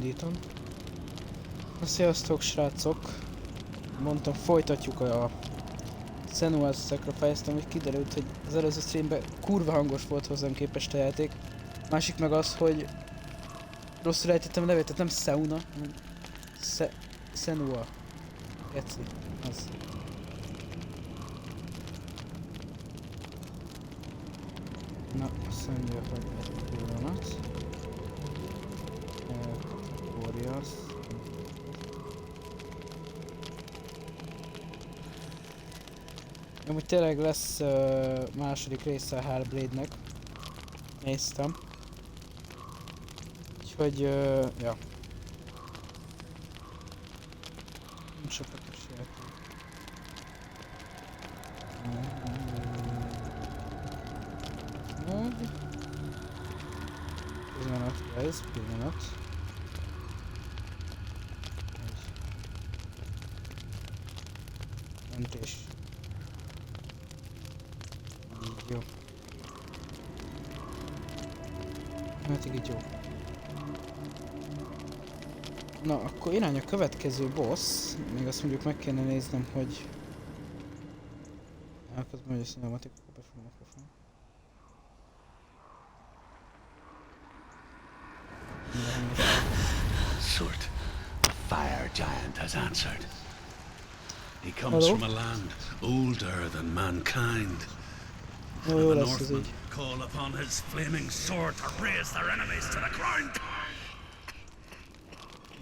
indítom. Na, sziasztok srácok! Mondtam, folytatjuk a Senua Sacrifice-t, amit kiderült, hogy az előző streamben kurva hangos volt hozzám képest a játék. Másik meg az, hogy rosszul ejtettem a nevét, tehát nem Seuna, hanem Senua. Geci, az. Na, azt mondja, hogy egy pillanat. Warriors. Amúgy tényleg lesz második része a Hellblade-nek. Néztem. Úgyhogy, ja. Nem sokatos játék. Pillanat, guys, pillanat. Mentés. Így jó. Hát így jó. Na, akkor irány a következő boss. Még azt mondjuk meg kéne néznem, hogy... Elkezdem, hogy a cinematik, akkor befogom a mikrofon. Sort, the fire giant has answered. He comes from a land older than mankind. And the Northmen call upon his flaming sword to raise their enemies to the ground.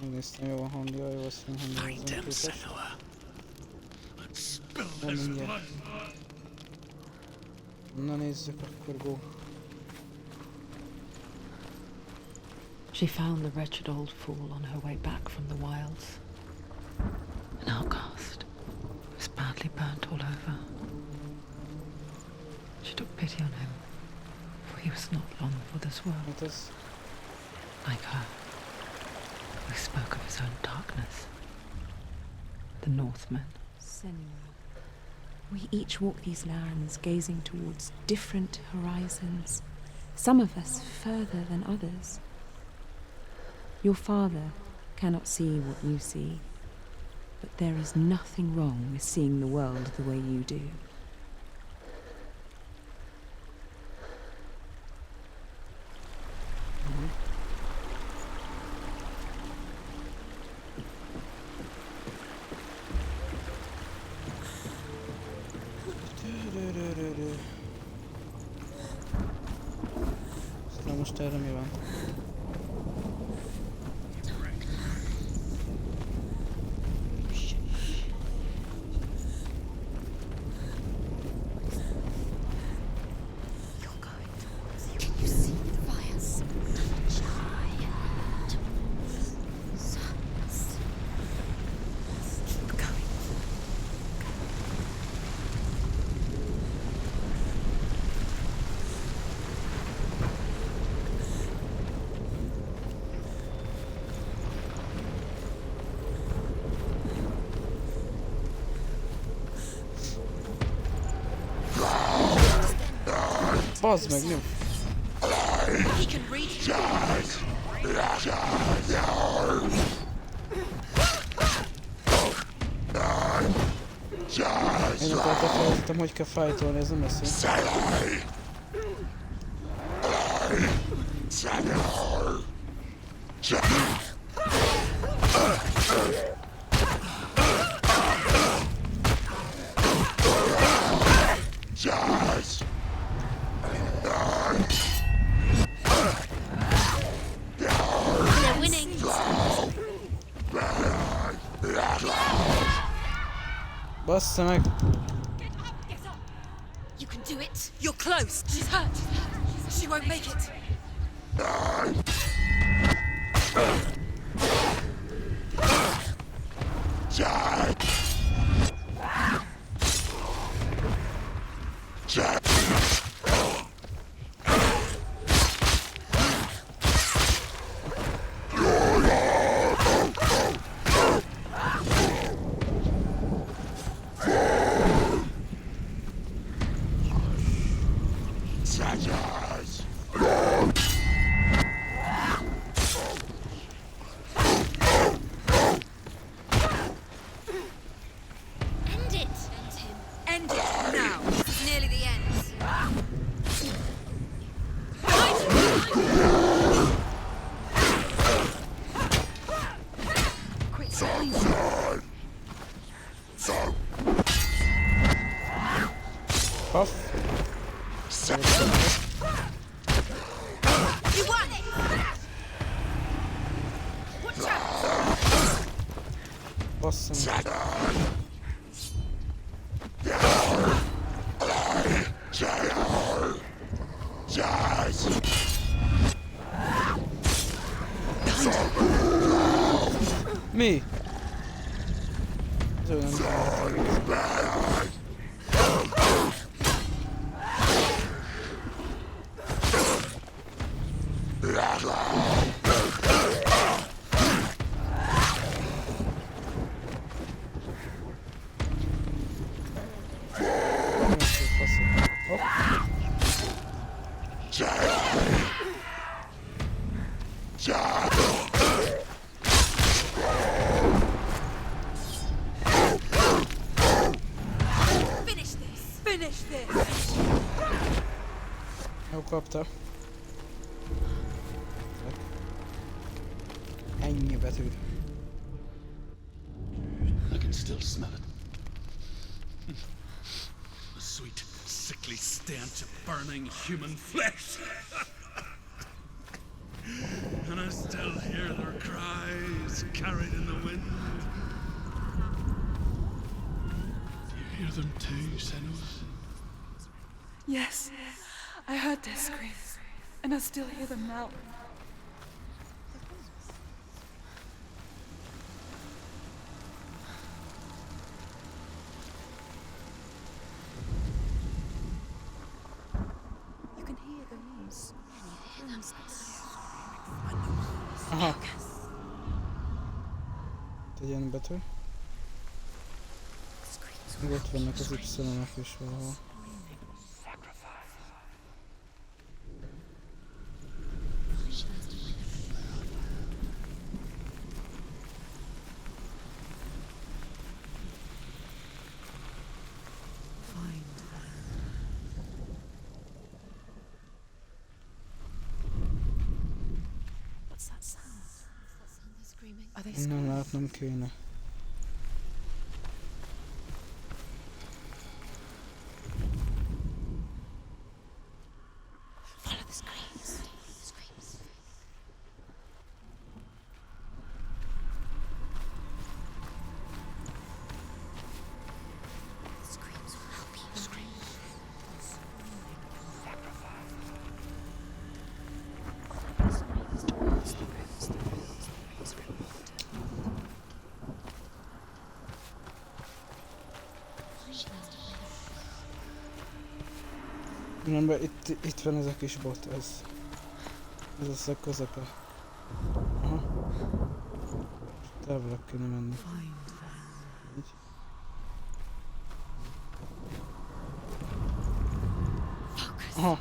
Find him, Senua. Let's spill his blood. Na nézzük, akkor go. She found the wretched old fool on her way back from the wilds. An outcast. He was badly burnt all over. She took pity on him, for he was not long for this world. Like her, who spoke of his own darkness. The Northmen. Senua. We each walk these lands, gazing towards different horizons. Some of us further than others. Your father cannot see what you see, but there is nothing wrong with seeing the world the way you do. Na most erre mi van? Bazd meg, mi? Én akkor felejtettem, hogy kell fájtolni, ez nem lesz Bassza meg! You can do it! You're close! She's hurt! She won't make it! Paff. You want it! Watch out! Basszom. Mi? Ez olyan Finish this! Finish this! Jó, kapta. Ennyi betű. I can still smell it. The sweet, sickly stench of burning human flesh. And I still hear their cries carried in the wind. Do you hear them too, Senua? Yes, I heard their screams, and I still hear them now. You can hear the leaves. Aha. Tegyen betű. Még ott vannak az Y-ek is valahol. Nem látnom kéne. Follow the screams. Screams. The screams will help you. Screams. Nem, be itt van ez a kis bot, ez az a közepe. Aha. Távolabb kéne menni. Így. Aha.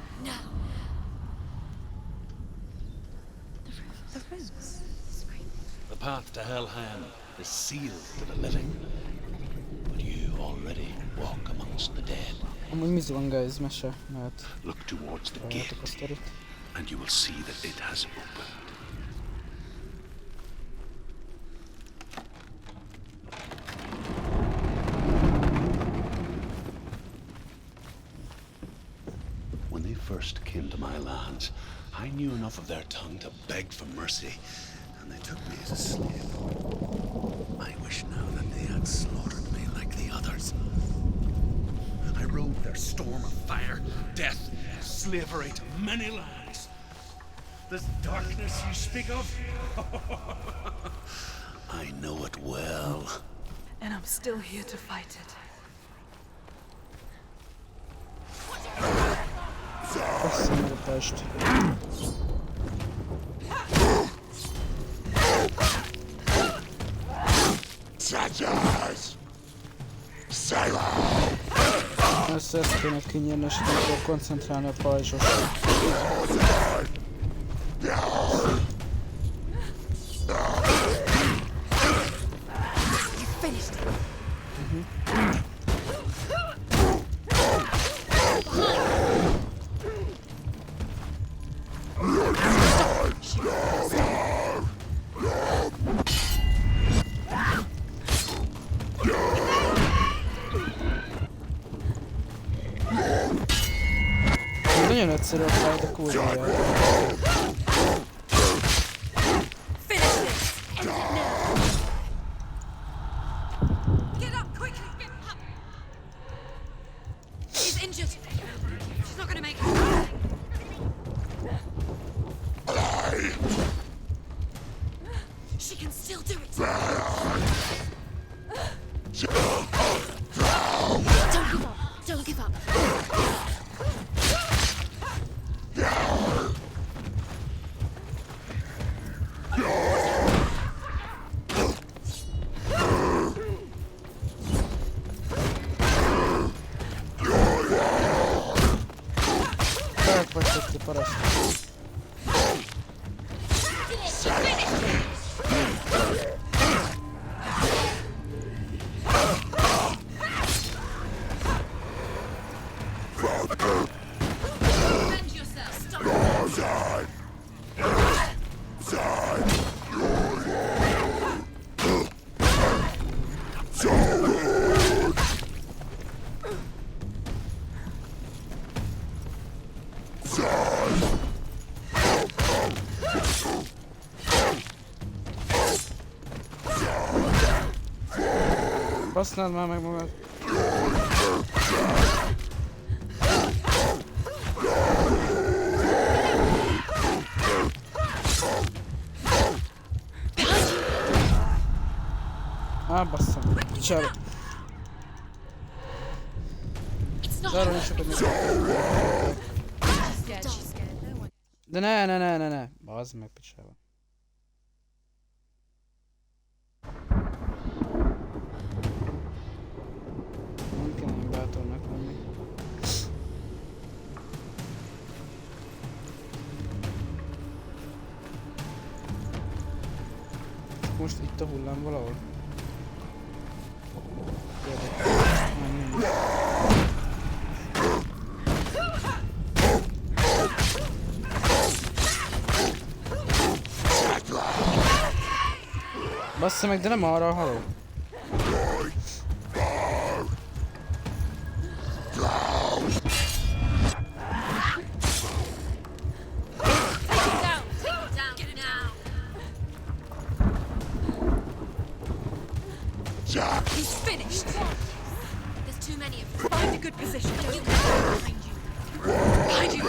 The path to Hellham is sealed to the living, but you already walk amongst the dead. Amúgy mi van, guys, mese, mert Look towards the találtuk a gate, sztorit. and you will see that it has opened. When they first came to my lands, I knew enough of their tongue to beg for mercy, and they took me as a slave. I wish now that they had slaughtered me like the others. I rode their storm of fire, death, slavery to many lands. This darkness you speak of, I know it well. And I'm still here to fight it. Összemértest. Ezt kéne kinyírni, és nem tudok koncentrálni a pajzsosra. egyszerű a fájt a kurváját. Finish this! End it now! Get up quickly! Get up! She's injured! She's not gonna make it! She can still do it! Don't give up! Don't give up! Elfogytott a paraszt. Avenge yourself! Stop! Használd már meg magad. Basszom. Csár. Záron is sokat de ne. Bazd meg, picsába. Nem kéne én bátornak lenni. Most itt a hullám valahol. Bassza meg, de nem arra a haló. He's finished! There's too many of them. Find a good position. You behind you. Behind you.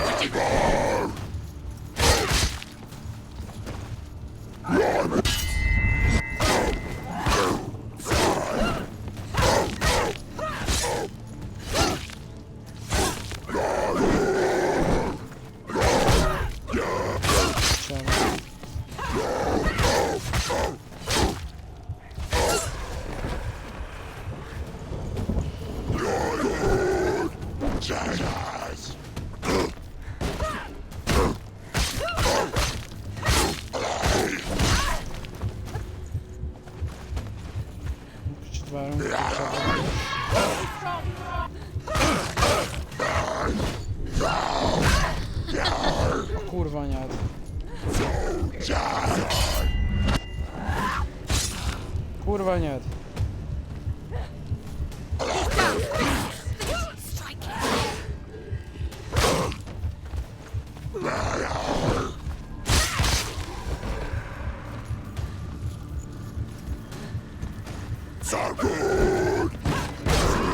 Kicsit várunk. A kurva anyád. Kurva anyád.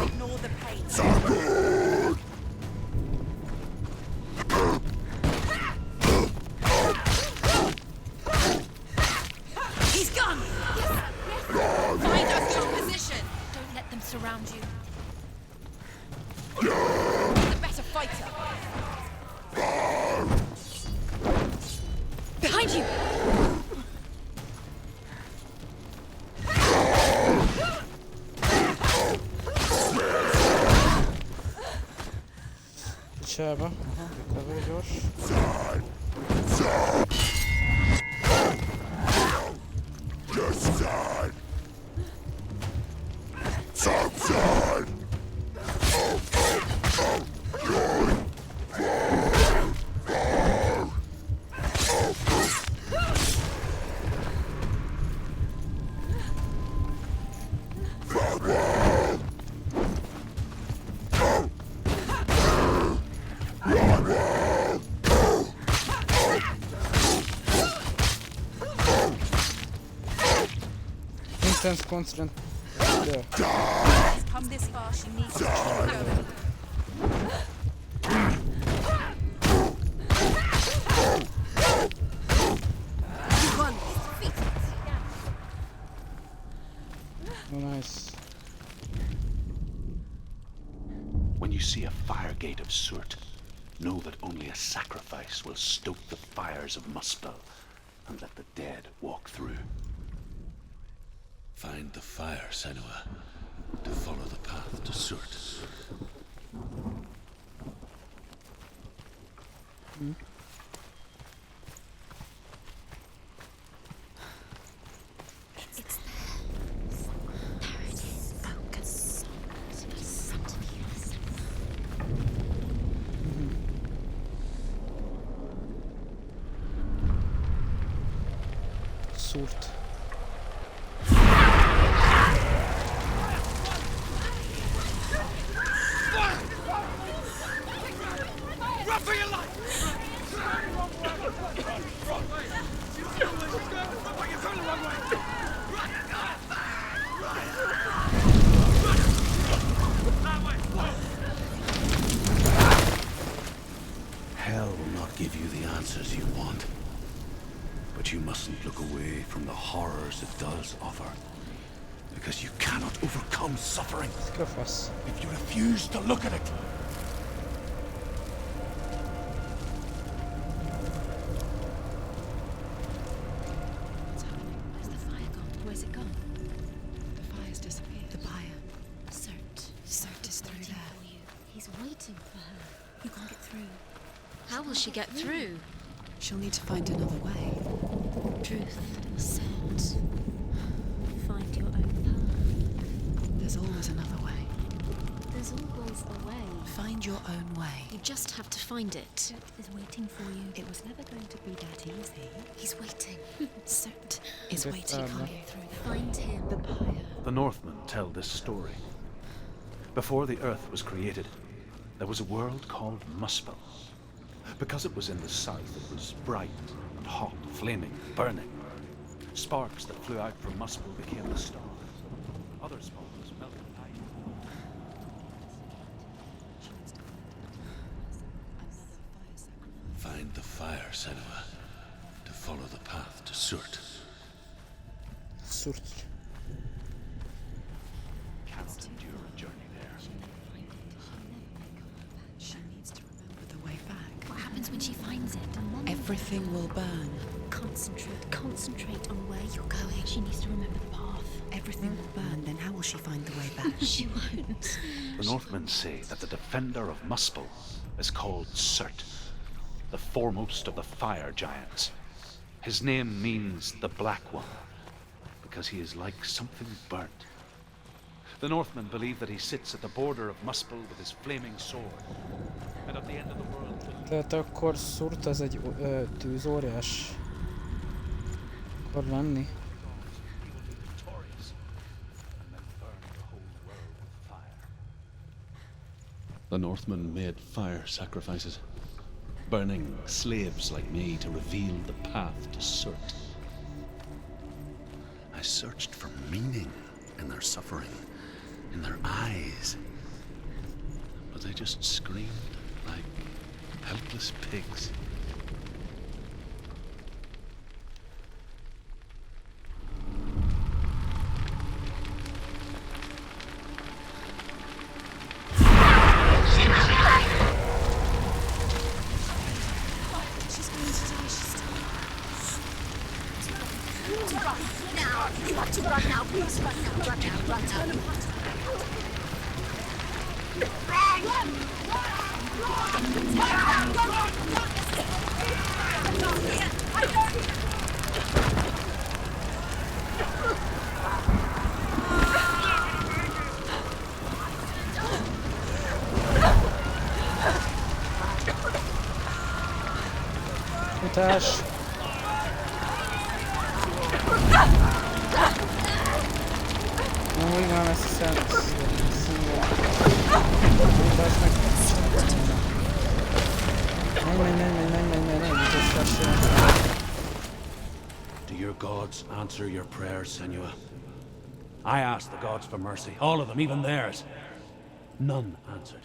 Ignore the pain. He's gone! Find a good position! Don't let them surround you. You're the better fighter. Behind you! Picsába. Aha, recover gyors. Intense constant. Yeah. She's come this far, she needs to go. Oh, nice. When you see a fire gate of soot, know that only a sacrifice will stoke the fires of Muspel and let the dead walk through. Find the fire, Senua, to follow the path to soot. It's there. There it is. Focus. Surt. Run for your life! Hell will not give you the answers you want. But you mustn't look away from the horrors it does offer. Because you cannot overcome suffering Skrafas. if you refuse to look at it. What's happening? Where's the fire gone? Where's it gone? The fire's disappeared. The buyer. Cert. Cert is through there. For you. He's waiting for her. You can't get through. How will she get through? She'll need to find another way. Truth. Cert. Find your own path. There's always another way. There's always a way. Find your own way. You just have to find it. Cert is waiting for you. It was never going to be that easy. He's waiting. Cert Is Okay, waiting for no. you through the Find him. The pyre. The Northmen tell this story. Before the earth was created, there was a world called Muspel. Because it was in the south, it was bright and hot, flaming, burning. Sparks that flew out from Muspel became the stars. Other sparks melted ice. Find the fire, Senua, to follow the path to Surt. Surt. Cannot endure a journey there. She needs to remember the way back. What happens when she finds it? Everything will burn. Concentrate on where you're going. She needs to remember the path. Everything will burn. Then how will she find the way back? She won't. The Northmen say that the defender of Muspel is called Surt, the foremost of the fire giants. His name means the Black One, because he is like something burnt. The Northmen believe that he sits at the border of Muspel with his flaming sword, and at the end of the world... Tehát akkor Surt az egy tűzóriás. Akar lenni. The Northmen made fire sacrifices, burning slaves like me to reveal the path to Surt. I searched for meaning in their suffering, in their eyes, but they just screamed like helpless pigs. Futás! Úgy van, ezt hiszem, Do your gods answer your prayers, Senua? I asked the gods for mercy, all of them, even theirs. None answered.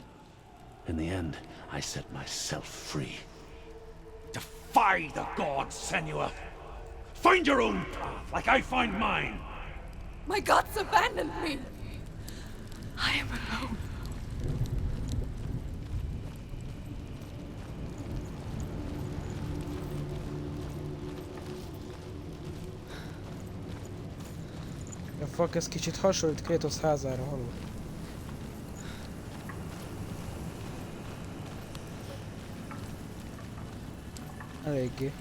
In the end, I set myself free. Defy the gods, Senua! Find your own path, like I find mine! My gods abandoned me! I am alone. A fuck, ez kicsit hasonlít Kratos házára, haló. Eléggé.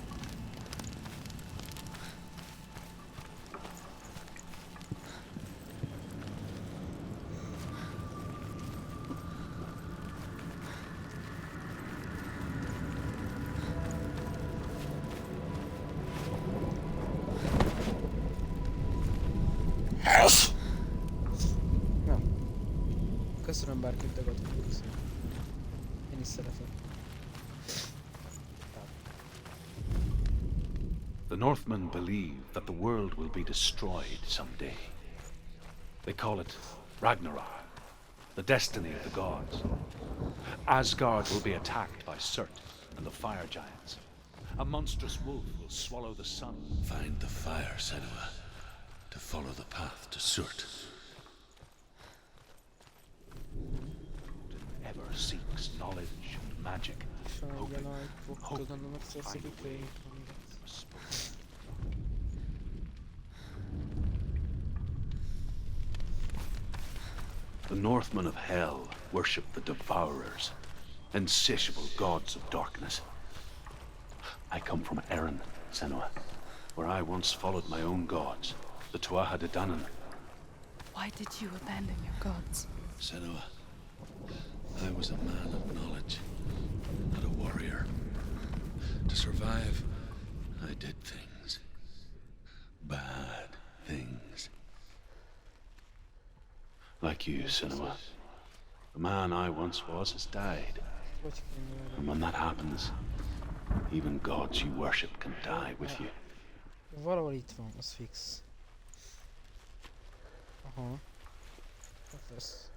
Na. Köszönöm bárkit dagadok. Köszönöm. Én is szeretem. The Northmen believe that the world will be destroyed someday. They call it Ragnarok, the destiny of the gods. Asgard will be attacked by Surt and the fire giants. A monstrous wolf will swallow the sun. Find the fire, Senua, to follow the path to Surt. Whoever seeks knowledge and magic, hoping, The Northmen of Hell worship the Devourers, insatiable gods of darkness. I come from Erin, Senua, where I once followed my own gods, the Tuatha De Danann. Why did you abandon your gods? Senua, I was a man of knowledge, not a warrior. To survive, I did things. Bad things. Like you, Senua. The man I once was has died. And when that happens, even gods you worship can die with you. Valahol itt van, az fix. Aha. Hát lesz.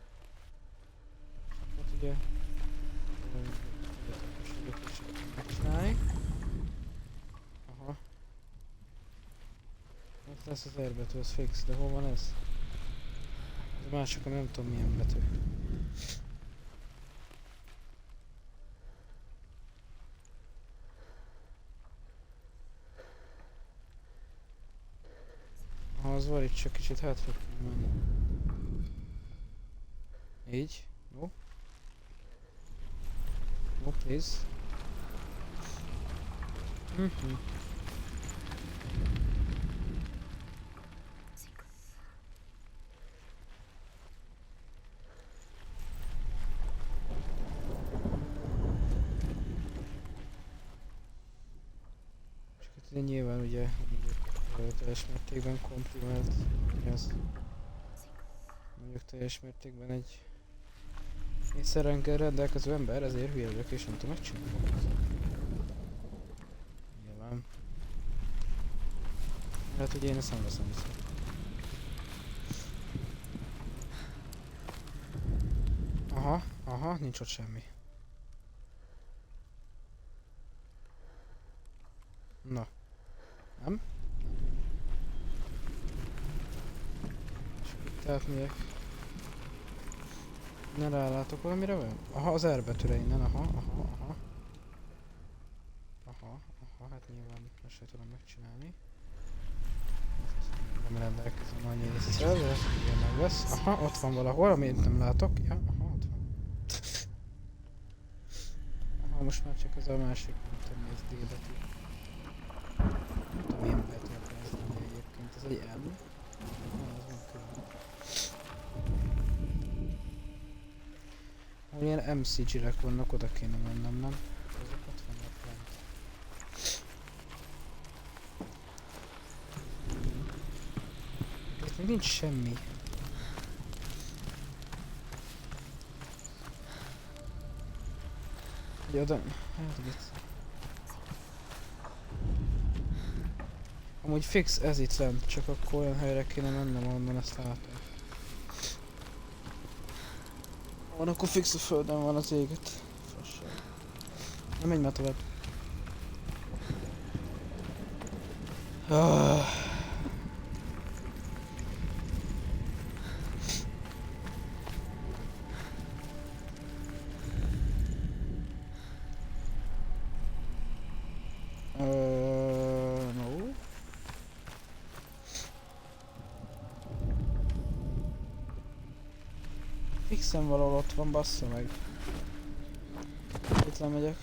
Hát ugye... megcsinálni. Aha. Hát lesz az R betű, az fix, de hol van ez? Ez a másik, nem tudom milyen betű. Aha, az van itt, csak kicsit hátra kell menni. Így, jó. Jó, please. De nyilván ugye teljes mértékben komprimált, az mondjuk teljes mértékben egy észrerenggel rendelkező ember, ezért hülye vagyok és nem tudom megcsinálni. Nyilván. Hát hogy én ezt nem veszem vissza. Aha, nincs ott semmi. Na. Nem? És itt átmegyek. Ne rálátok valamire vagy? Aha, az R betűre innen, aha, hát nyilván most se tudom megcsinálni. Nem rendelkezem annyi észre, de ilyen meg lesz. Aha, ott van valahol, amit nem látok. Ja, aha, ott van. Aha, most már csak ez a másik, nem tudom mi ez D betű. Nem tudom milyen betűre kezdeni egyébként, ez egy M. Az van külön. Ahol ilyen MCG-rek vannak, oda kéne mennem, nem? Azok ott vannak lent. Itt még nincs semmi. Ugye oda... Hát itt... Amúgy fix ez itt lent, csak akkor olyan helyre kéne mennem, onnan ezt látom. Van, akkor fix a földön van az éget. Fasság. Nem menj már tovább. No. Fixen valahol ott van, bassza meg. Itt lemegyek.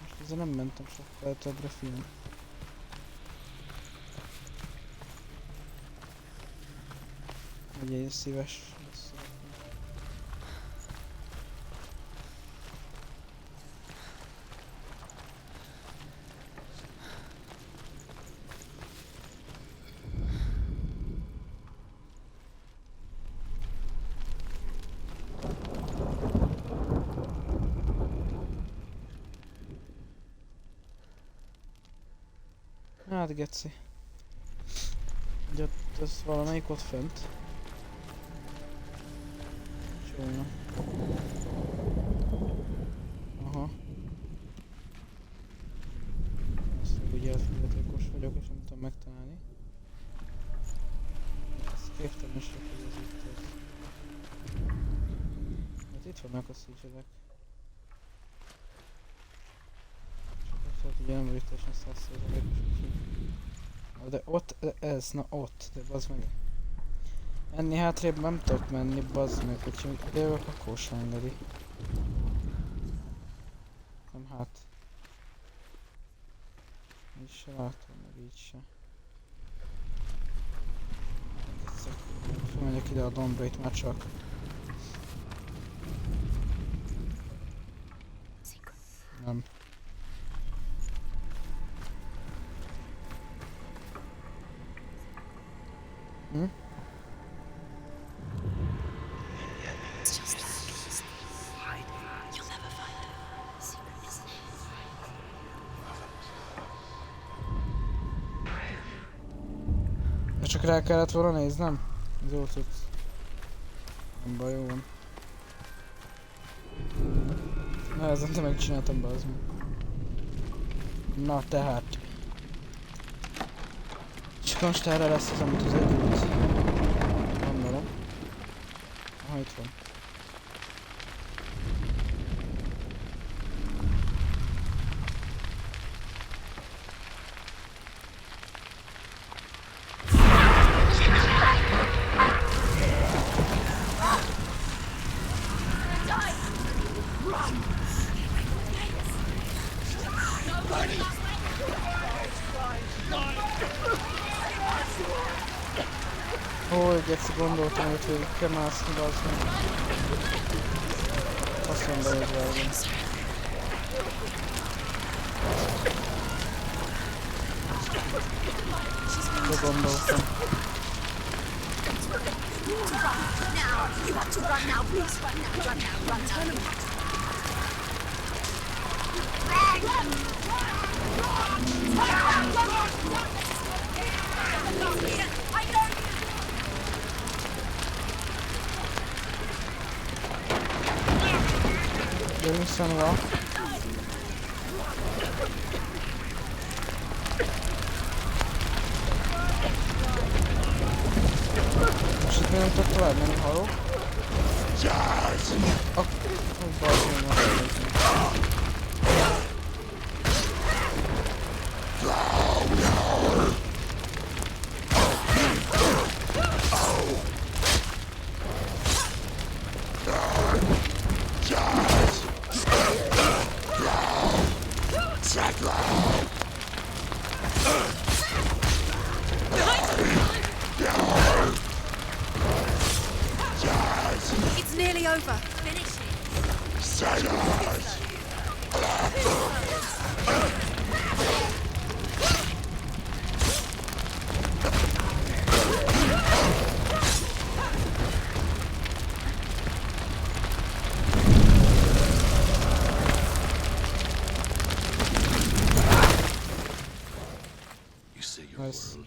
Most ezzel nem mentem sokkal többre, film. Legyél szíves. Hát geci. Ugye ez valamelyik ott fent. Csóna. Aha. Azt meg ugye elfogyatékos vagyok és nem tudom megtalálni. Ez képtelenség, hogy ez itt az. Hát itt vannak a szígyelek. Tehát ugye nem vagyok teljesen 100%-os. De ott, ez, na ott, de bazd meg. Menni hátrébb nem tudok menni, bazd meg, hogyha ide jövök, akkor sem engedi. Nem hát. Így se látom, meg így se. Fölmegyek ide a dombra, itt már csak. Nem. Hm? It's just that. You'll never find her. Secret, isn't it? De csak rá kellett volna néznem? Ez jó cucc. Nem baj, jó van. Na ezen te megcsináltam, bazd meg. Na tehát. Csak most erre lesz az, amit az együtt. Gondolom. Aha, itt van. Hogy geci, gondoltam, hogy végig kell mászni, bazd meg. Azt mondom, hogy vágom. De gondoltam. Gyerünk, Senua. Most itt nem tudok tovább menni, haló? Hogy balzén van elvézni. It's nearly over. Finish it.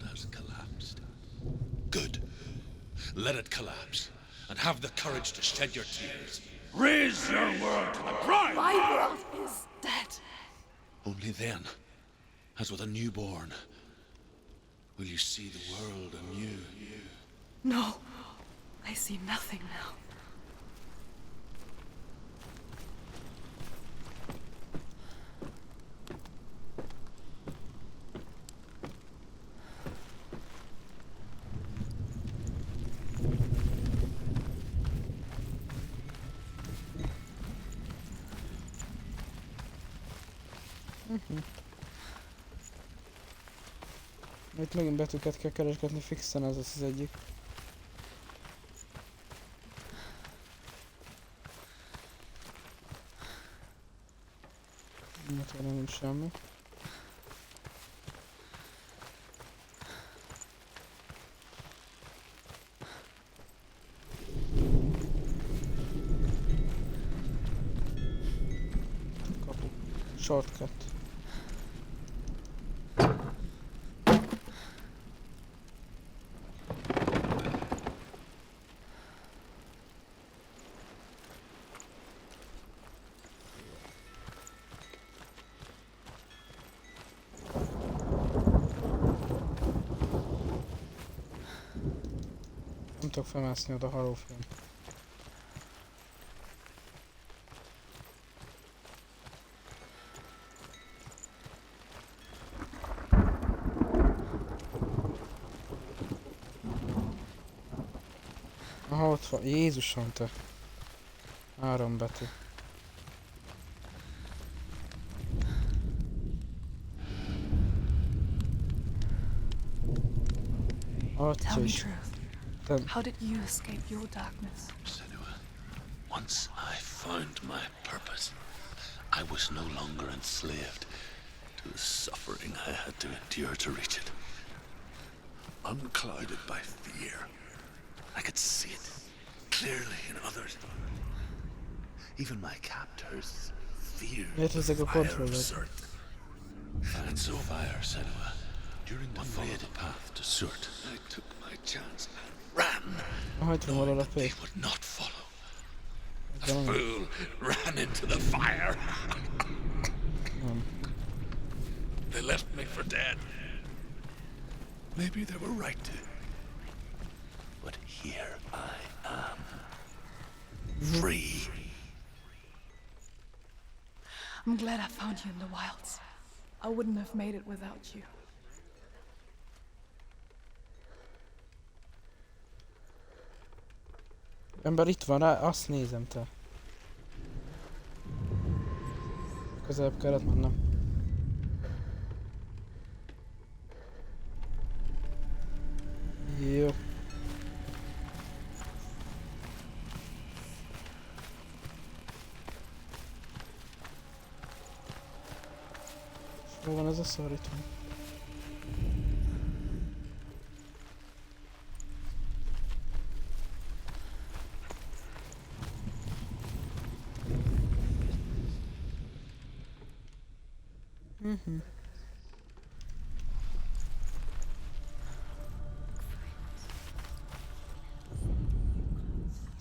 has collapsed. Good. Let it collapse, and have the courage to shed your tears. Raise your world to the ground! My world is dead. Only then, as with a newborn, will you see the world anew. No, I see nothing now. Itt megint betűket kell keresgetni, fixen az az egyik. Hát erre nincs semmi. Kapu. Shortcut. Nem tudok felmászni oda halófém. Aha, ott van. Jézusom, te. 3 betű. Tell me Atya is. truth. How did you escape your darkness? Senua, once I found my purpose, I was no longer enslaved to the suffering I had to endure to reach it. Unclouded by fear, I could see it clearly in others. Even my captors feared Miért ezek a the fire of kontrollok? Surt. And so fire, Senua. During the follow the path to Surt, I took my chance and ran, Aha, itt van knowing valahol a that they fék. would not follow. The Van. fool ran into the fire. Nem. They left me for dead. Maybe they were right to. But here I am. Free. I'm glad I found you in the wilds. I wouldn't have made it without you. Ember itt van rá, azt nézem, te. Közelebb kellett mennem. Jó. És hol van ez a szar itt van?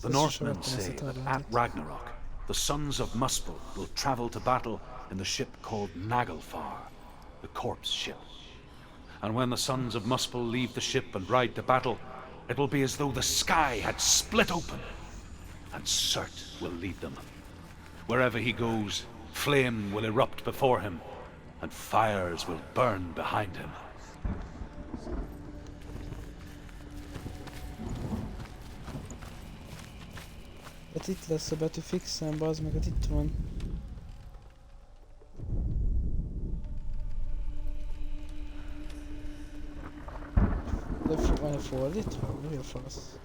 The Northmen say that at Ragnarok, the sons of Muspel will travel to battle in the ship called Naglfar, the corpse ship. And when the sons of Muspel leave the ship and ride to battle, it will be as though the sky had split open, and Surt will lead them. Wherever he goes, flame will erupt before him, and fires will burn behind him. Hát itt lesz a betű fixen, bazd meg, hát itt van. De van-e fordítva? Mi a fasz?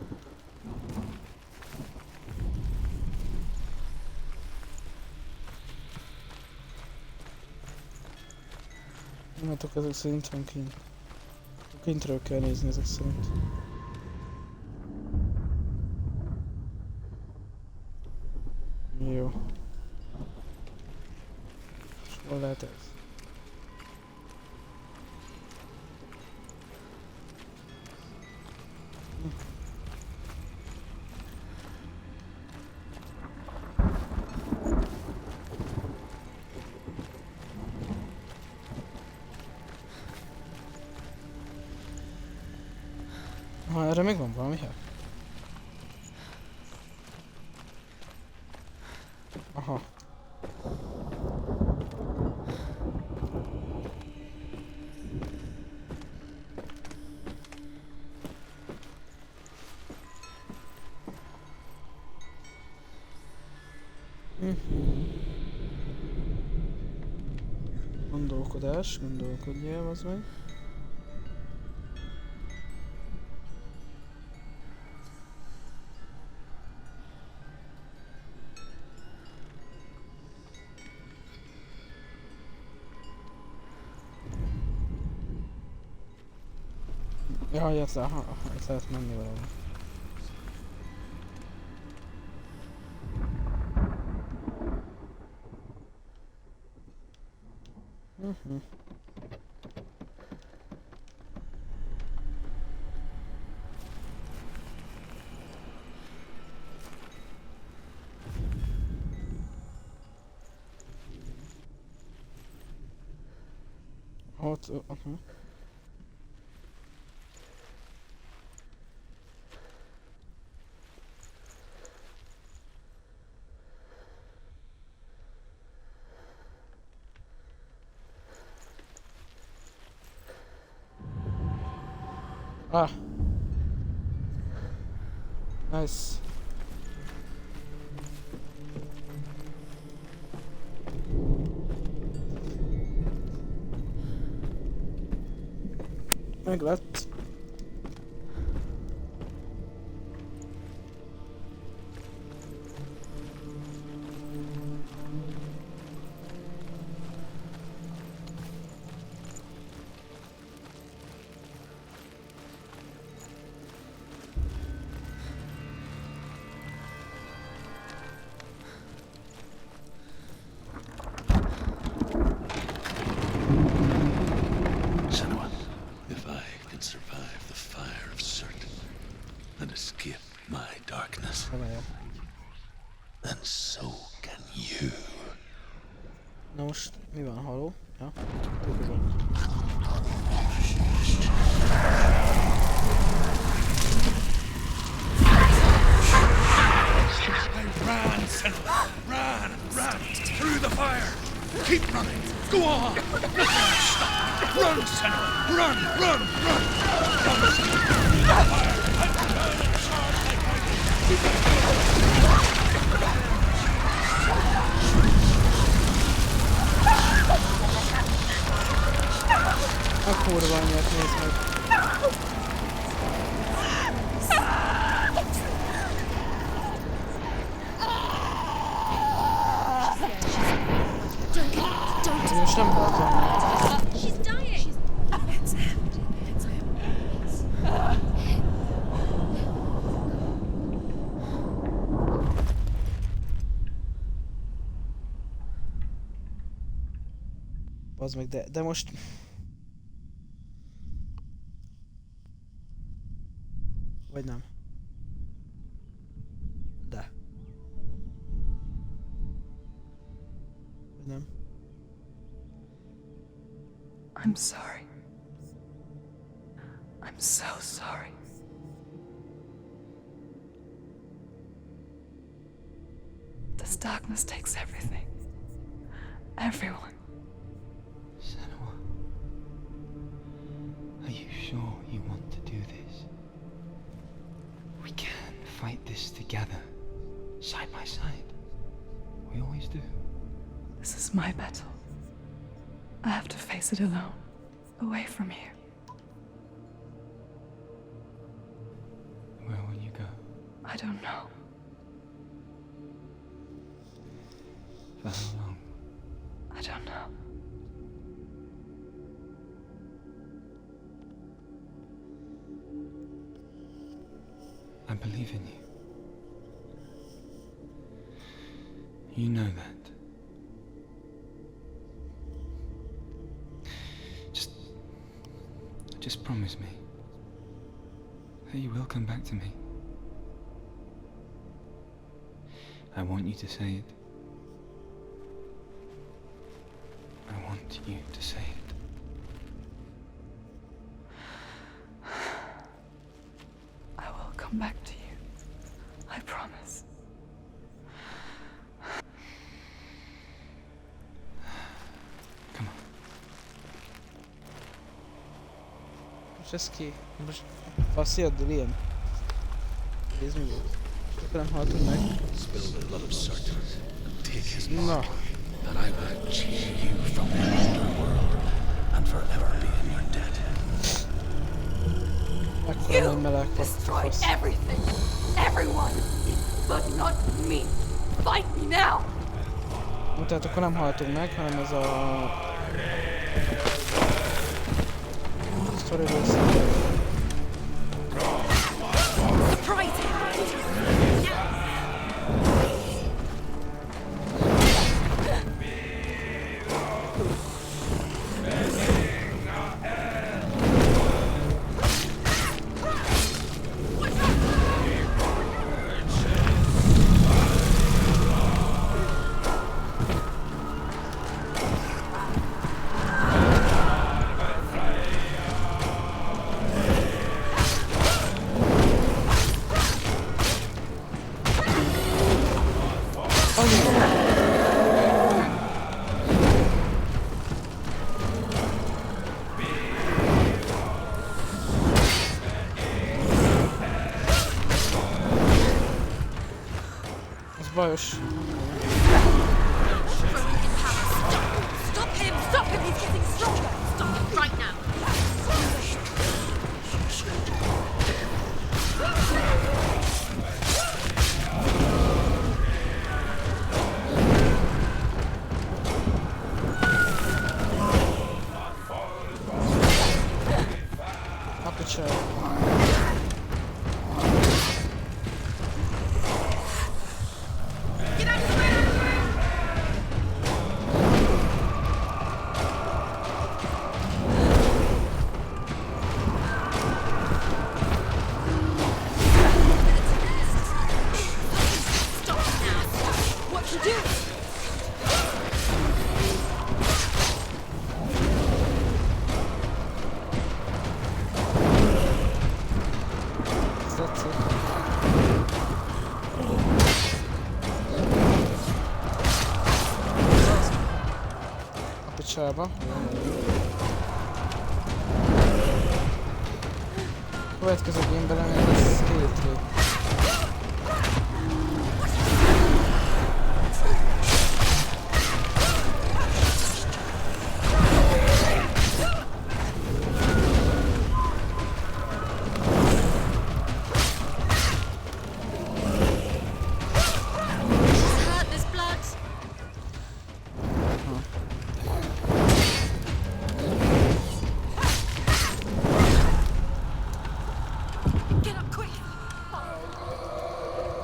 Hát ezek szerint van kint. Kintről kell nézni ezek szerint. Jó. És hol lehet ez? Ha erre még van valami hely? Aha. Gondolkodás, gondolkodjál, az meg. Ja, itt lehet menni valahol. Ott, Ah. Nice. Meg lett. Senua, if I can survive the fire of certain and escape my darkness, then so can you. Na most mi van, haló? Ja. Run, Senua! Run! Run! Through the fire! Keep running! Go on! Nothing will stop! Run, Senua! Run! Run! Run! Run, Senua! Through the fire! And turn and charge like A kurva anyját, nézd meg! Most nem haltam. She's dying! It's him. It's him. Bazd meg, de most... Vagy nem? De. Vagy nem? I'm sorry. I'm so sorry. This darkness takes everything. Everyone. Senua, are you sure you want to do this? We can fight this together, side by side. We always do. This is my battle. I have to face it alone, away from here. Where will you go? I don't know. For how long? I don't know. I believe in you. You know that. Just promise me that you will come back to me. I want you to say it. I want you to say it. come back to you. I promise. Come on. Most ez ki? Most fasziaddal ilyen? Nézd mi volt? Akkor nem haltunk meg. Spill the blood of Surt and take his mark. Na. And I will cheer you from the underworld and forever be in your debt. Ekkora nagy meleg Destroy fasz. everything, everyone, but not me. Fight me now. Tehát akkor nem haltunk meg, hanem ez a... Story része. Bajos. Stop him! Stop him! He's getting stronger! Stop him right now! Aperture. Csába. Következő gémben lesz két rég.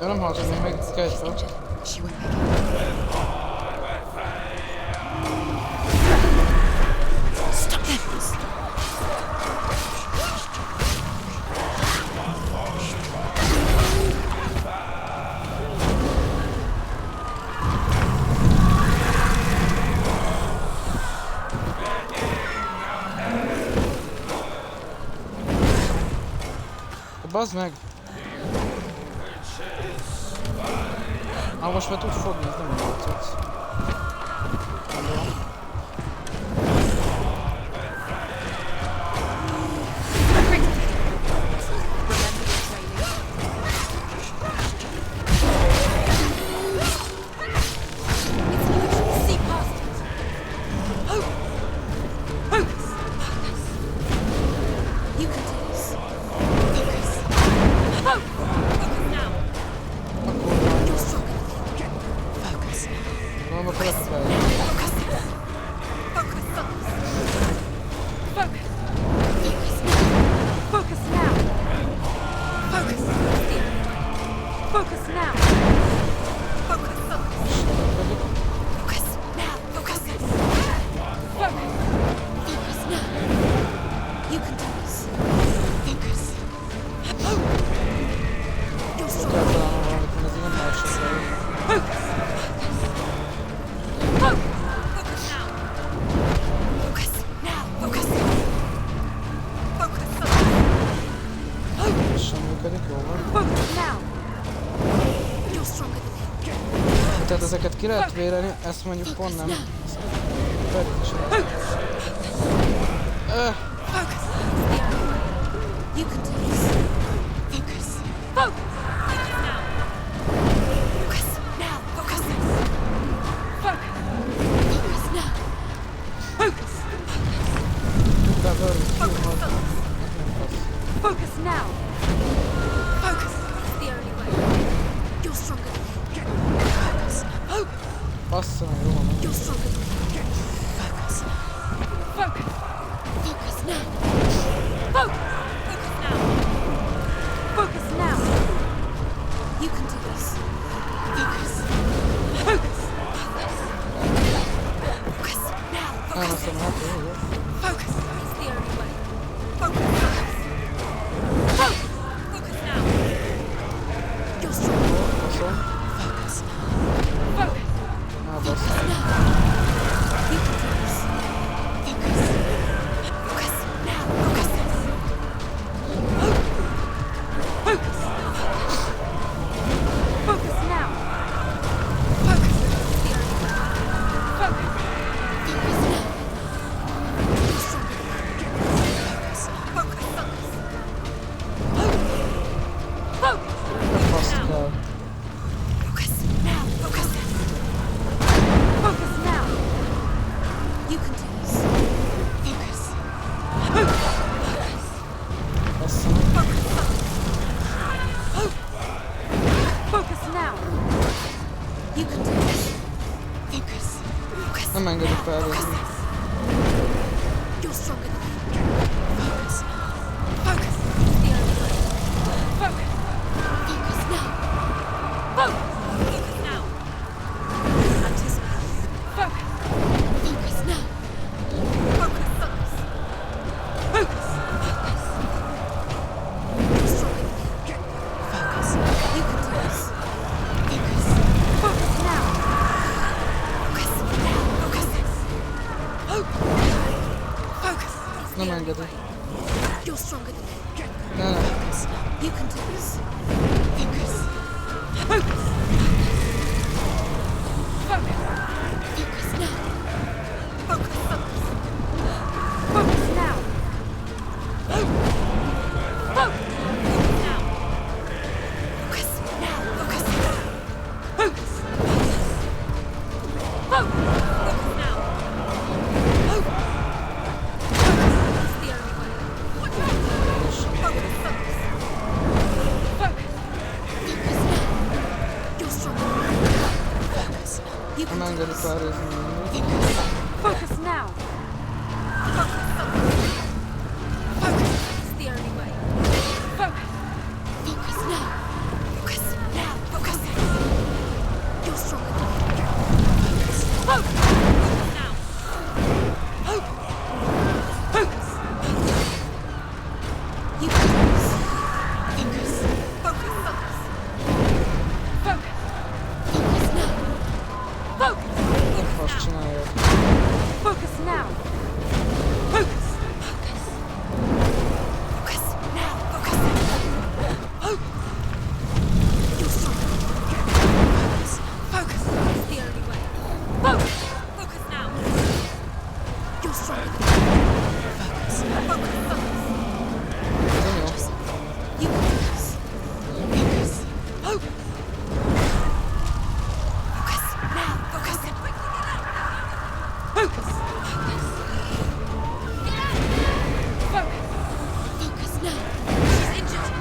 Ja nem haltam még meg, kelj fel. She won't make it. Stop this! Bazd meg! Most már tud fogni, ez nem jó cucc. működik, jó van. Tehát ezeket ki lehet vérelni, ezt mondjuk pont nem. Focus now. Focus. It's the only way. You're stronger than me. Focus. Bassza meg, jó van. You're stronger than me. Focus. Focus. Focus now. Focus. Focus now. Focus now. You can do this. Focus. Focus. Focus now. Focus. Focus. It's the only way. Focus. Focus now. You're strong. Focus. Focus. Focus now. You can do this. Focus. Focus now. Focus. Focus. Focus now. Focus. The only way. Focus. Focus now. You're strong. Focus. Focus. Focus. Focus now. Focus now. Focus. Focus now. You can do this. Focus. Focus. Focus. Focus now. You can do this. Focus. Focus. Nem engedik felvezni. You're stronger than me. Focus. Focus. It's the only way. Focus. Focus now. Focus. Focus now. Anticipate. Focus. Focus now. Focus. Focus. Focus. Focus. You're stronger than me. Focus. You can do this. Focus. Focus now. Focus now. Focus. Focus. It's the Nem only engedik. way. You're stronger than me. Ne, ne. Focus. You can do this. Focus. Focus. Focus. Focus now. Focus. Focus. Focus now. Focus. Focus now. Focus now. Focus. Focus. Focus. Focus now. Focus. It's the only way. Focus. Focus. Focus. Focus now. You're strong. Focus. You can Nem do engedik this. felvezni. Focus. Focus now. Focus. Focus. Focus. It's the only way. Focus. Focus now. Focus now. Focus. You're stronger than me. Focus. Focus. Focus now. Focus. Focus. You can do this. Focus. Focus. Focus. Focus. Focus now. Focus. Azt Focus now. csinálják. Focus now. Focus. Focus. Focus now. Focus. Focus. You're strong. Focus. Focus. It's the only way. Focus. Focus now. You're strong. Focus. Focus. Focus. Nem jó. You can do this. Focus. Focus. Focus now. Focus. Focus. Focus. Focus now. She's injured.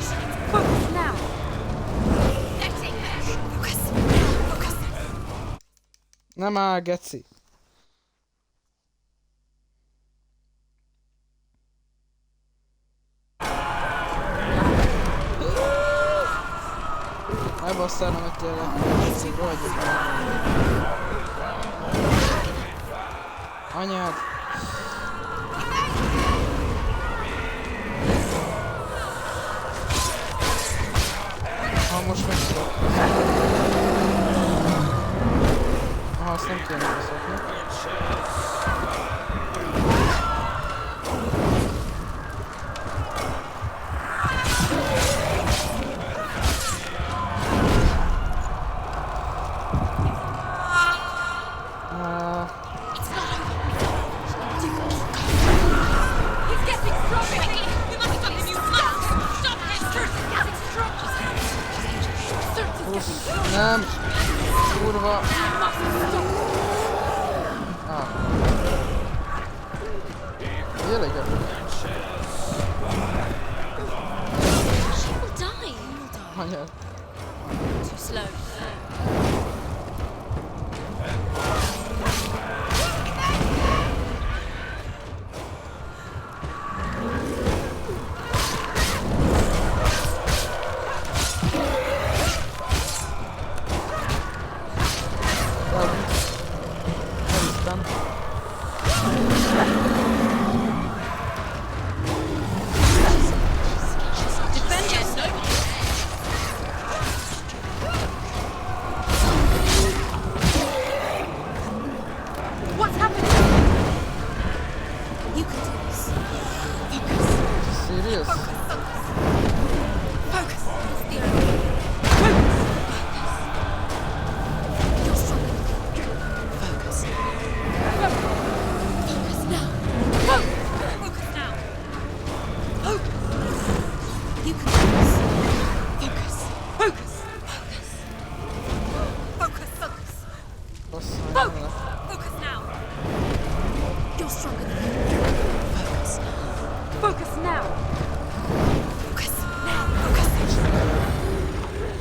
Focus now. Let's take her. Focus now. Focus. Nem áll, geci. Elbasszálom, hogy tényleg. Rohadjuk meg. Anyád. Ha most meg tudok. Aha, azt nem kéne beszokni. Nem! Kurva! Ah. Tényleg? Anyád. Too slow.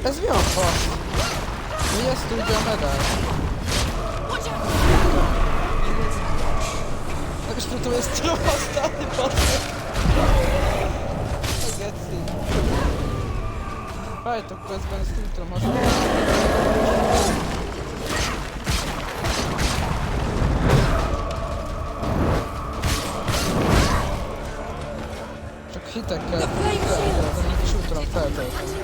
Ez mi a fasz? Mi ezt tudja a medál? Nem is tudtam ezt tudom használni, basszak. Megetszik. Fájtok közben, ezt nem tudom használni. Csak hitekkel feltölteni, és úgy tudom feltölteni.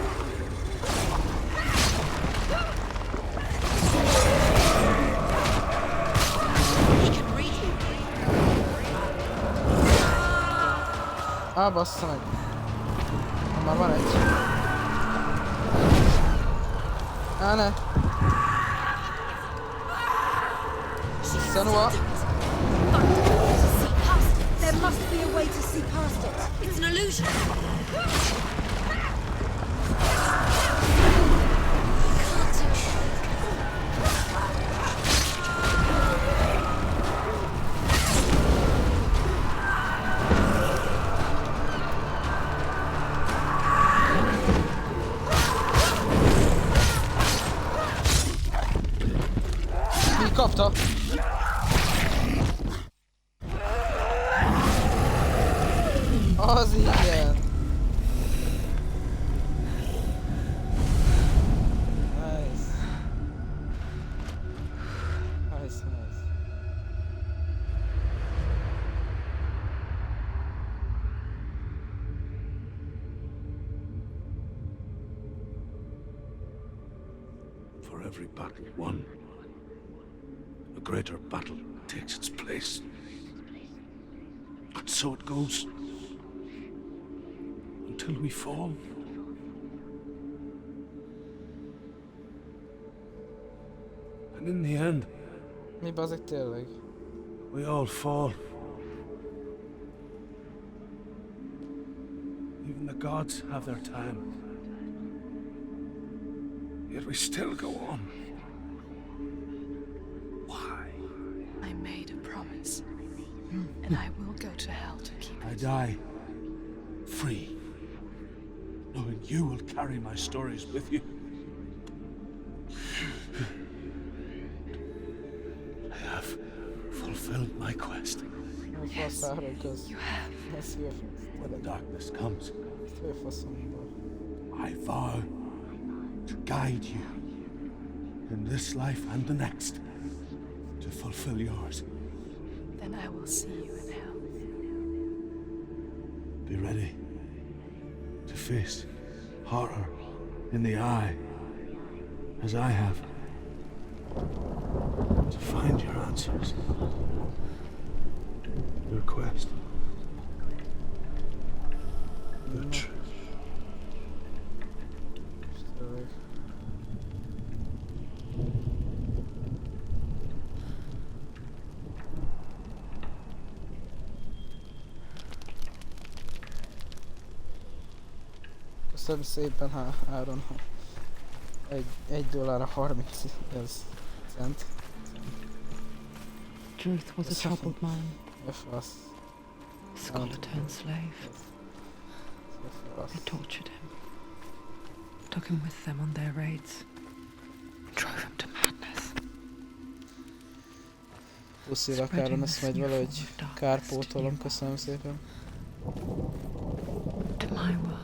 Á, bassza meg. Már van egy. Á, ne. Senua. There must be a way to see past it. It's an illusion. Kapta. Az igen. Nice. Nice. For every battle won, a greater battle takes its place. And so it goes. Until we fall. And in the end, Mi bazeg tényleg? we all fall. Even the gods have their time. Yet we still go on. I made a promise, and I will go to hell to keep it. I die free, knowing you will carry my stories with you. I have fulfilled my quest. Yes, you have. When the darkness comes, I vow to guide you in this life and the next. To fulfill yours. Then I will see you in hell. Be ready to face horror in the eye, as I have. To find your answers. Your quest. The truth. Köszönöm szépen, Áron. $1 30 ez cent. Druth was a troubled man. Fasz. Scholar turned slave. They tortured him. Took him with them on their raids. Drove him to madness. Puszilak Áron, ezt majd valahogy kárpótolom, köszönöm szépen. To my world.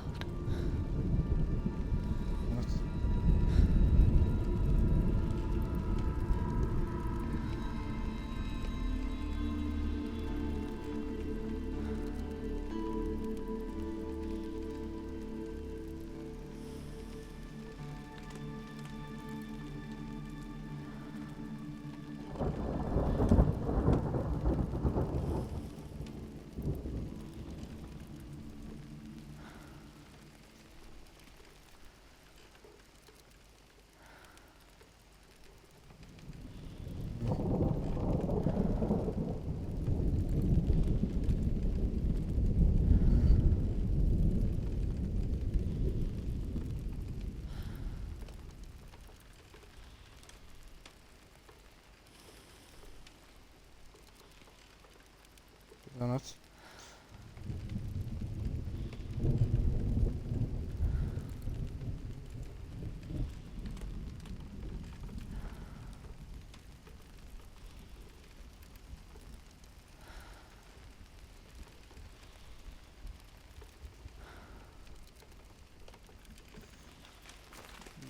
Pillanat.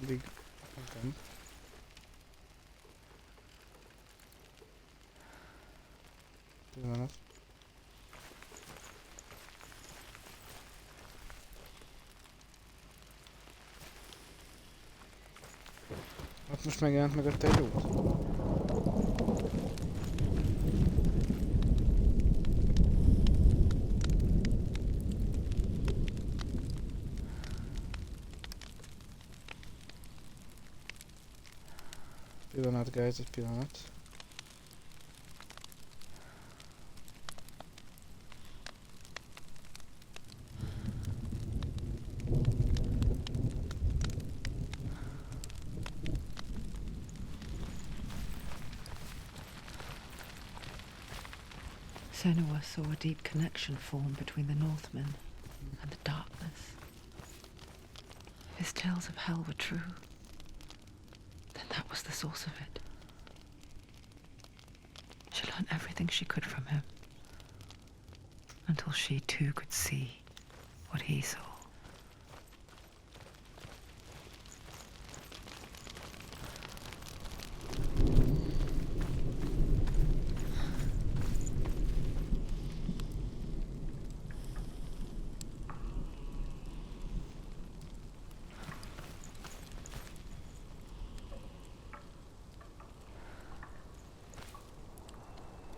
Big nem. Pillanat. Hát most megjelent mögötte egy út. Pillanat, guys, egy pillanat. Senua saw a deep connection form between the Northmen and the darkness. His tales of hell were true. Then that was the source of it. She learned everything she could from him, until she too could see what he saw.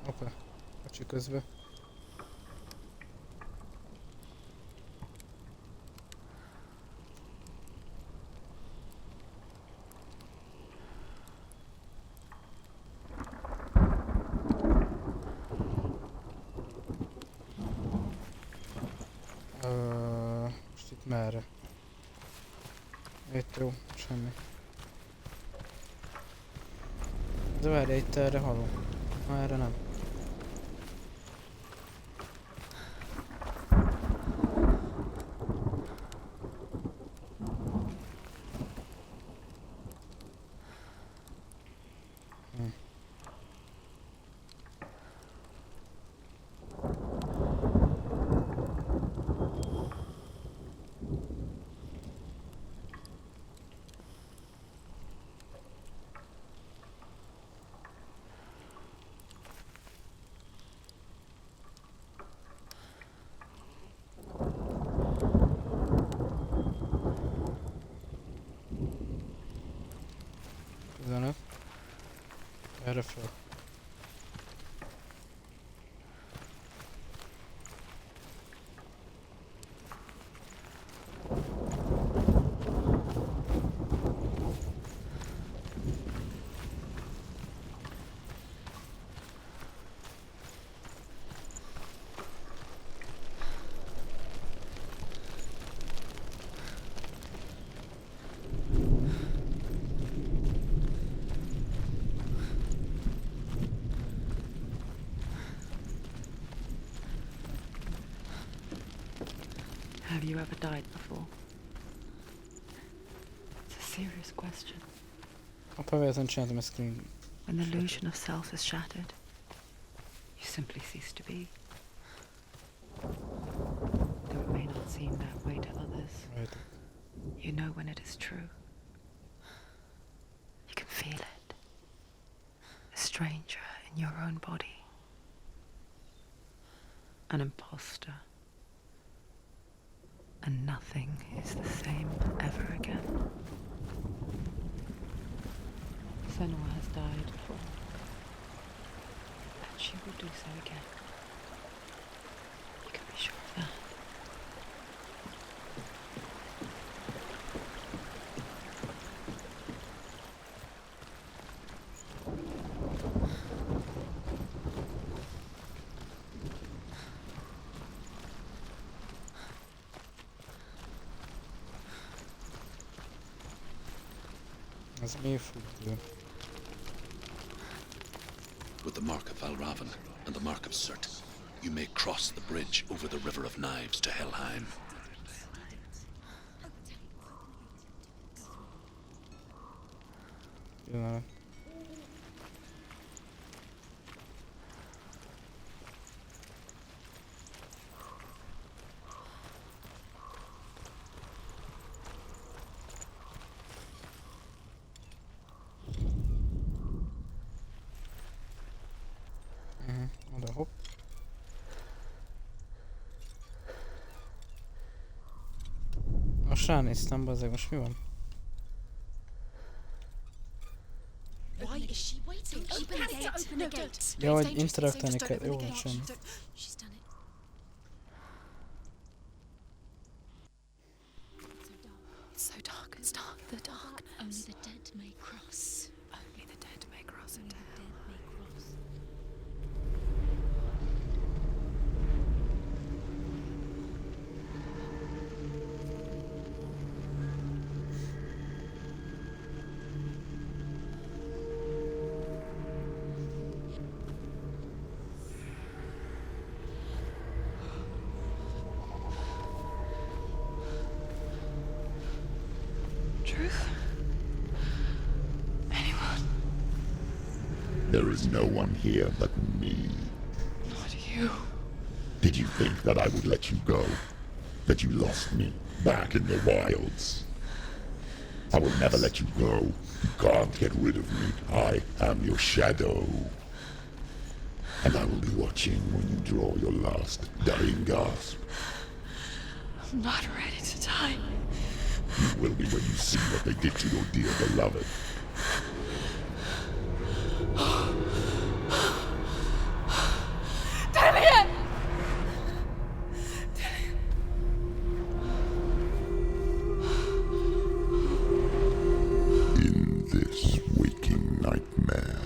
Hoppá, kocsi közben. Most itt merre? Itt jó, semmi. De várj, itt erre halom. Erre nem. Erre fel. you ever died before? It's a serious question. When the illusion of self is shattered, you simply cease to be. Though it may not seem that way to others, you know when it is true. You can feel it. A stranger in your own body. An imposter. And nothing is the same ever again. Senua has died before. And she will do so again. You can be sure of that. With the mark of Valravan and the mark of Surt, you may cross the bridge over the River of Knives to Helheim. Yeah. Oda hopp. Most ránéztem, bazzeg, most mi van? Why is she waiting? Open the gate. Open the gate. Ja, hogy interaktálni kell. Jó, van semmi. She's done it. It's so dark. It's dark. The darkness. Only the dead may cross. Only the dead may cross. Only the dead may cross. Truth? Anyone? There is no one here but me. Not you. Did you think that I would let you go? That you lost me back in the wilds? I will never let you go. You can't get rid of me. I am your shadow. And I will be watching when you draw your last dying gasp. I'm not ready to die. You will be when you see what they did to your dear beloved. In this waking nightmare,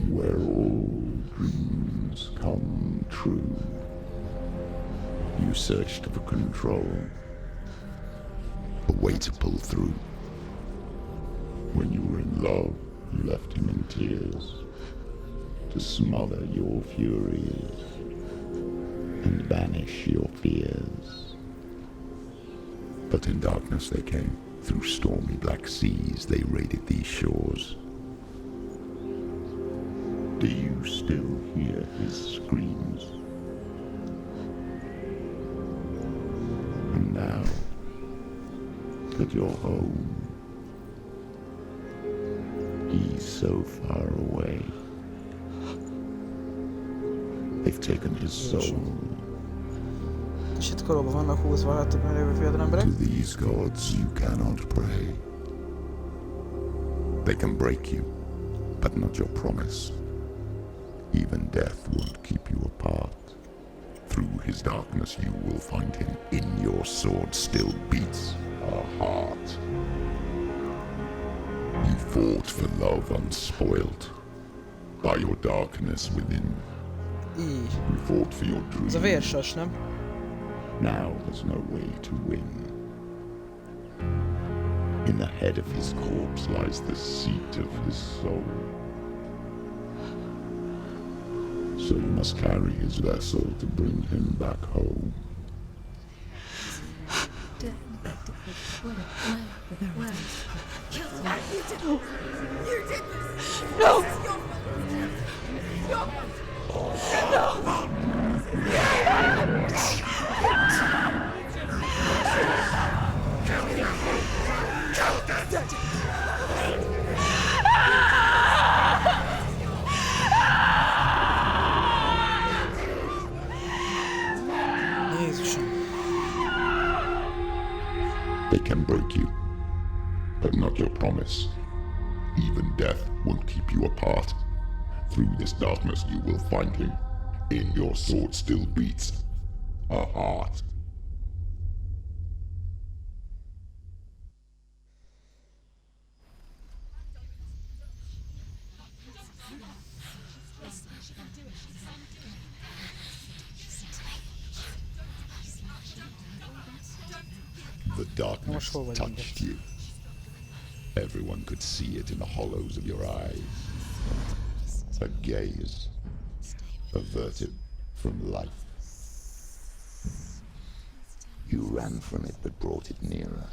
where all dreams come true, you searched for control. A way to pull through. When you were in love, you left him in tears to smother your furies and banish your fears. But in darkness they came. Through stormy black seas they raided these shores. Do you still hear his screams? And now that you're home, he's so far away. They've taken his soul. To these gods you cannot pray. They can break you, but not your promise. Even death won't keep you apart. Through his darkness you will find him. In your sword still beats a heart. You fought for love unspoilt by your darkness within. You fought for your dreams. Now there's no way to win. In the head of his corpse lies the seat of his soul. So you must carry his vessel to bring him back home. for the Well, kill her. You did this. No! This is your fault. Your fault. Jézusom. They can break you, but not your promise. Even death won't keep you apart. Through this darkness you will find him. In your sword still beats a heart. The darkness touched you. Everyone could see it in the hollows of your eyes. A gaze averted from life. You ran from it but brought it nearer.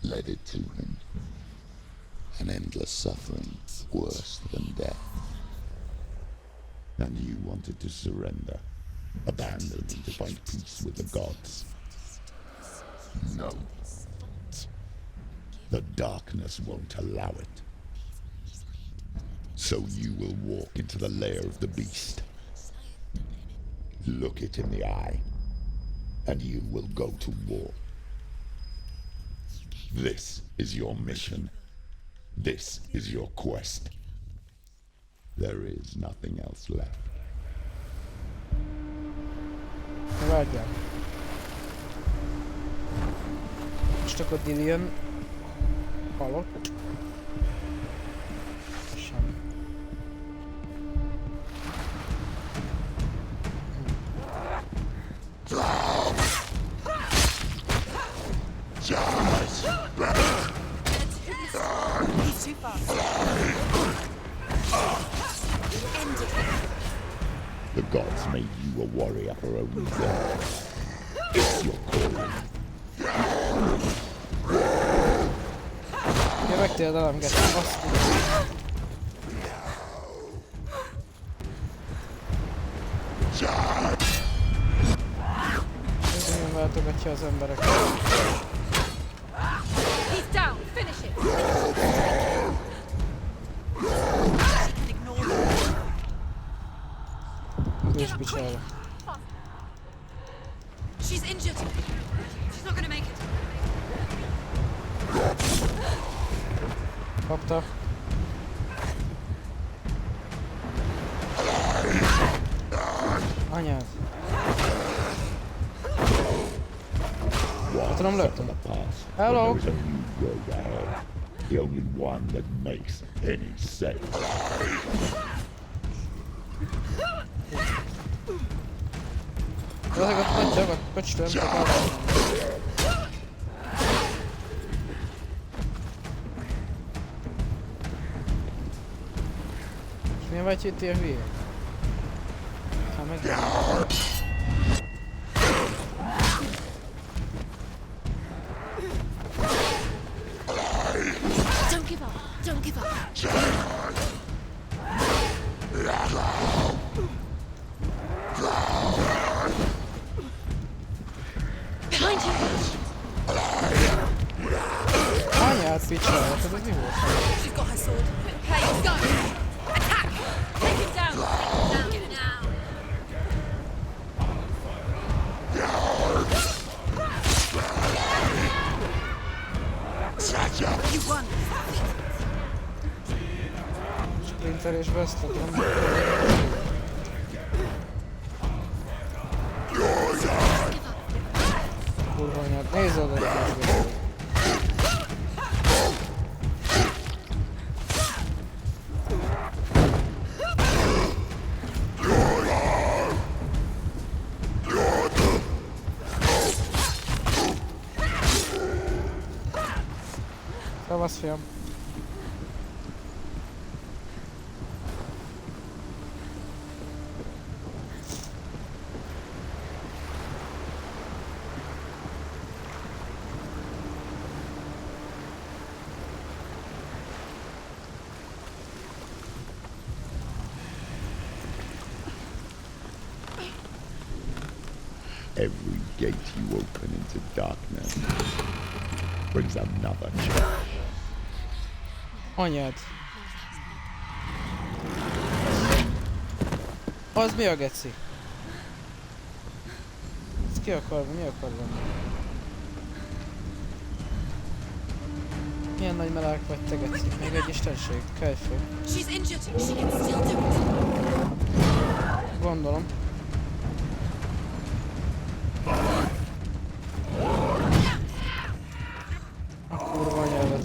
Led it to him. An endless suffering worse than death. And you wanted to surrender. Abandon him to find peace with the gods. No. The darkness won't allow it. So you will walk into the lair of the beast. Look it in the eye, and you will go to war. This is your mission. This is your quest. There is nothing else left. Várjál. Most akkor Dillian halott. Semmi. He's too fast. End it. The gods made you a warrior for a reason. It's your calling. Ja, megtérdelem, Geci, azt tudom. Ez nagyon váltogatja az embereket. He's down. Finish it. Ős bicsára. She's injured. She's not gonna make it. Kapta. Anyád. Hát nem lőttem. Hello! The only one that makes any sense. Ezeket nagyjából pöcsről nem tudok alapni. És milyen vagy itt ilyen hülye? Hát meg... Don't give up. Don't give up. Behind you. Anyád picsára, ez mi volt? She's got her sword. Okay, let's go. Attack. Take him down. Down. Get it now. You won. Sprintelésbe ezt tudom. Kurva anyád, nézd oda egy. Szevasz, fiam. Every gate you open into darkness brings another change. Anyád. Az mi a geci? Ez ki akar, mi akar venni? Milyen nagy meleg vagy te, geci? Még egy istenség, kelj föl. Gondolom. A kurva anyádat.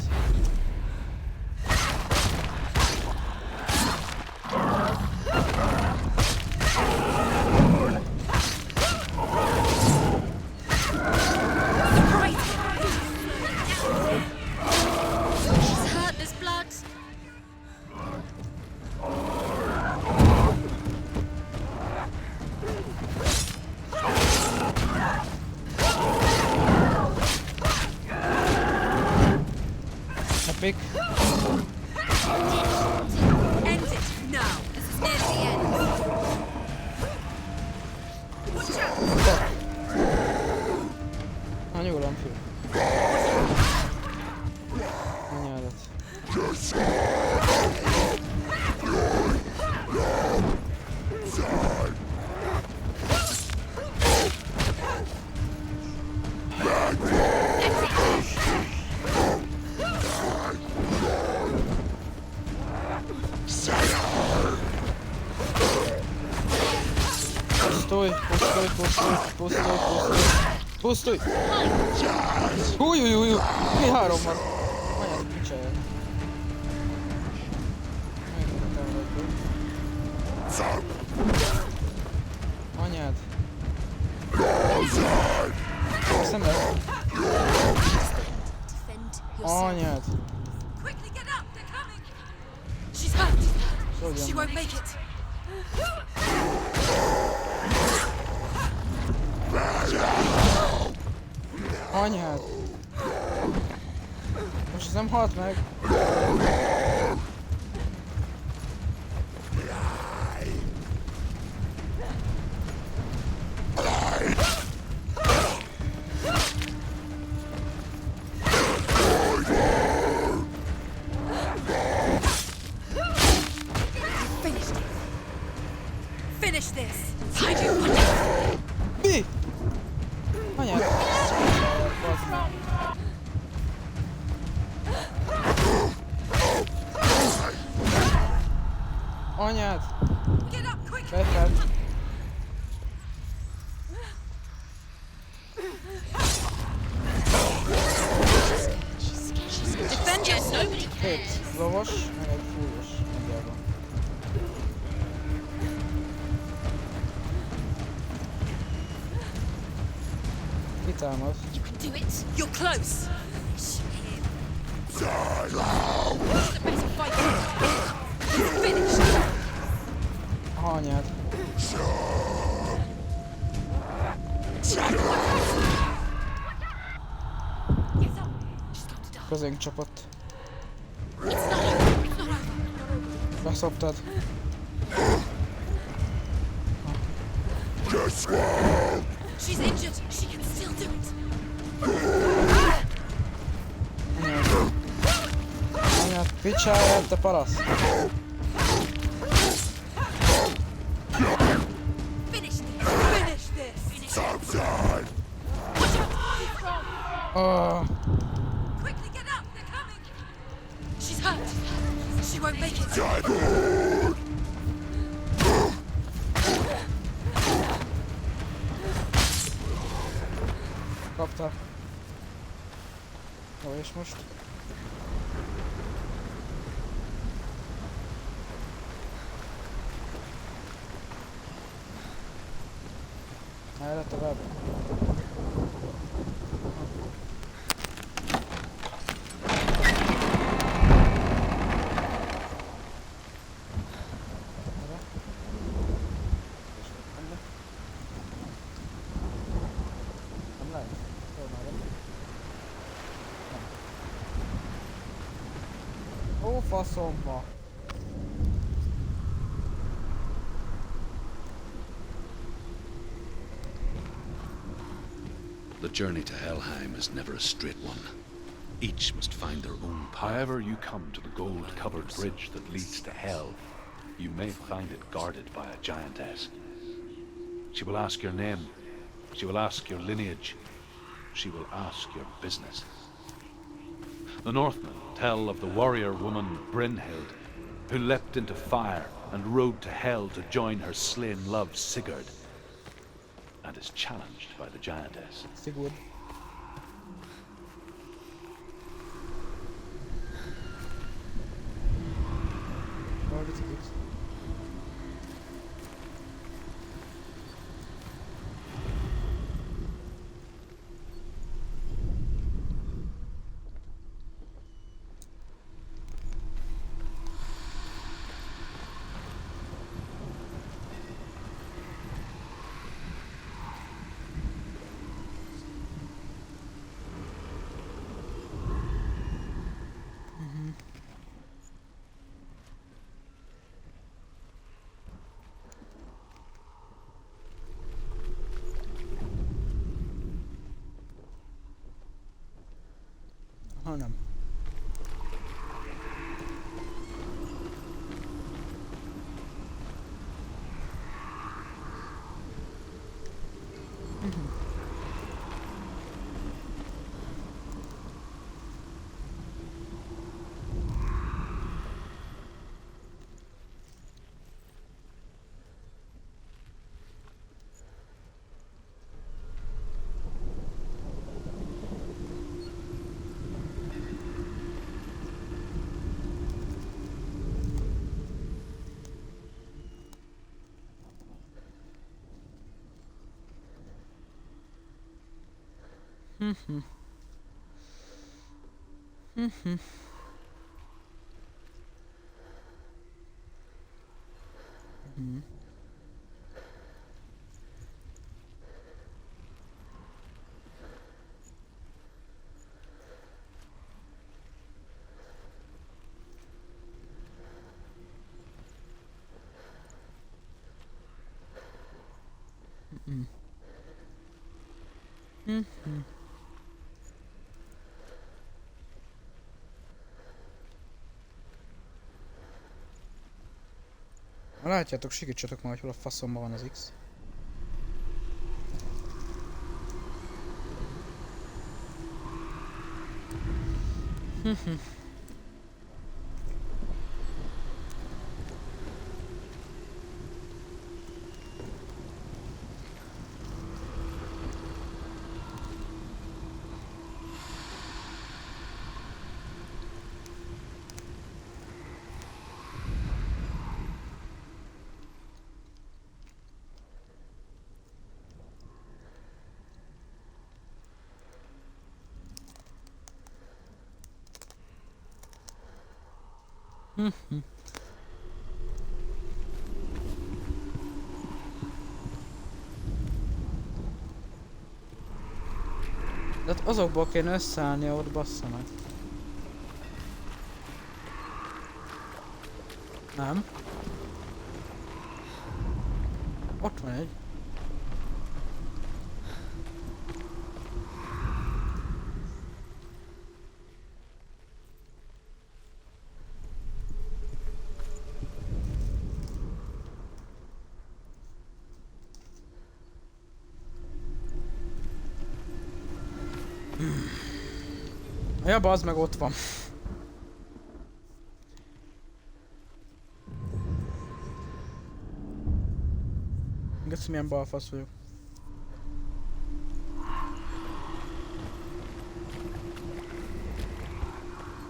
Epic. End it now. This is near the end. Nyugodtan fül. Anyádat. Pusztulj, pusztulj, pusztulj, pusztulj, pusztulj, pusztulj! Hújjújjújjú! Mi három van? Anyád, mit csinálják? Anyád! Ezt nem lehet. Anyád! She's hurt. She won't make it. Anyád! Most ez nem halt meg? Finish this. Mi? Anyád! Anyád! Betelt! Defend yourself. Két lovas, meg egy fújos nagyjából. Kitámad. You can do it. You're close. Finish. Anyád! Közénk csapott. Beszoptad. She's injured. She can still do it. Anyád, picsáját, te parasz! Finish this. Finish this. Quickly get up. They're coming. She's hurt. She won't make it. Kapta. Jó, és most? Erre tovább. Ó, faszomba! journey to Helheim is never a straight one. Each must find their own path. However you come to the gold-covered bridge that leads to Hell, you may find it guarded by a giantess. She will ask your name. She will ask your lineage. She will ask your business. The Northmen tell of the warrior woman Brynhild, who leapt into fire and rode to Hell to join her slain love Sigurd, and is challenged by the giantess. Sigurd. Nem. Látjátok, segítsetek már, hogy hol a faszomban van az X. De hát azokból kéne összeállnia ott, bassza meg. Nem. Ott van egy. Ja, bazd meg, ott van. Geci, milyen balfasz vagyok.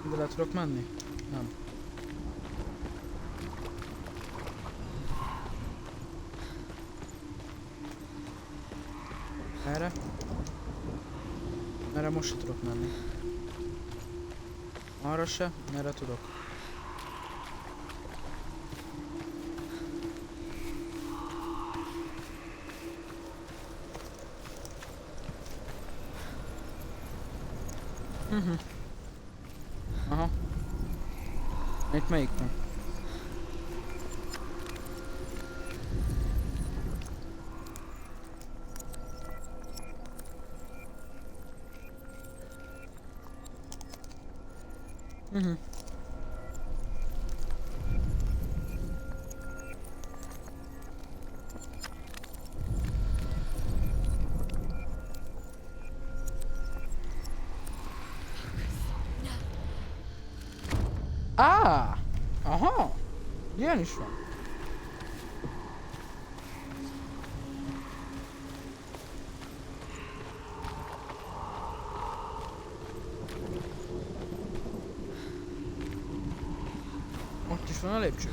Ide le tudok menni? Nem. Erre? Erre most se tudok menni. Arra se, merre tudok. Aha. Itt melyik van? Aha! Ilyen is van. Ott is van a lépcső.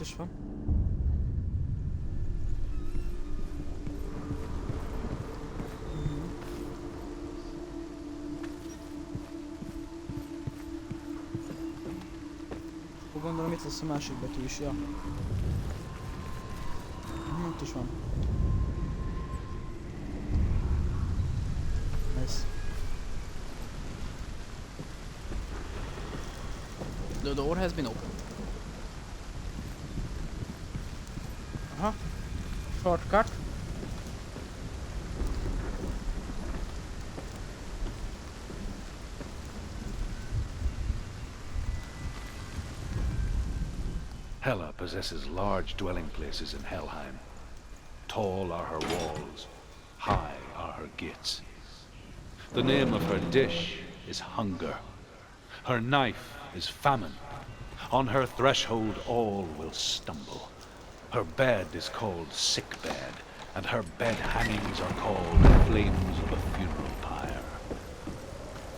Is van. Gondolom itt lesz a másik betű is, ja. Ott is van. Nice. The door has been opened. Aha. Shortcut. Hela possesses large dwelling places in Helheim. Tall are her walls, high are her gates. The name of her dish is hunger. Her knife is famine. On her threshold all will stumble. Her bed is called sick bed, and her bed hangings are called flames of a funeral pyre.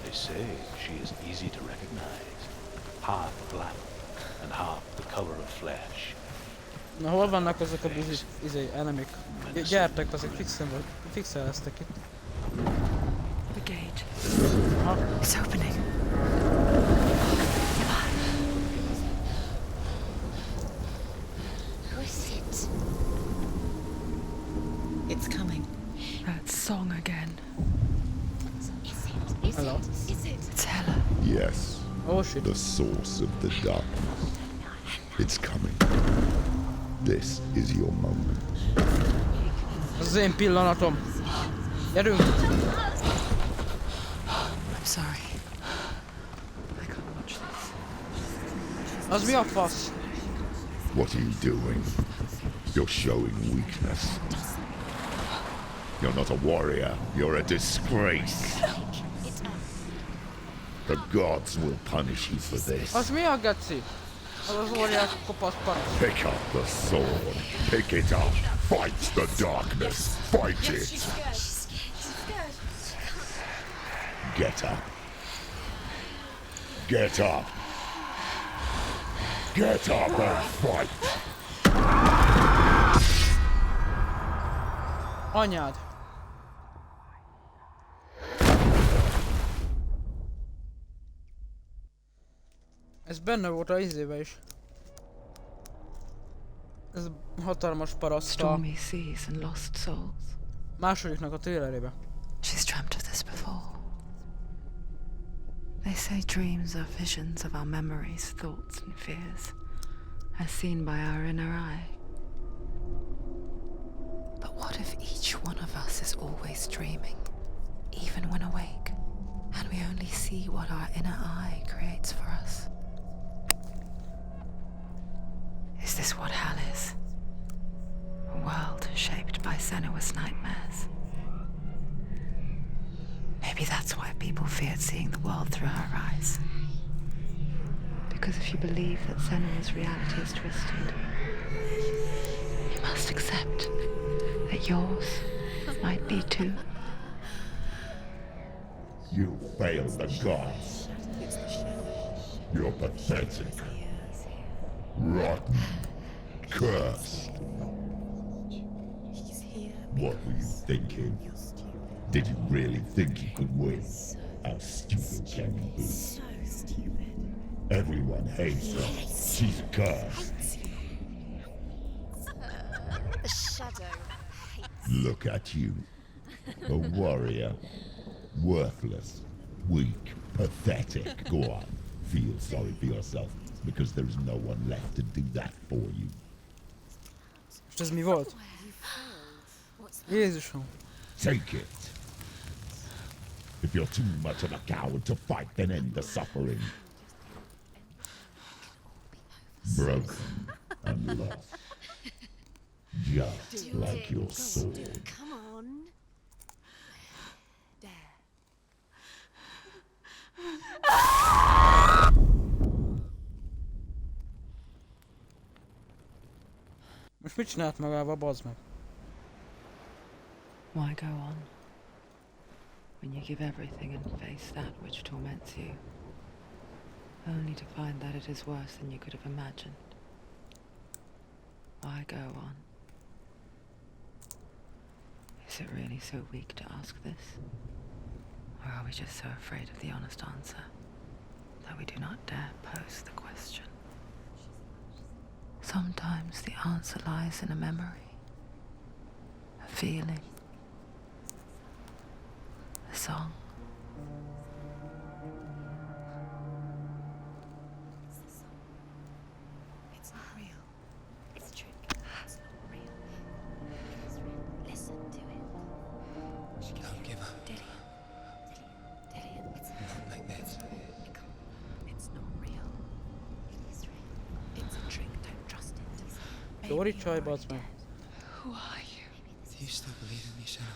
They say she is easy to recognize, half black and half the color of flesh. Na hol vannak azok a enemik? Gyertek, azok fixeleztek itt. The gate. Aha. It's opening. Who is it? It's coming. That song again. Is it? Is Hello? it? Is it? It's Hela. Yes, Oh shit. the source of the darkness. It's coming. This is your moment. Ez az én pillanatom. Gyerünk! I'm sorry. I can't watch this. Az mi a fasz? What are you doing? You're showing weakness. You're not a warrior. You're a disgrace. The gods will punish you for this. Az mi a geci? Az az óriás kopasz parasz. Pick up the sword. Pick it up. Fight the darkness. Fight it. She's scared. She's scared. Get up. Get up. Get up and fight. Anyád. Ez benne volt a izébe is. Ez hatalmas paraszta. Stormy seas and lost souls. Másodiknak a trailerébe. She's dreamt of this before. They say dreams are visions of our memories, thoughts and fears, as seen by our inner eye. But what if each one of us is always dreaming, even when awake, and we only see what our inner eye creates for us? Is this what hell is? A world shaped by Senua's nightmares? Maybe that's why people feared seeing the world through her eyes. Because if you believe that Senua's reality is twisted, you must accept that yours might be too. You failed the gods. You're pathetic. Rotten. Cursed. What were you thinking? Did you really think you could win? How stupid can you be? So stupid. Everyone hates her. She's cursed. The shadow hates. Look at you. A warrior. Worthless. Weak. Pathetic. Go on. Feel sorry for yourself, because there is no one left to do that for you. És ez mi volt? Jézusom. Take it. If you're too much of a coward to fight, then end the suffering. Broken and lost. Just like your sword. Come on. There. Most mit csinált magával, bazd meg? Why go on when you give everything and face that which torments you, only to find that it is worse than you could have imagined? Why go on? Is it really so weak to ask this? Or are we just so afraid of the honest answer that we do not dare pose the question? Sometimes the answer lies in a memory, a feeling, a song. It's not real. It's a trick. It's not real. It is real. Listen to it. She can Don't give up. Dillian. It's Not like this. It's not real. It is real. It's a trick. Don't trust it. Sorry, csaj, bazd meg. Who are you? Do you still believe in me, Senua?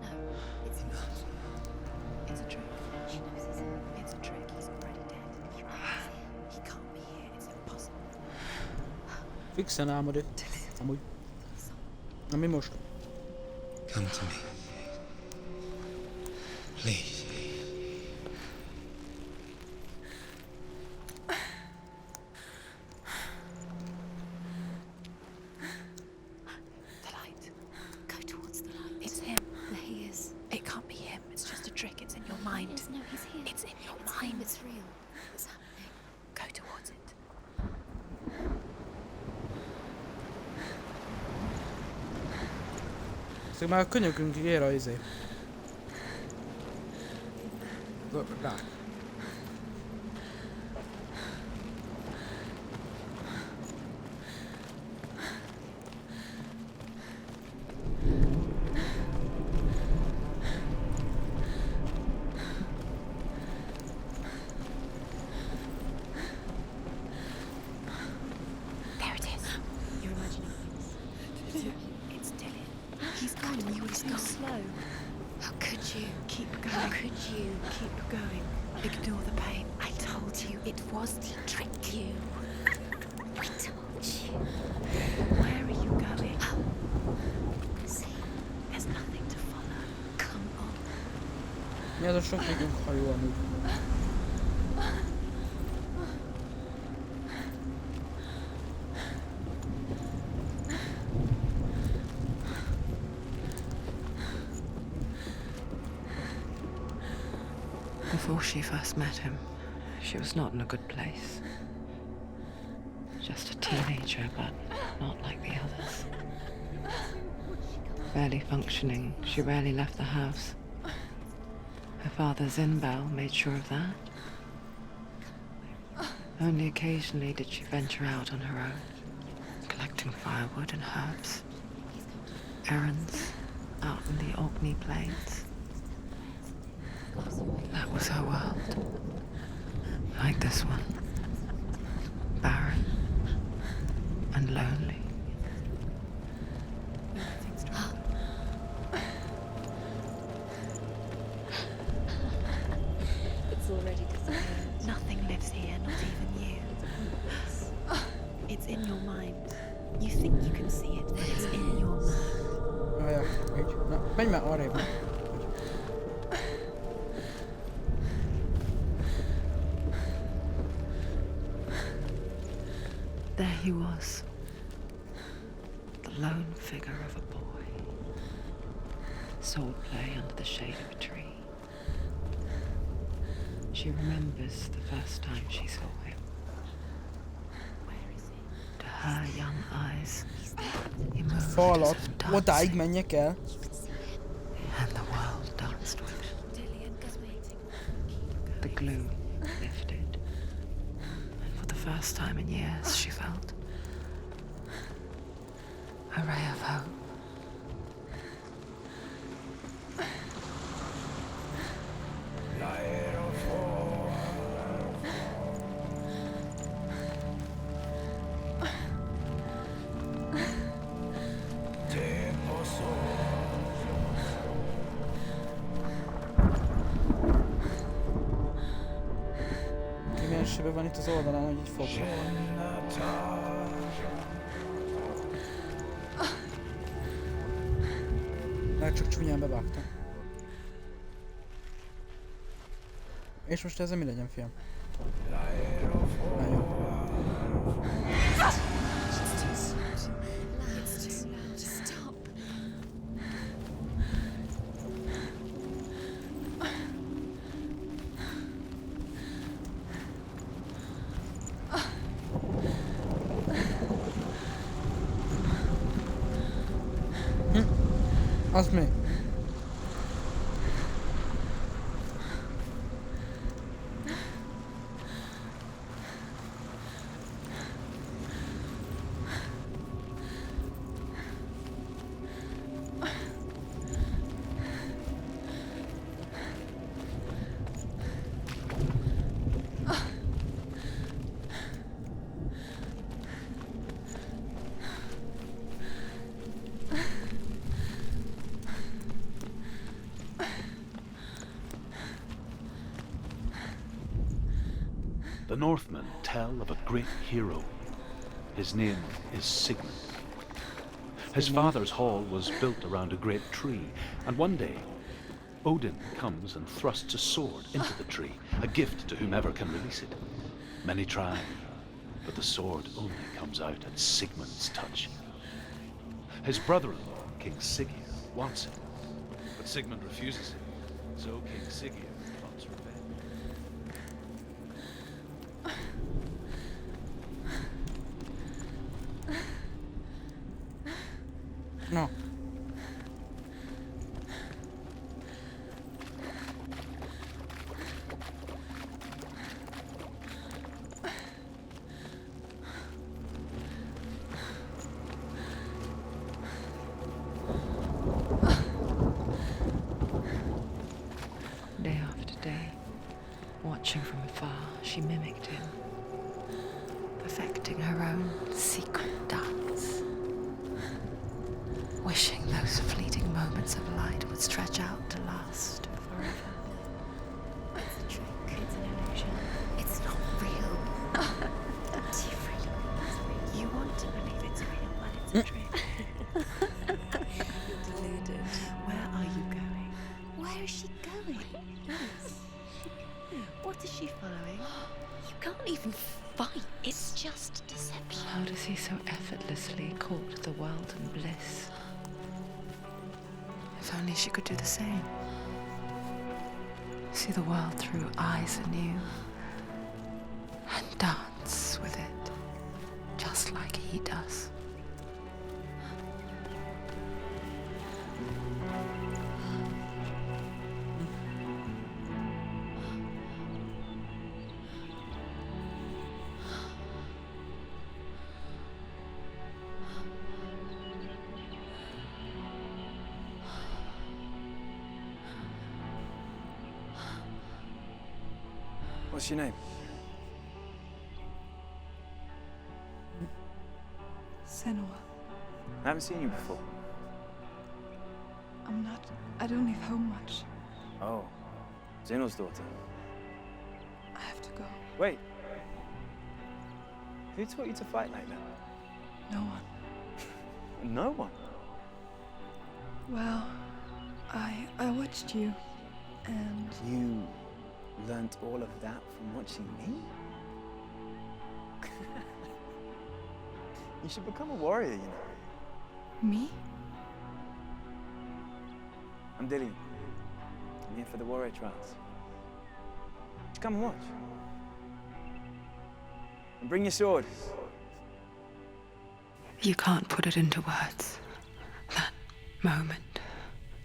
No, it's not. It's a trick. She knows it's here. It's a trick. He's already dead. He can't be here. It's impossible. Fixen álmod ő. Amúgy. Na mi most? Come to me. Please. The light. Go towards the light. It's him. There he is. It can't be him. It's just a trick. It's in your mind. No, he's here. It's in your mind. It's real. It's happening. Go towards it. Szóval már a könyökünkig ér a izé. Rá. There it is. You're imagining things. It's Dillian. He's gone. He's gone. Slow. How could you? Keep going. How could you? Keep going. Ignore the pain. I told you it was the trick. You. We told you. Where are you going? See, there's nothing to follow. Come on. Mi az a sok végünk hajó amúgy? Before she first met him, she was not in a good place. Just a teenager, but not like the others. Barely functioning, she rarely left the house. Her father, Zinbel, made sure of that. Only occasionally did she venture out on her own, collecting firewood and herbs. Errands out in the Orkney Plains. That was her world. Like this one. Barren and lonely. It's already disappeared. Nothing lives here, not even you. It's in your mind. You think you can see it, but it's in your mind. Jaj, így. Na, menj már arrébb. There he was. The lone figure of a boy. Sword play under the shade of a tree. She remembers the first time she saw him. To her young eyes, he moved as Falat, if odáig dancing, menjek el. and the world danced with him. The gloom lifted, and for the first time in years she felt a ray of hope. Kimérsében van itt az oldalán, hogy így fogja. Mert csak csúnyán bevágtam. És most ezzel mi legyen, fiam? Nagyon. Az mi? The Northmen tell of a great hero. His name is Sigmund. His father's hall was built around a great tree, and one day, Odin comes and thrusts a sword into the tree, a gift to whomever can release it. Many try, but the sword only comes out at Sigmund's touch. His brother-in-law, King Siggeir, wants it, but Sigmund refuses it, so King Siggeir plots revenge. No. Day after day, watching from afar, she mimicked him, perfecting her own secret dance, wishing those fleeting moments of light would stretch out to last forever. It's a trick. It's an illusion. It's not real. Do you really believe it's real? You want to believe it's real, but it's a trick. You're deluded. Where are you going? Where is she going? What is she following? You can't even fight. It's just deception. How does he so effortlessly court the world and bliss? If only she could do the same. See the world through eyes anew and dance with it, just like he does. What's your name? Senua. I haven't seen you before. I don't leave home much. Oh, Zenua's daughter. I have to go. Wait. Who taught you to fight like that? No one. No one? Well, I watched you, and... You learnt all of that from watching me? You should become a warrior, you know. Me? I'm Dillian. I'm here for the warrior trials. Just come and watch. And bring your sword. You can't put it into words. That moment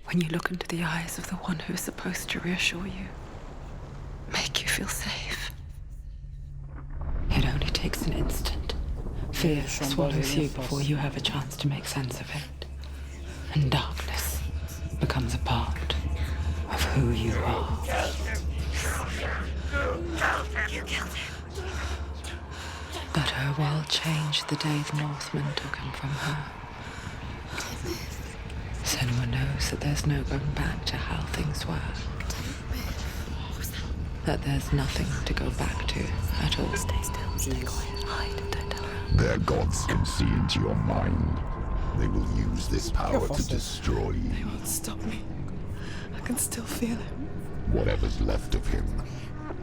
when you look into the eyes of the one who is supposed to reassure you, make you feel safe. It only takes an instant. Fear swallows you before you have a chance to make sense of it. And darkness becomes a part of who you are. You killed him. But her world changed the day the Northmen took him from her. Senua knows that there's no going back to how things were. That there's nothing to go back to at all. Stay still, stay quiet, hide, don't tell her. Their gods can see into your mind. They will use this power to destroy you. They won't stop me. I can still feel him. Whatever's left of him,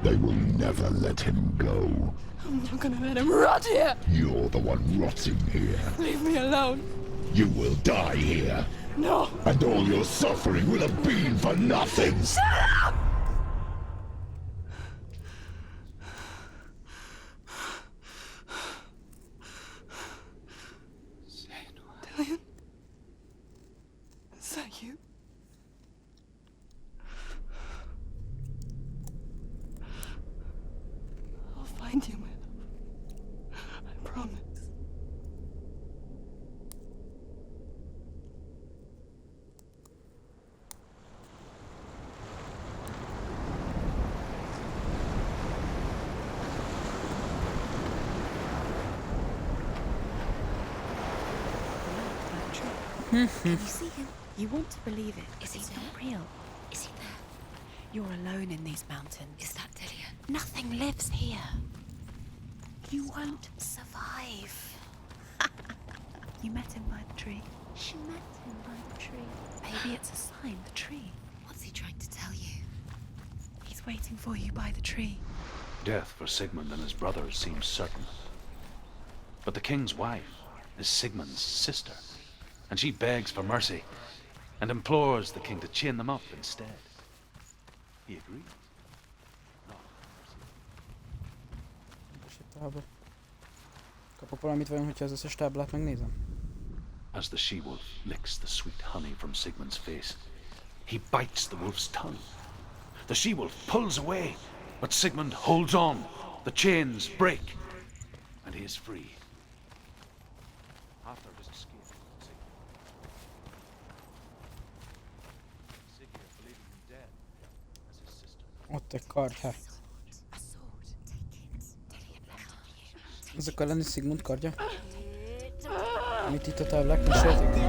they will never let him go. I'm not gonna let him rot here. You're the one rotting here. Leave me alone. You will die here. No. And all your suffering will have been for nothing. Shut up! Dillion? Is that you? I'll find you, my love. I promise. Can you see him? You want to believe it. Is he not real? Is he there? You're alone in these mountains. Is that Dillion? Nothing lives here. You won't survive. You met him by the tree. She met him by the tree. Maybe it's a sign, the tree. What's he trying to tell you? He's waiting for you by the tree. Death for Sigmund and his brothers seems certain. But the king's wife is Sigmund's sister, and she begs for mercy and implores the king to chain them up instead. He agrees. Kapok valamit vajon, hogyha az összes táblát megnézem? As the she-wolf licks the sweet honey from Sigmund's face, he bites the wolf's tongue. The she-wolf pulls away, but Sigmund holds on. The chains break, and he is free. After his escape, Sigmund, believing him dead, as his sister. Ott egy kardja. Ez akar lenni Sigmund kardja? Amit itt a táblák mesélték?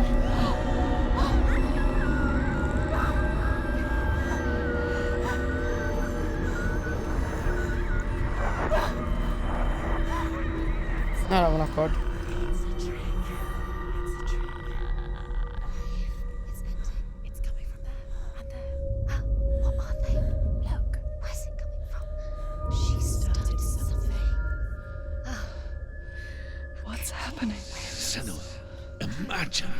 Nála van a kard. Senua, imagine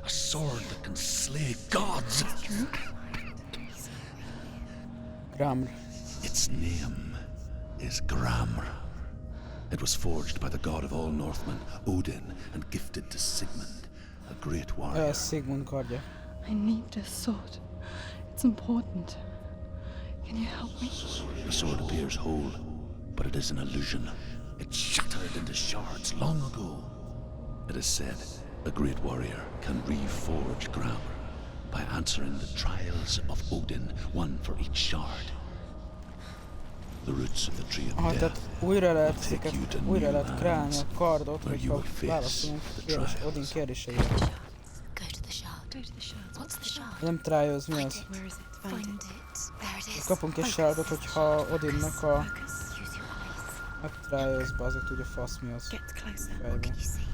a sword that can slay gods. Gramr. Its name is Gramr. It was forged by the god of all Northmen, Odin, and gifted to Sigmund, a great warrior. Sigmund kardja. I need this sword. It's important. Can you help me? The sword appears whole, but it is an illusion. It shattered into shards long ago. It is said a great warrior can reforge Gramr by answering the trials of Odin, one for each shard. The roots of the tree of Tehát death újra will lehet take you to újra new lehet kreálni a lands kardot, where you hogyha will face válaszolunk the Odin trials. kérdéseire. Go to the shard. Go to the shard. What's the shard? Nem trials, mi az? Where is it? Find it. There it is. Kapunk egy shardot, hogyha Odinnak a... Use your eyes. Hát trials-ba azért tudja fasz mi az. Get closer. Fejbe. Can you see?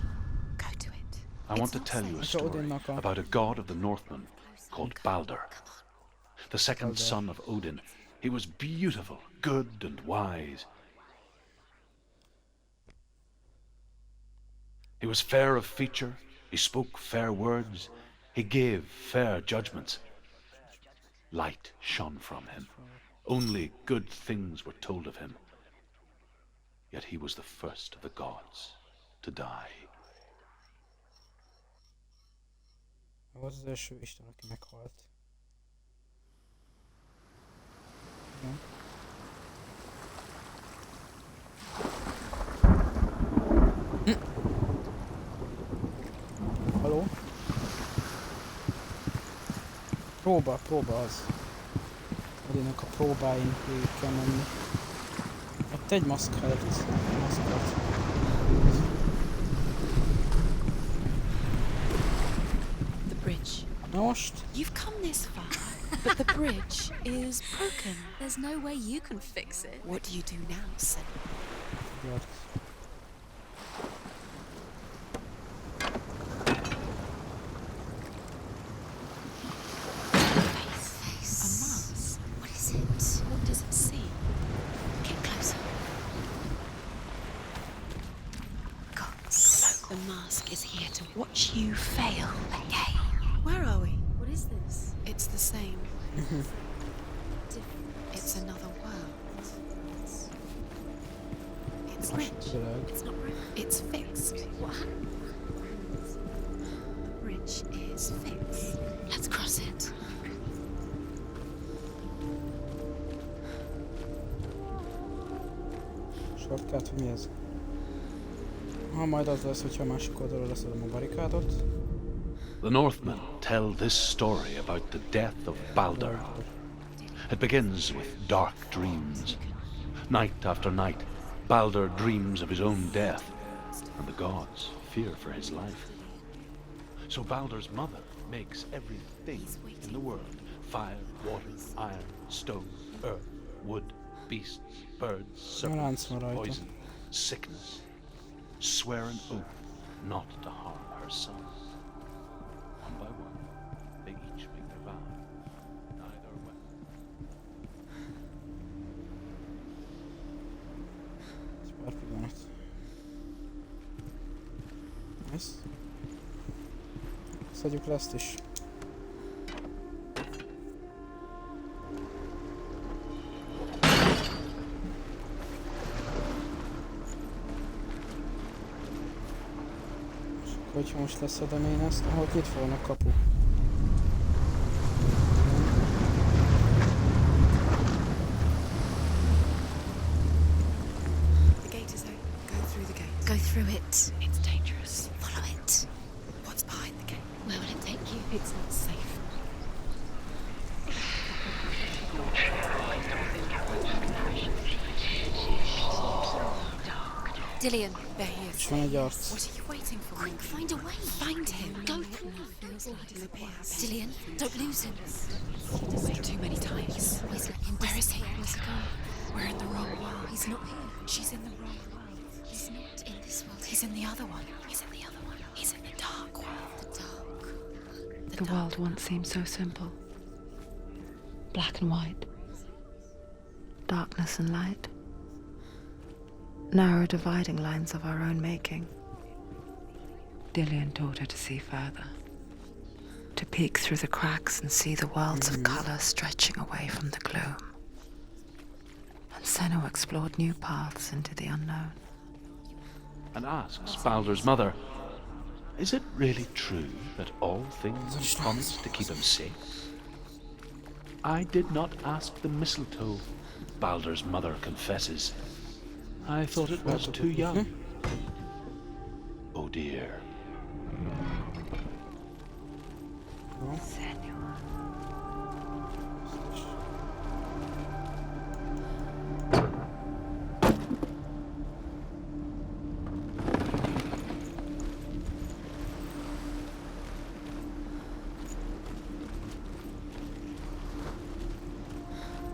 Go to it. I want to tell you a story about a god of the Northmen called Balder. The second son of Odin. He was beautiful, good, and wise. He was fair of feature, he spoke fair words, he gave fair judgments. Light shone from him, Only good things were told of him. Yet he was the first of the gods to die. Az az első isten, aki meghalt. Ja. Haló? Próba az. Adének a próbáin végig kell menni. Ott egy maszk helyett, maszkot. The bridge. Na most? You've come this far, but the bridge is broken. There's no way you can fix it. What do you do now, Senua? Watch you fail again. Where are we? What is this? It's the same. It's another world. It's rich. It's not right. It's fixed. What? The bridge is fixed. Let's cross it. Shortcut, hogy mi ez? Ha majd az lesz, hogyha a másik oldalról leszedem a barikádot. The Northmen tell this story about the death of Baldur. It begins with dark dreams. Night after night, Baldur dreams of his own death, and the gods fear for his life. So Baldur's mother makes everything in the world: fire, water, iron, stone, earth, wood, beasts, birds, serpents, poison, sickness. Swear an oath not to harm her son. One by one, they each make their vow. Neither weapon. Pár pillanat. Ez. Szedjük le ezt is. Hogyha most leszedem én ezt, ahol itt van a kapu. The gate is open. Go through the gate. Go through it. It's dangerous. Follow it. What's behind the gate? Where will it take you? It's not safe. Dillian. There he is. És van egy arc. What are you waiting for? Quick, find a way. Find him. Go through. Dillian, don't lose him. Too many times. Please let him. Where is he? Where's he gone? We're in the wrong world. He's not here. She's in the wrong world. He's not in this world. He's in the other one. He's in the other one. He's in the dark world. The dark. The world once seemed so simple. Black and white. Darkness and light. Narrow dividing lines of our own making. Dillian taught her to see further. To peek through the cracks and see the worlds of colour stretching away from the gloom. And Senua explored new paths into the unknown. And asks Baldur's mother, is it really true that all things promise to keep him safe? I did not ask the mistletoe, Baldur's mother confesses. I thought it was too young. Oh dear.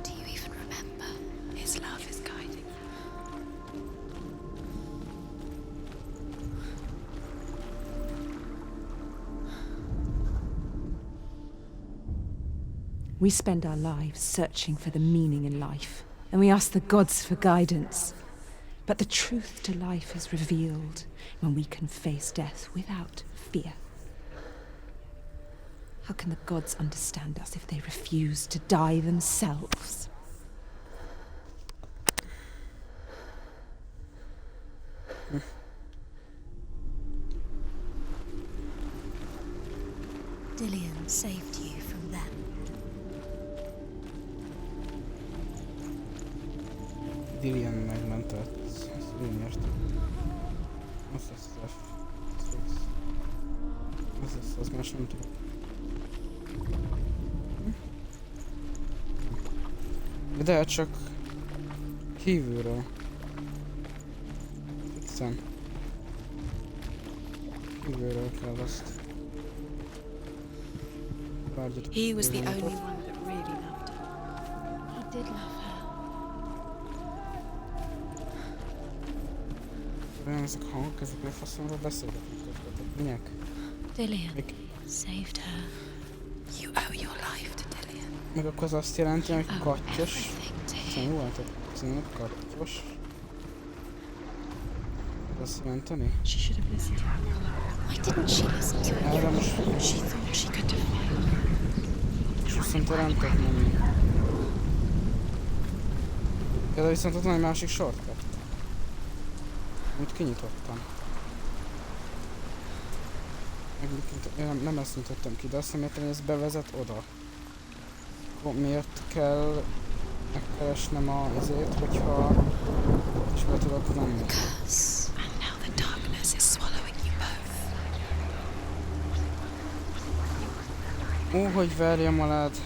Do you even remember? His love is guiding. We spend our lives searching for the meaning in life, and we ask the gods for guidance. But the truth to life is revealed when we can face death without fear. How can the gods understand us if they refuse to die themselves? Dillian saved you from them. Dillian megmentett. Ezt én értem. Az lesz az F. Az lesz, az más nem tudom. De csak kívülről. Fixen. Kívülről kell azt. He was the only one that really loved her. He did love her. Olyan ezek a hangok, ezeknél faszomról beszélgetünk közben. Minek? Dillian saved her. You owe your life to Dillian. Meg akkor az azt jelenti, hogy kattyos. Jó, hát szerintem kattyos. Azt jelenteni? She should have listened to her. Why didn't she listen to her? Erre most... She thought she could define her. És viszont nem tudok menni. Ja, de viszont ott van egy másik shortcut. Amit kinyitottam. Nem ezt nyitottam ki, de azt nem értem, hogy ez bevezet oda. Akkor miért kell megkeresnem a izét, hogyha és be tudok menni? And now the darkness is swallowing you both. Ó, hogy verjem alád.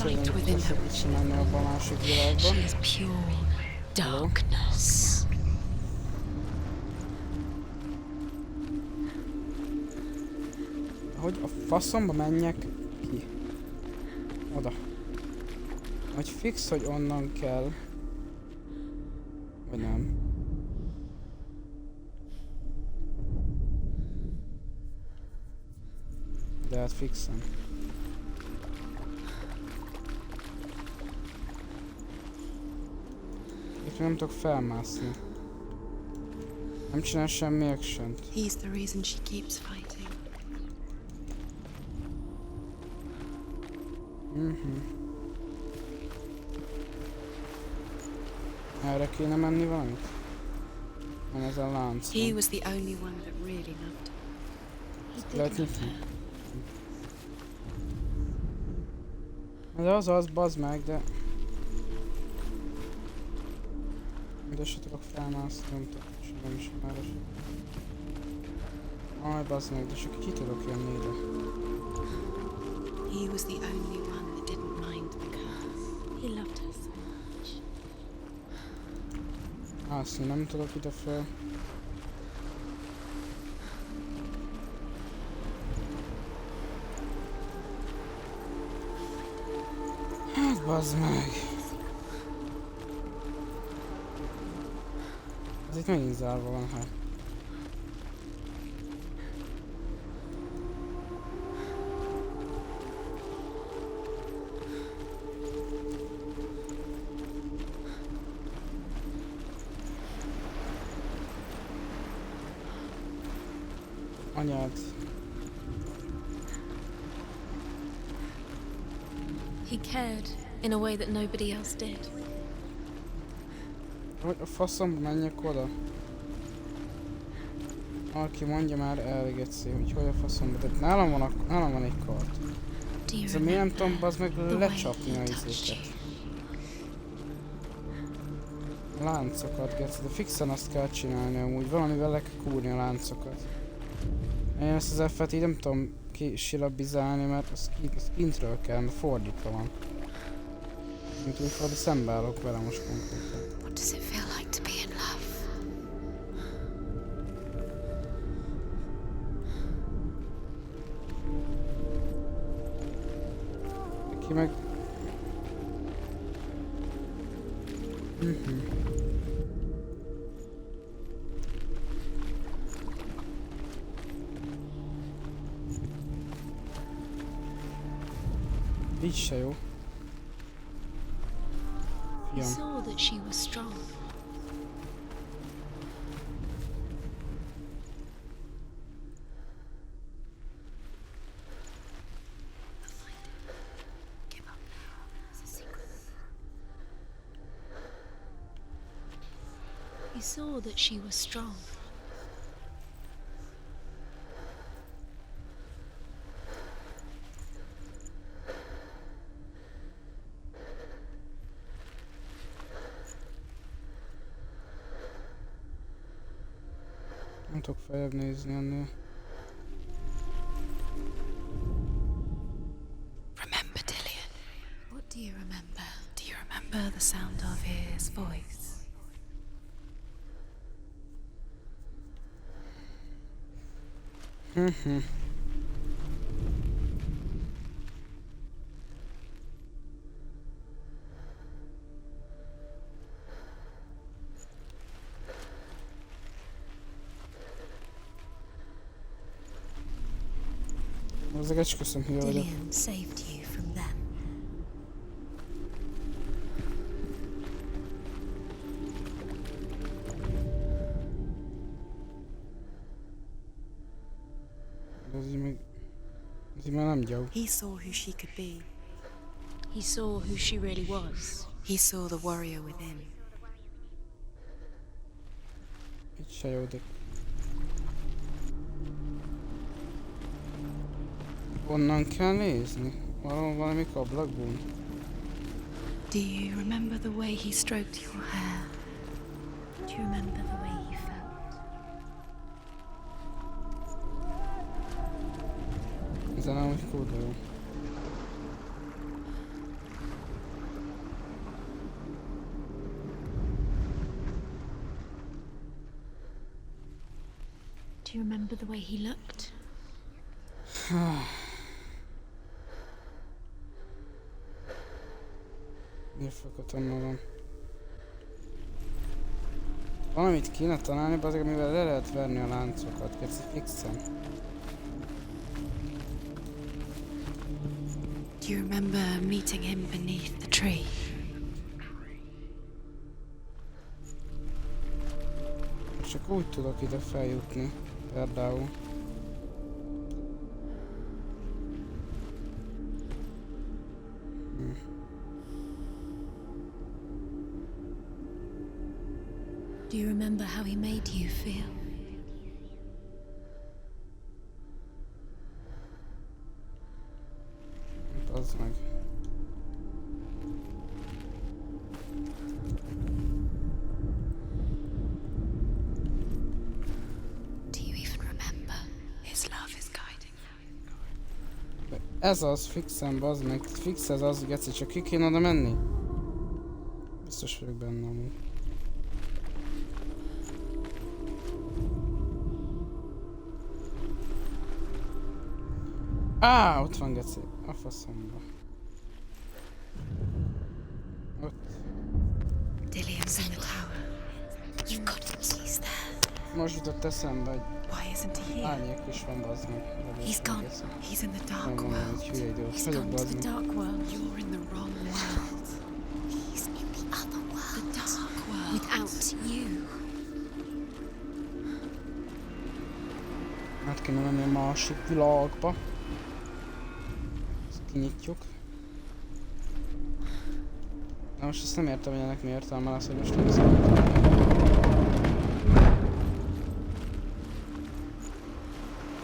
Light within her. She is pure darkness. Hogy a faszomba menjek ki? Oda. Vagy fix, hogy onnan kell. Vagy nem. De hát fixen. Itt nem tudok felmászni. Nem csinál semmi action-t. He's the reason she keeps fighting. Erre kéne menni valamit? Van ez a lánc. He was the only one that really loved her. Lehet nyitni? De az, bazd meg, de... De se tudok felmászni, nem tudok, nem is már se. Aj, bazd meg, de csak ki tudok jönni ide. He was the only one that didn't mind the curse. He loved her so much. Azt nem tudok ide föl. Hát bazd meg. Ez itt megint zárva van, hát. Anyád. He cared in a way that nobody else did. Hogy a faszomba menjek oda? Aki mondja már elgetszi, hogy a faszomba, de nálam van egy kard. Ez miért nem tudom, az meg lecsapni a izéket. Láncokat, geci, de fixen azt kell csinálni amúgy, valamivel le kell kúrni a láncokat. Én ezt az F-et így nem tudom kisilabizálni, mert az kintről kell, mert fordítva van. Mint úgy valahogy szembeállok vele most konkrétan. What does it feel like to be in love? Ki meg... Így se jó. fiam. saw that she was strong. He saw that she was strong. Nem tudok feljebb nézni ennél. Remember, Dillian? What do you remember? Do you remember the sound of his voice? Ezeket köszönöm, hülye vagyok. Dillian saved you from them. Ez így már nem gyau. He saw who she could be. He saw who she really was. He saw the warrior within. Így se jódik. Onnan kell nézni? Valami ablakból. Do you remember the way he stroked your hair? Do you remember the way he felt? Ezen amúgy kurva jó. Do you remember the way he looked? Miért fakatom magam? Valamit kéne találni, azért mivel le lehet verni a láncokat, kérsz fixen. Do you remember meeting him beneath the tree? Csak úgy tudok ide feljutni, például. Do you remember how he made you feel? Az meg. Do you even remember? His love is guiding you. Ez az, fixen, bazd meg. Fix ez az, geci, csak ki kéne oda menni? Biztos vagyok benne amúgy. Á, ott van geci. A faszomba. Ott. Dillian's in the tower. You've got the keys there. Most jutott eszembe, hogy Why isn't he here? árnyék is van, bazd meg. He's gone. He's in the dark Nem mondom, hogy world. hülye idiót He's vagyok, gone to bazd the meg. dark world. You're in the wrong world. He's in the other world. The dark world. Without you. Át kéne menni a másik világba. Ezt kinyitjuk. Na most ezt nem értem, hogy ennek mi értelme lesz, hogy most nem számítom.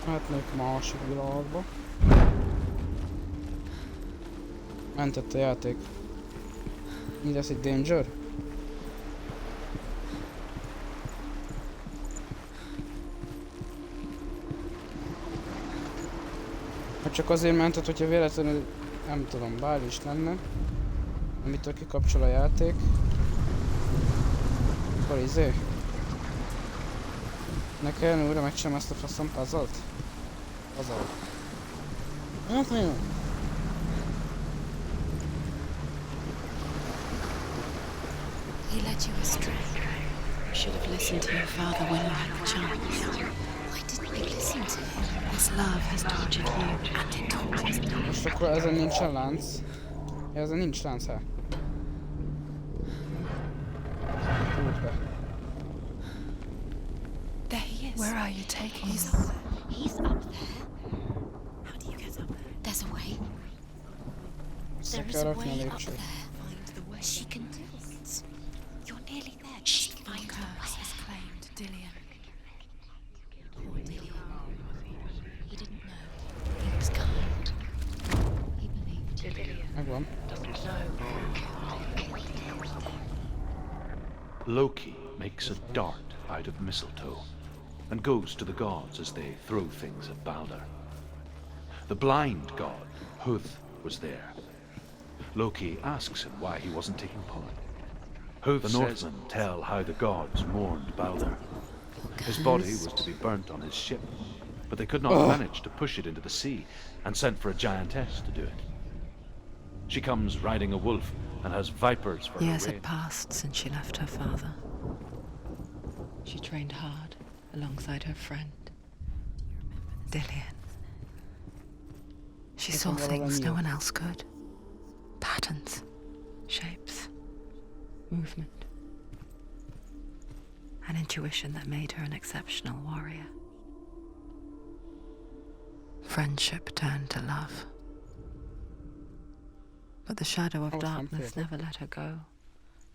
Mehetnék a másik világba. Mentett a játék. Mi lesz egy danger? Ha csak azért mentett, hogyha véletlenül, nem tudom, bár is lenne, amitől kikapcsol a játék, akkor izé. Ne kellene újra megcsinálom ezt a faszom puzzle-t? Puzzle. Hát mi? He led you astray. You should have listened to your father when you had the chance. Why didn't you listen to him? His love has tortured you, and it tortures me. Most akkor ezen nincsen lánc. Ja, ezen nincs lánc, hát. Where are you taking He's us? up there. He's up there. How do you get up there? There's a way. There is a way up there. Find the way. She can do it. You're nearly there. Just find Your a curse has way. claimed Dillian. Poor Dillian. He didn't know. He was kind. He believed Dillian. Megvan. Loki makes a dart out of mistletoe and goes to the gods as they throw things at Balder. The blind god, Huth, was there. Loki asks him why he wasn't taking part. The Northmen tell how the gods mourned Balder. His body was to be burnt on his ship, but they could not manage to push it into the sea and sent for a giantess to do it. She comes riding a wolf and has vipers for Years her had rein. passed since she left her father. She trained hard alongside her friend, Dillian. She saw things no one else could. Patterns, shapes, movement. An intuition that made her an exceptional warrior. Friendship turned to love. But the shadow of darkness never let her go,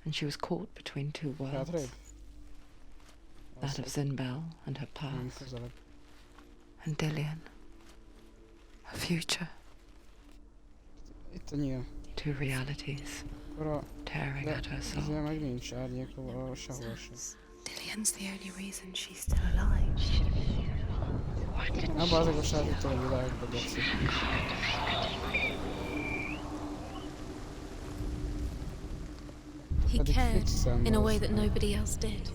and she was caught between two worlds. That of Zinbel and her past, and Dillian, her future. Itt a nyíl. Two realities, tearing at her soul. Ezzel meg nincs árnyék sehol sem. Dillian's the only reason she's still alive. Abba azok a sárnyéktól a világba, geci. He cared in a way that nobody else did.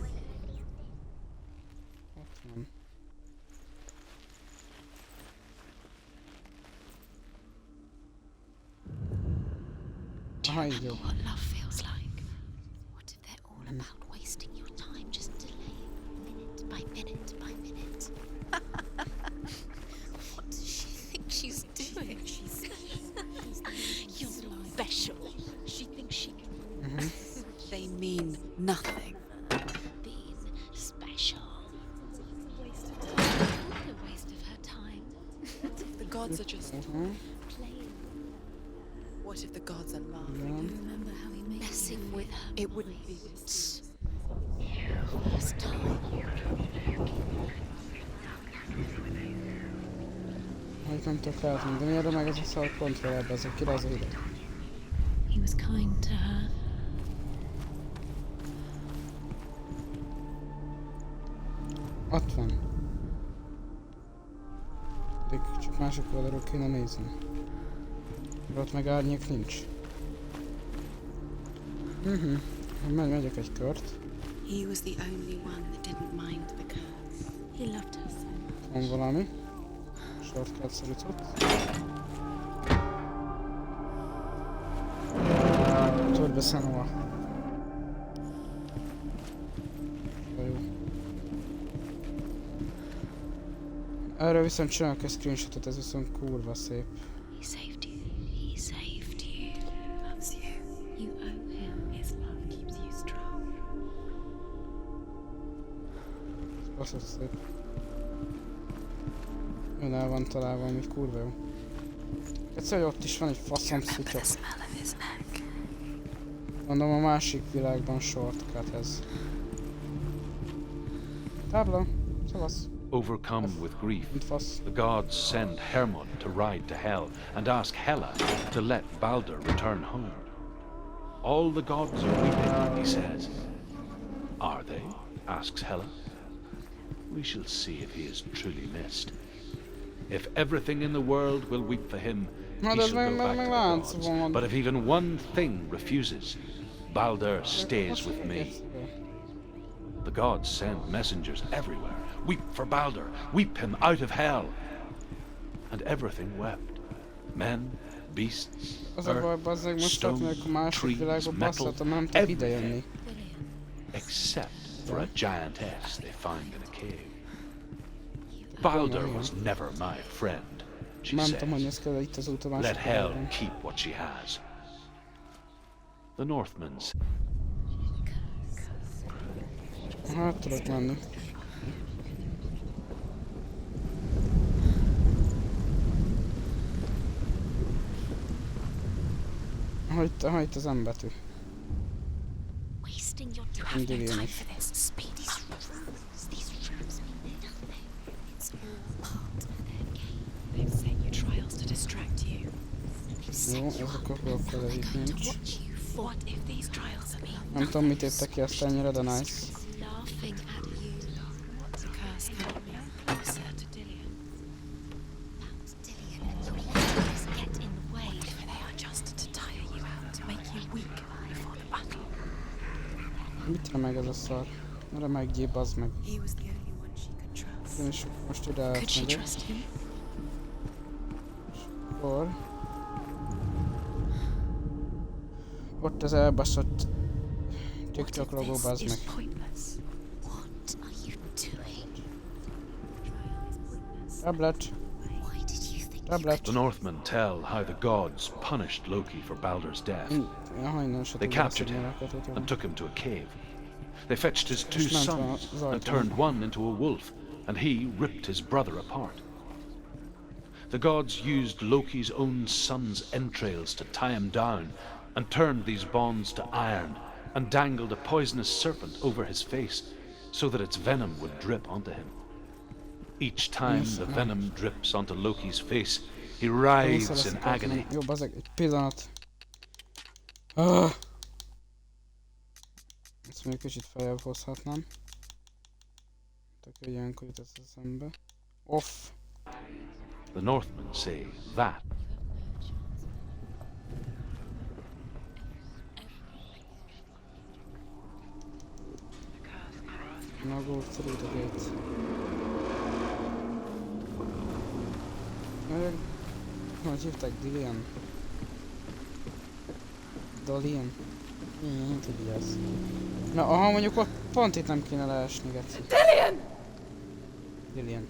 Do you remember what love feels like? What if they're all about wasting your time, just delaying minute by minute by minute? What does she think she's doing? You're special. She thinks she can. They mean nothing. Being special. Waste of time. What a waste of her time. What if the gods are just Playing. What if the gods are laughing? Remember how he made messing with her? It wouldn't be this. First time. Hogy nem tudok látni, de miért meg ez a szar kontrollálba, ezek kire az a hideg? He was kind to her. Ott van. Még csak másik oldalról kéne nézni. Ott meg árnyék nincs. Megyek egy kört. He was the only one that didn't mind the curse. He loved her so much. Van valami. Shortcut-szerű cucc. Tudj be Senua. Jó. Erre viszont csinálok egy screenshotot, ez viszont kurva szép. He saved you. He saved you. He loves you. You owe him. His love keeps you strong. Baszott szép. Ön el van találva, ami kurva jó. Egyszer, hogy ott is van egy faszom szutya. Mondom, a másik világban shortcut ez. Tábla. Szavasz. Overcome with grief, the gods send Hermod to ride to Hell and ask Hela to let Balder return home. All the gods are weeping, he says. Are they? Asks Hela. We shall see if he is truly missed. If everything in the world will weep for him, he shall go back to the gods. But if even one thing refuses, Balder stays with me. The gods send messengers everywhere. Weep for Balder, weep him out of hell. And everything wept. Men, beasts, earth, stone, trees, metal, everything. Except for a giantess they find in a cave. Balder was never my friend, she says. Let hell keep what she has. The Northmen say, Hát tudok menni. Aha, itt az M betű. Wasting your time. You have no time for this. Speed. These rooms mean nothing. It's all part of their game. They've set you trials to distract you. Jó, ezek a blokkal itt nincs. What if these trials are mean? Nem tudom, mit értek ki azt ennyire, de nice. Laughing at you. The curse can't be closer to Dillian. Found Dillian and your letters get in the way. They are just to tire you out, to make you weak before the battle. Mit remeg ez a szar? Remegjé, bazd meg. He was the only one she could trust. Én is most ide Could she átmegyek. trust him? Akkor... Ott az elbaszott TikTok logó, bazd meg. What are you doing? Tablet. Tablet. The Northmen tell how the gods punished Loki for Baldur's death. They captured him and took him to a cave. They fetched his two sons and turned one into a wolf, and he ripped his brother apart. The gods used Loki's own son's entrails to tie him down, and turned these bonds to iron, and dangled a poisonous serpent over his face, so that its venom would drip onto him. Each time the venom drips onto Loki's face, he writhes in agony. Jó, bazeg, egy pillanat. Ezt még kicsit feljebb hozhatnám. Tök ilyenkor jut ez eszembe. Off. The Northmen say that Now go through the gate. Hogy hívták? Dillian? Dalian? Nem tudja ez. Na, aha, mondjuk ott pont itt nem kéne leesni, geci. Dillian! Dillian.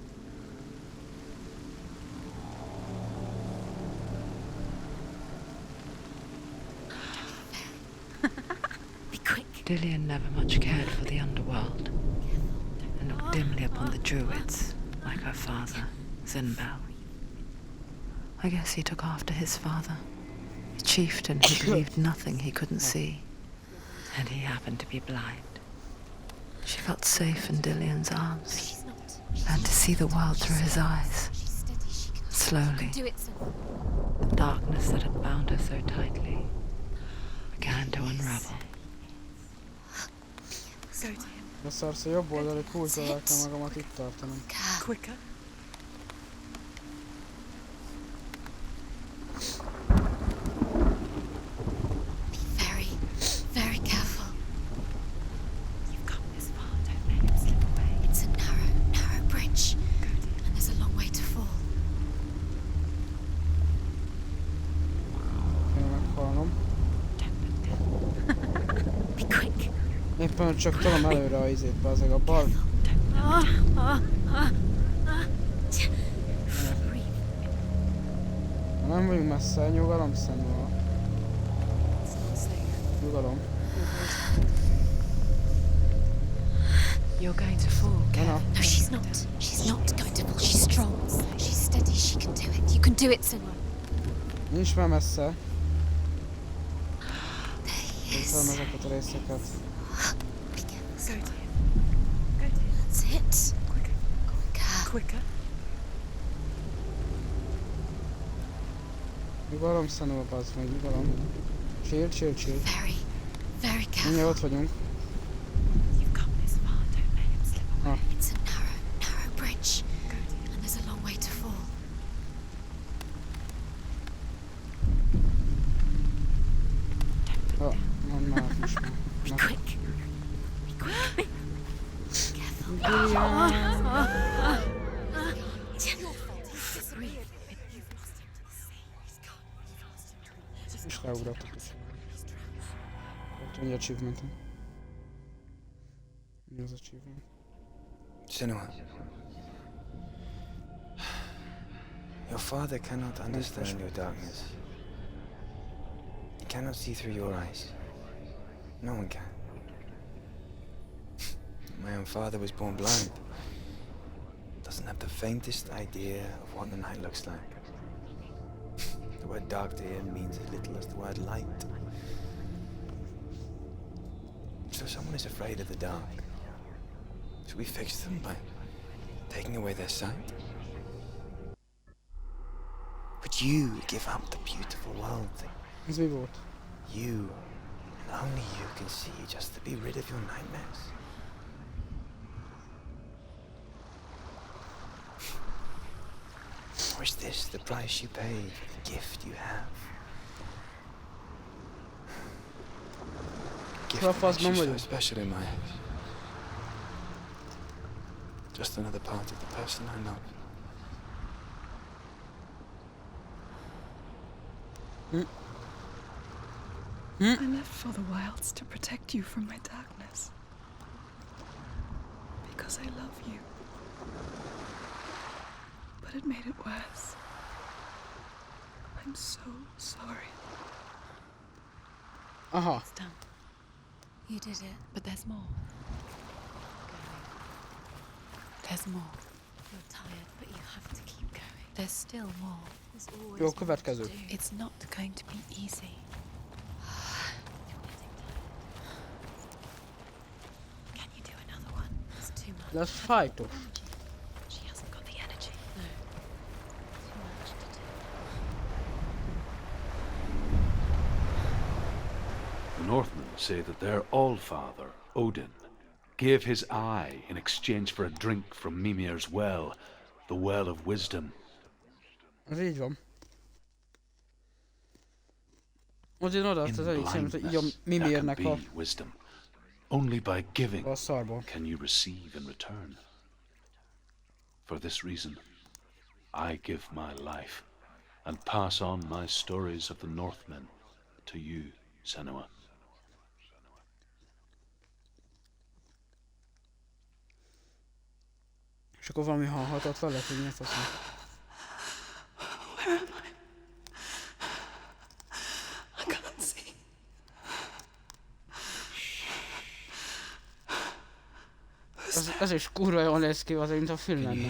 Dillian never much cared for the underworld, and looked dimly upon the druids, like her father, Zinbel. I guess he took after his father, a chieftain who believed nothing he couldn't see, and he happened to be blind. She felt safe in Dillian's arms, learned to see the world through his eyes. Slowly, the darkness that had bound her so tightly began to unravel. De szarsz, a jobb oldali kulcsal kell magamat itt tartanom. Quicker. Be very, very careful. You've come this far, don't let him slip away. It's a narrow bridge. And there's a long way to fall. Kéne meghalnom. Be quick. Éppen csak tolom előre a izét, bazeg, a bal. Nem vagyunk messze, nyugalom, Senua. Nyugalom. You're going to fall, Kev. No, she's not. She's not going to fall. She's strong. She's steady. She can do it. You can do it, Senua. Nincs már messze. Yes. Ezeket a részeket. Go to him. Go to him. That's it. Quicker. Nyugalom, Senua, bazd meg, nyugalom. Chill. Very, very careful. Mindjárt ott vagyunk. You've come this far, don't let him slip away. It's a narrow bridge. And there's a long way to fall. Oh, mondd már, most már. Be quick. És leugrottuk is. Ott van egy achievementem. Mi az achievement? Senua. Your father cannot understand your darkness. He cannot see through your eyes. No one can. My own father was born blind. Doesn't have the faintest idea of what the night looks like. The word dark to him means as little as the word light. So someone is afraid of the dark. Should we fix them by taking away their sight? Would you give up the beautiful world that Ez mi volt? you, and only you, can see just to be rid of your nightmares? Or is this the price you pay for the gift you have? A gift that makes you so special in my eyes. Just another part of the person I love. I left for the wilds to protect you from my darkness. Because I love you. But it made it worse. I'm so sorry. Aha. It's done. You did it, but there's more. There's more. You're tired, but you have to keep going. There's still more. There's always Jó, more to következő. do. It's not going to be easy. Can you do another one? It's too much. Lesz fájtó. She hasn't got the energy. No. Too much to do. The Northmen say that their Allfather, Odin, gave his eye in exchange for a drink from Mimir's well, the well of wisdom. Ez így van. Odin odaadta az egyik szemet, így a Mimirnek a... wisdom. Only by giving a szarból. can you receive in return. For this reason, I give my life and pass on my stories of the Northmen to you, Senua. És akkor valami halhatatlan lett, hogy mi a faszom. Where am I? I can't see. Ez is kurva jól néz ki, az mint a film lenne.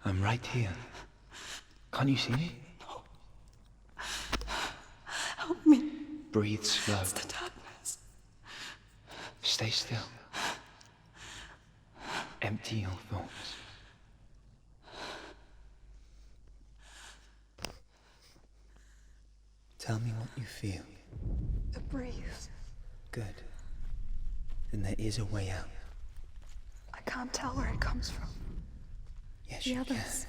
I'm right here. Can't you see me? No. Help me. Breathe slow. It's the darkness. Stay still. Empty your thoughts. Tell me what you feel. The breeze. Good. Then there is a way out. I can't tell where it comes from. Yes, The you others. can.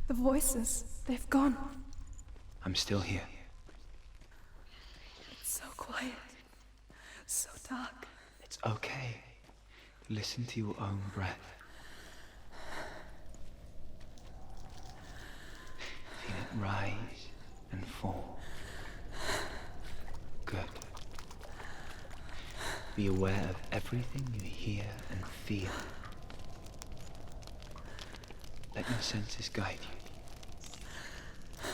The voices. They've gone. I'm still here. It's so quiet. So dark. It's okay. Listen to your own breath. Feel it rise and fall. Good. Be aware of everything you hear and feel. Let your senses guide you.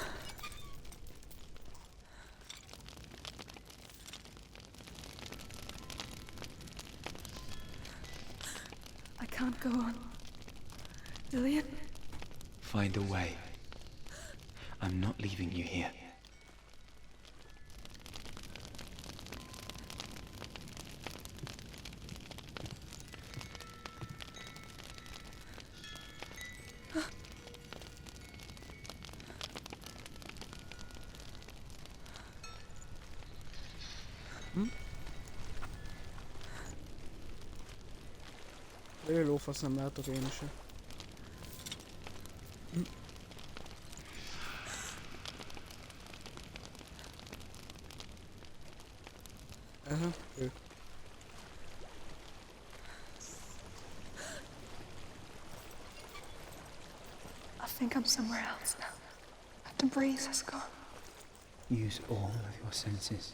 I can't go on. Lillian? Find a way. I'm not leaving you here. Ő lófasz, nem látok én is. Aha, ő. I think I'm somewhere else now. The breeze has gone. Use all of your senses.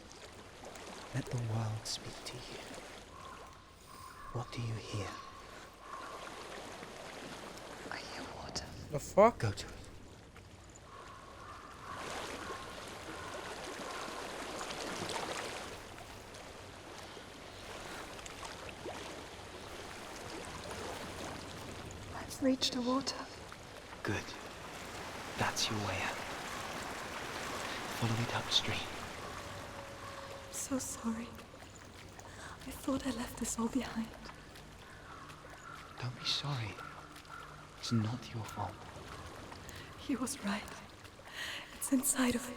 Let the world speak to you. What do you hear? I hear water. The fuck? Go to it. I've reached reach the water. Good. That's your way out. Follow it upstream. I'm so sorry. I thought I left this all behind. Don't be sorry. It's not your fault. He was right. It's inside of me.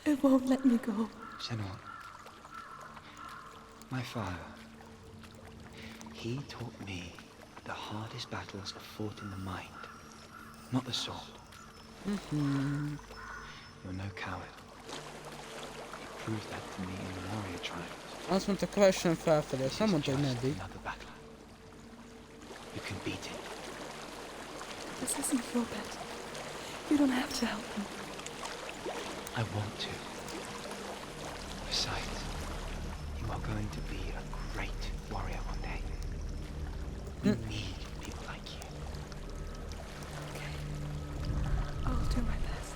It won't let me go. Senua, my father, he taught me the hardest battles are fought in the mind, not the sword. You're no coward. You proved that to me in the warrior trials. Azt mondta, kövessen felfelé, azt nem mondta, hogy meddig. Another battle. You can beat it. This isn't your bet. You don't have to help me. I want to. Besides, you are going to be a great warrior one day. We need people like you. Okay. I'll do my best.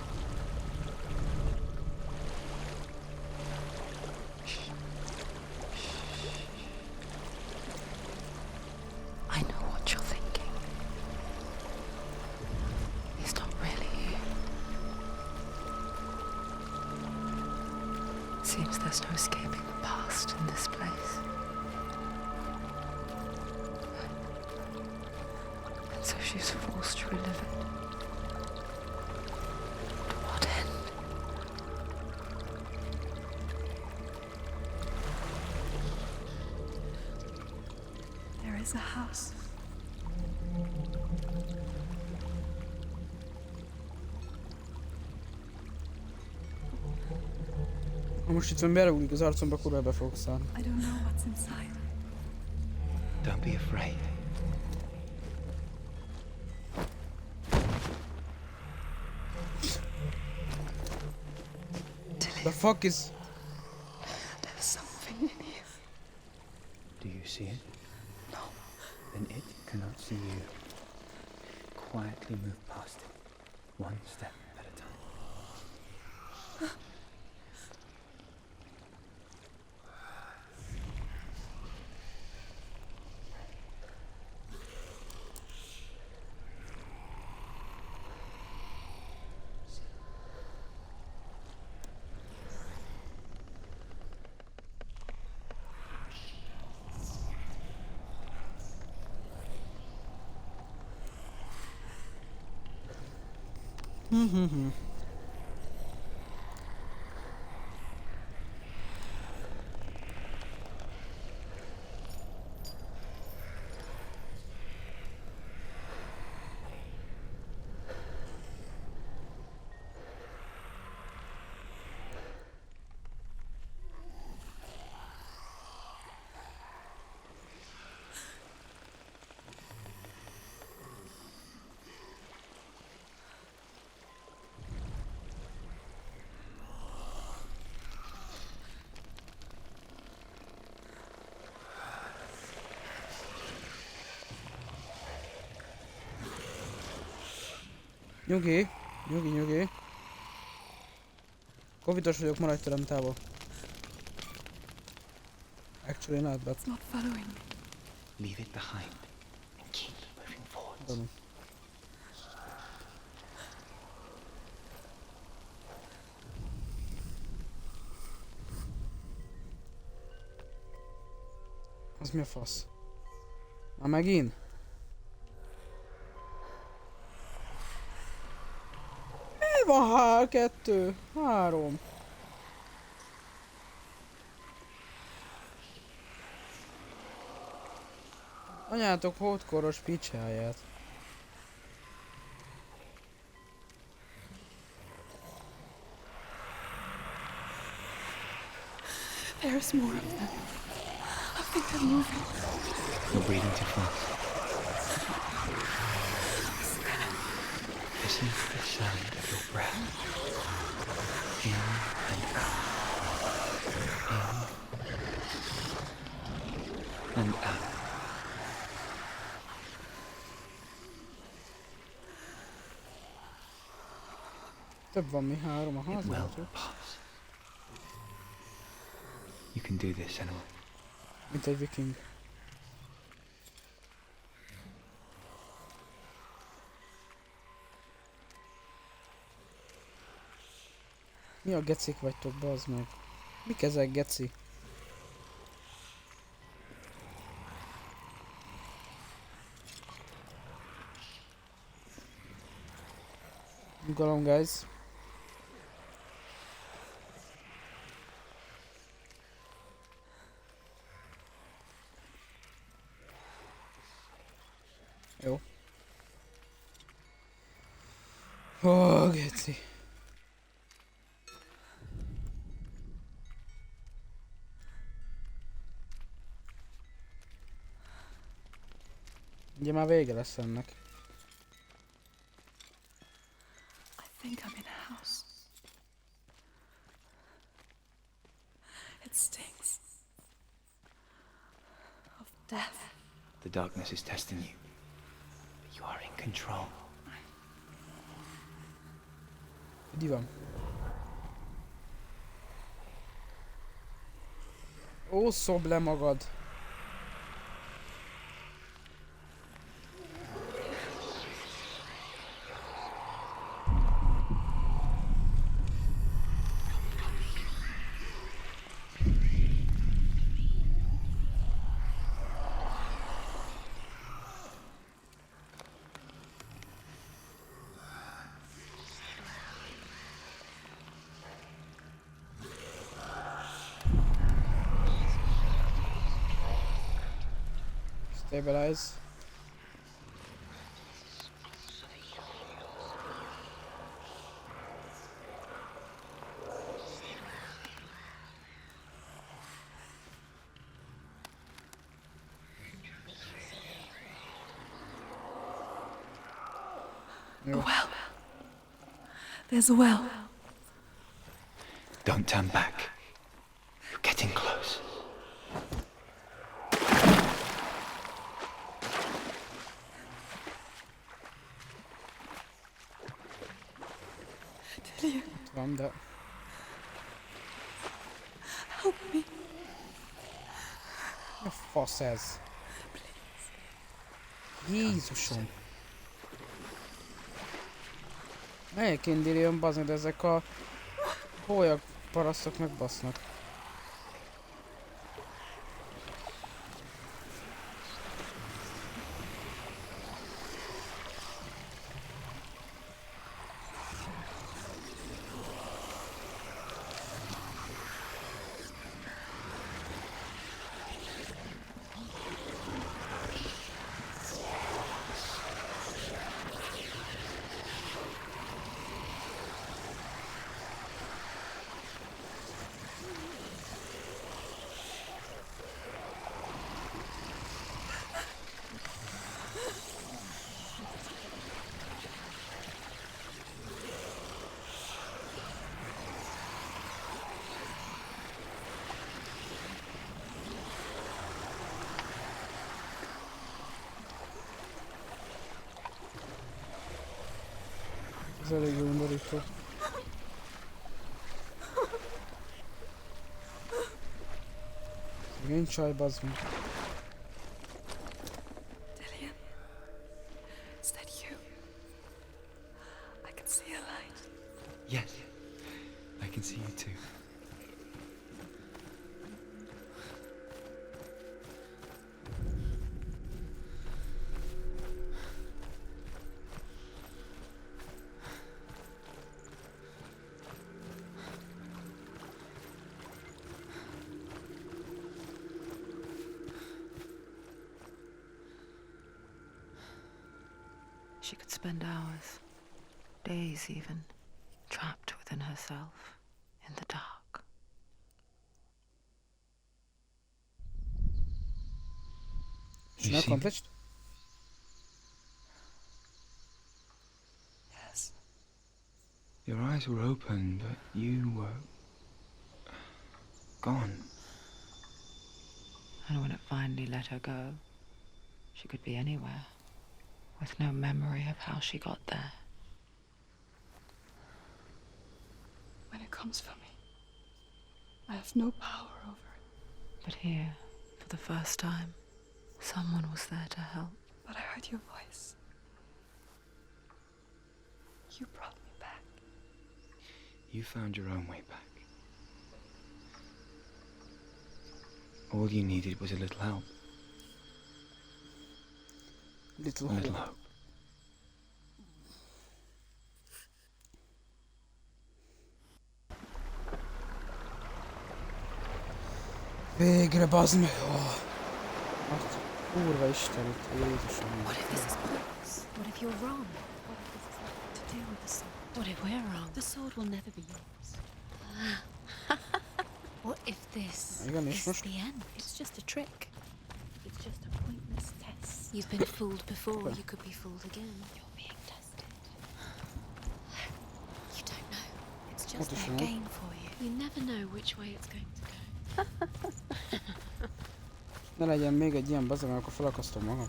I know what you're thinking. He's not really here. Seems there's no escaping the past in this place. And so she's forced to relive it. To what end? There is a house. Ha most itt van belerúgjuk az arcomba, kurva be fogok szállni. I don't know what's inside. Don't be afraid. The fuck is... There's something in here. Do you see it? No. Then it cannot see you. Quietly move past it, one step at a time. Nyugi, nyugi. Covidos vagyok, maradj tőlem távol. Actually not, but... It's not following me. Leave it behind and keep moving forward. Tudom. Az mi a fasz? Már megint? Mi van? 2, 3. Anyátok hódkoros picsáját. There's more of them. I think they're moving. You're breathing too fast. Listen to the sound of your breath. In and out. In and out. Több van, mi 3 a It will házban. pass. You can do this, Senua. Mint egy viking. Mi a gecik vagytok, bazd meg? Mik ezek, geci? Nyugalom, guys. Jó. Ó, geci. Ugye már vége lesz ennek. I think I'm in a house. It stinks of death. The darkness is testing you. But you are in control. Így van. Ó, szob le magad. Stabilize. A well. There's a well. Don't turn back. You're getting close. Van, de... Help me. Mi a fasz ez? Jézusom! Melyik indírium, bazd, de ezek a hólyak parasztok megbasznak. Ez elég jó undorító. Nincs csaj, bazd meg. Dillian, is that you? I can see a light. Yes, I can see you too. She could spend hours, days even, trapped within herself, in the dark. Mission accomplished? Yes. Your eyes were open, but you were gone. And when it finally let her go, she could be anywhere, with no memory of how she got there. When it comes for me, I have no power over it. But here, for the first time, someone was there to help. But I heard your voice. You brought me back. You found your own way back. All you needed was a little help. Little A little hope. Végre, bazd meg! Oh. Hát, kurva Isten, itt Jézusom. What if this is pointless? What if you're wrong? What if this is nothing to do with the sword? What if we're wrong? The sword will never be yours. What if this is the end? It's just a trick. It's just a pointless test. You've been fooled before, you could be fooled again. You're being tested. You don't know. It's just their game for you. You never know which way it's going to go. Ne legyen még egy ilyen bazd meg, akkor felakasztom magam.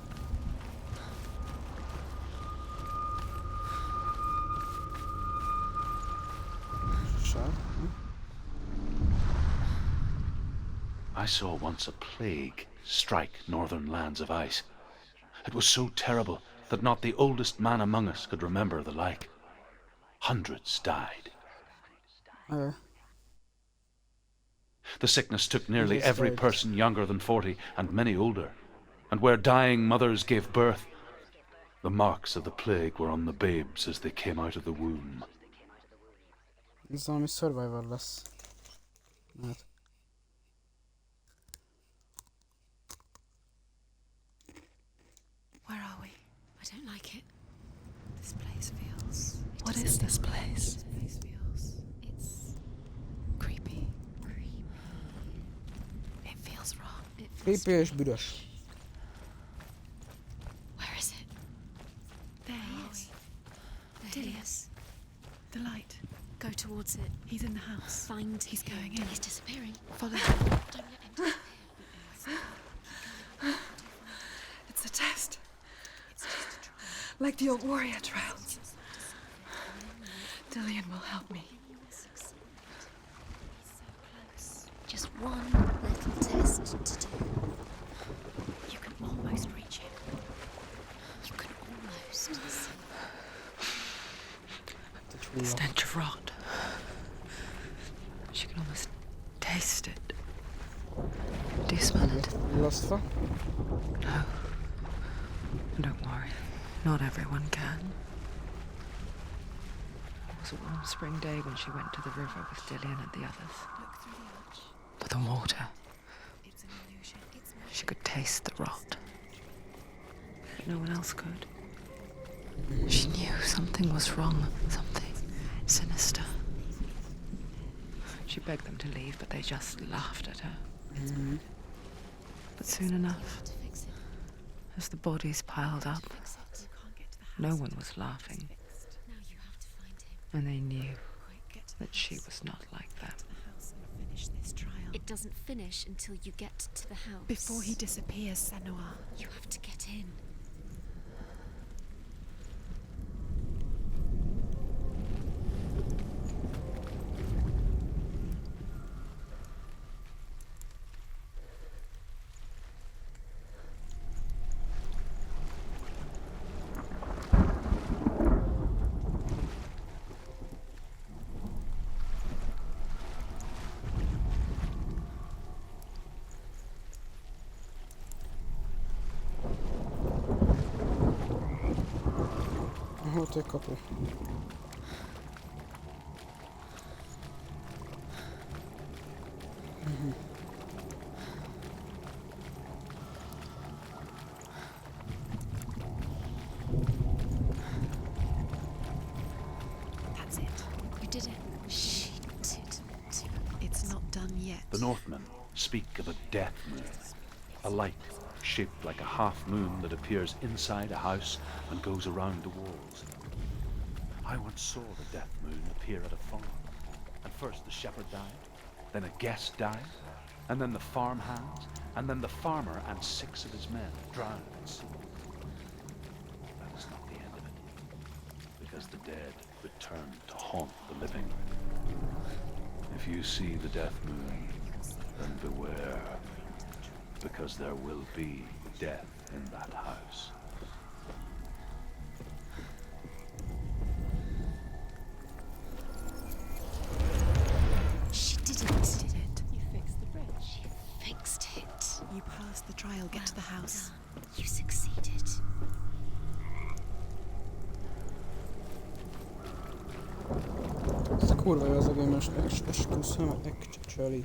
I saw once a plague strike northern lands of ice. It was so terrible that not the oldest man among us could remember the like. Hundreds died. The sickness took nearly every person younger than 40 and many older. And where dying mothers gave birth, the marks of the plague were on the babes as they came out of the womb. Ez valami Survivor lesz. Hát. Where are we? I don't like it. This place feels... What is this place? This place feels... It's... creepy. It feels wrong. Creepy és büdös. Where is it? There he is. There he is. The light. Go towards it. He's in the house. Find. He's going in. He's disappearing. Follow him. Don't let him disappear. It's a test. Like the old warrior trials. Dillian will help me. Just one little test to do. You can almost reach him. You can almost see. The stench of rot. She can almost taste it. Do you smell it? Lustful? No. Don't worry. Not everyone can. It was a warm spring day when she went to the river with Dillian and the others. But the water. She could taste the rot. But no one else could. She knew something was wrong. Something sinister. She begged them to leave, but they just laughed at her. But soon enough, as the bodies piled up, no one was laughing. And they knew that she was not like them. It doesn't finish until you get to the house. Before he disappears, Senua. You have to get in. Ott egy kapu. That's it. You did it. She didn't. It's not done yet. The Northmen speak of a death moon, a light shaped like a half moon that appears inside a house and goes around the walls. I once saw the death moon appear at a farm, and first the shepherd died, then a guest died, and then the farm hands, and then the farmer and 6 of his men drowned in sea. That is not the end of it, because the dead return to haunt the living. If you see the death moon, then beware, because there will be death in that house. Kurva jó az a game, most esküszöm, actually.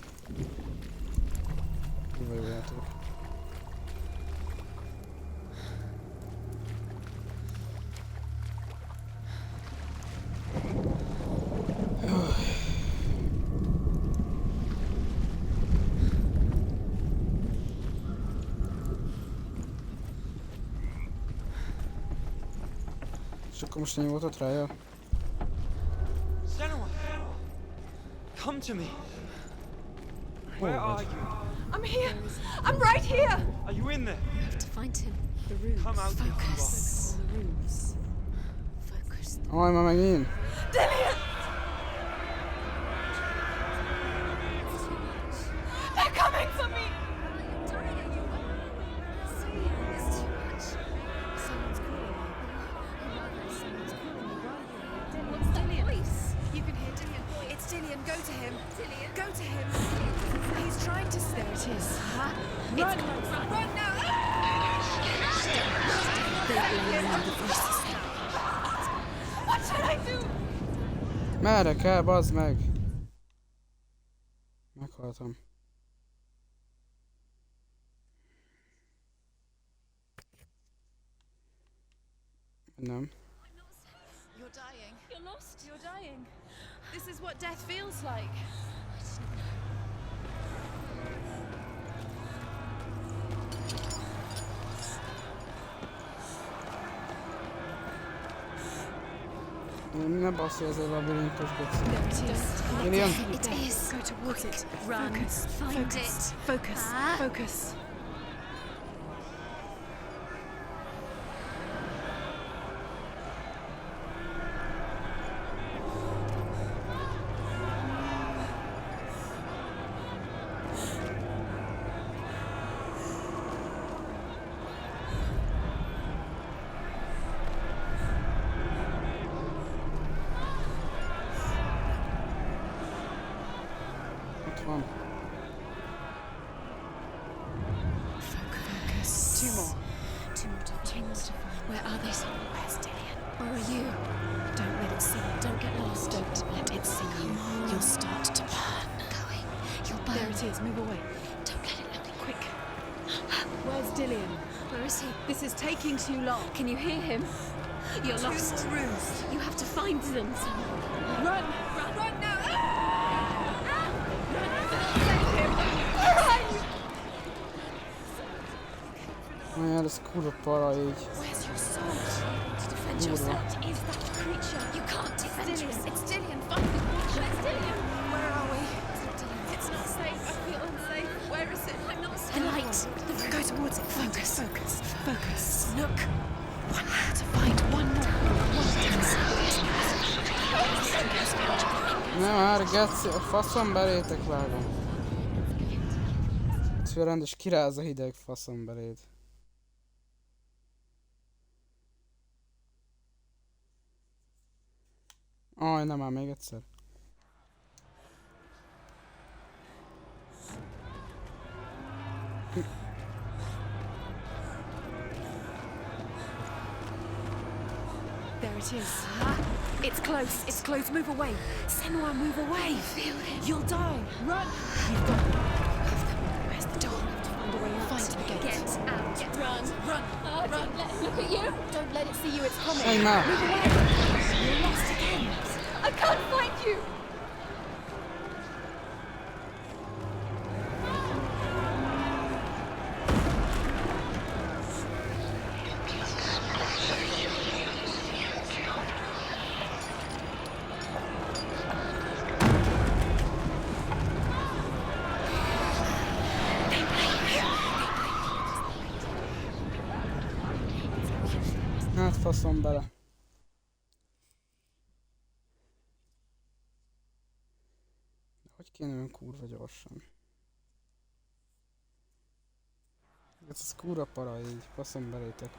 Kurva jó játék. És akkor most ennyi volt ott rája? Senua! Come to me! Where are you? I'm here! I'm right here! Are you in there? We have to find him. The rooms. Come out, you Focus on the rooms. Focus. Aj, már megint! Dillian! They're coming for me! Dillian, go to him. Dillian, go to him. He's trying to. There it is. Run! Run now! What should I do? Merre kell, bazd meg! Meghaltam. Nem. You're dying. You're lost. You're dying. This is what death feels like. Ne basszol ezzel a labirintus geci. There it is. Dillian! It is. Go towards it. Run. Find it. Focus. Focus. Van. Focus. Two more times. Where are they? Where's Dillian? Where are you? Don't let it see you. Don't get lost. Don't let it see you. You'll start to burn. Going. You'll burn. There it is. Move away. Don't let it look quick. Where's Dillian? Where is he? This is taking too long. Can you hear him? You're lost. Two more rooms. You have to find them. Run! Run now! Olyan, ez kurva para így. Where's your sword? To defend Kurva. yourself. Is that creature? You can't defend yourself. It's Dillian. Find it. Where's Dillian? Where are we? It's not safe. I feel unsafe. Where is it? I'm not safe. The light. Go towards it. Focus. Focus. Focus. Look. One more to find. One more. Nem már, geci, a faszom belétek vágom. Szóval rendes kiráz a hideg faszom beléd. Aj, nem már még egyszer. There it is. It's close. It's close. Move away. Senua, move away. You'll die. Run. You've got them. Where's the door? You have to find a way out. Find the gate. Get out. Run. Run. Run. Don't let him look at you. Don't let it see you. It's coming. Hey, Ma. Move away. You're lost again. I can't find you. Hát faszom bele. Hogy kéne olyan kurva gyorsan? Ez kurva para így, faszom belétek.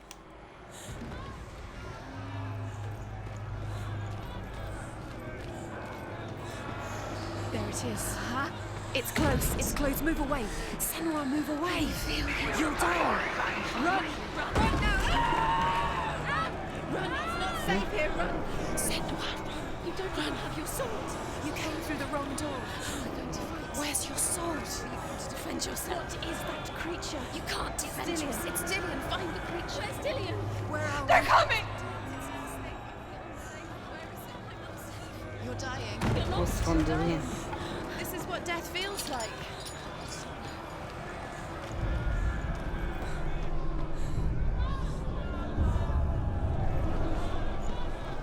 There it is. It's close. It's close. Move away. Senua, move away. You'll die. Run. Run now. Run. It's not safe here. Run. Senua, run. You don't have your sword. You wrong door. Where's your sword? To defend yourself. What is that creature? You can't defend yourself. It's Dillian. Find the creature. Where's Dillian? Where are we? They're coming! You're dying. You're lost. You're dying. This is what death feels like.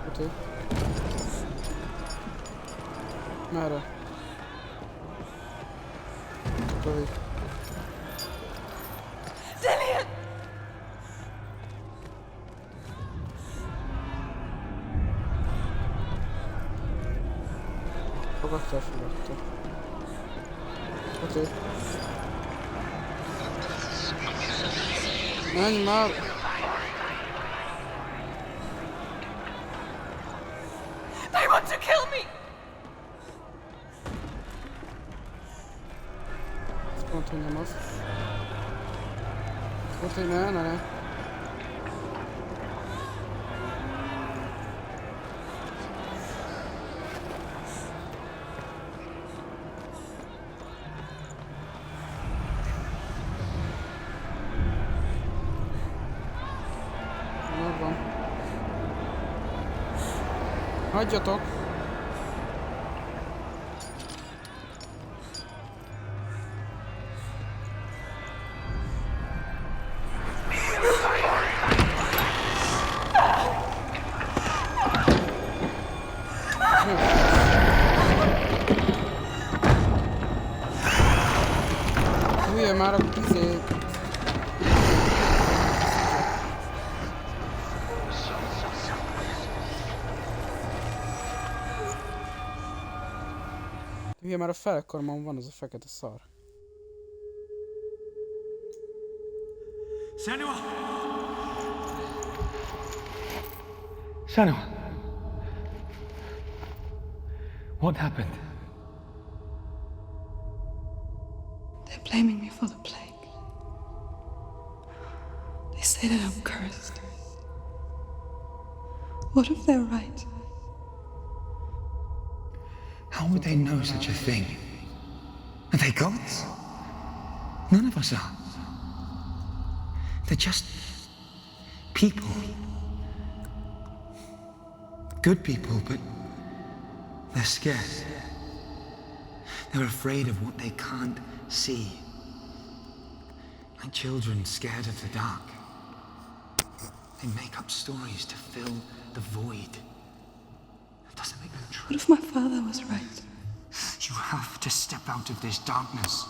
Okay. Merre? Tovább. Dillian! Fogadta. Oké. Menj már! They want to kill me! Pont, hogy nem az. Pont, hogy ne. Megvan. Hagyjatok! Hülye már a izé... Hülye már a felkarmon van az a fekete szar. Senua! Senua! What happened? They're blaming me for the plague. They say that I'm cursed. What if they're right? How would they know such a thing? Are they gods? None of us are. They're just people. Good people, but they're scared. They're afraid of what they can't see. Like children scared of the dark. They make up stories to fill the void. That doesn't make them true. What if my father was right? You have to step out of this darkness.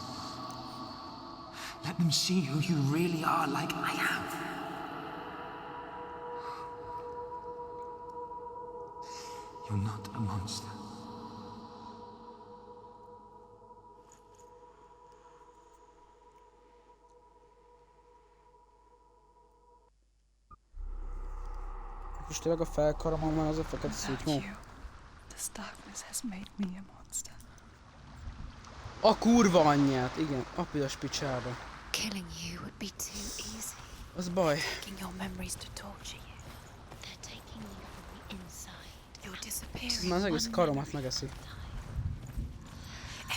Let them see who you really are, like I have. You're not a monster. És tényleg a felkaromon van az a fekete szútyó. This darkness has made me a monster. A kurva anyját, igen, apidas picsába. Killing you would be too easy. Az baj. Taking your memories to torture you. They're taking you from the inside. You're disappearing. Már az egész karomat megeszi.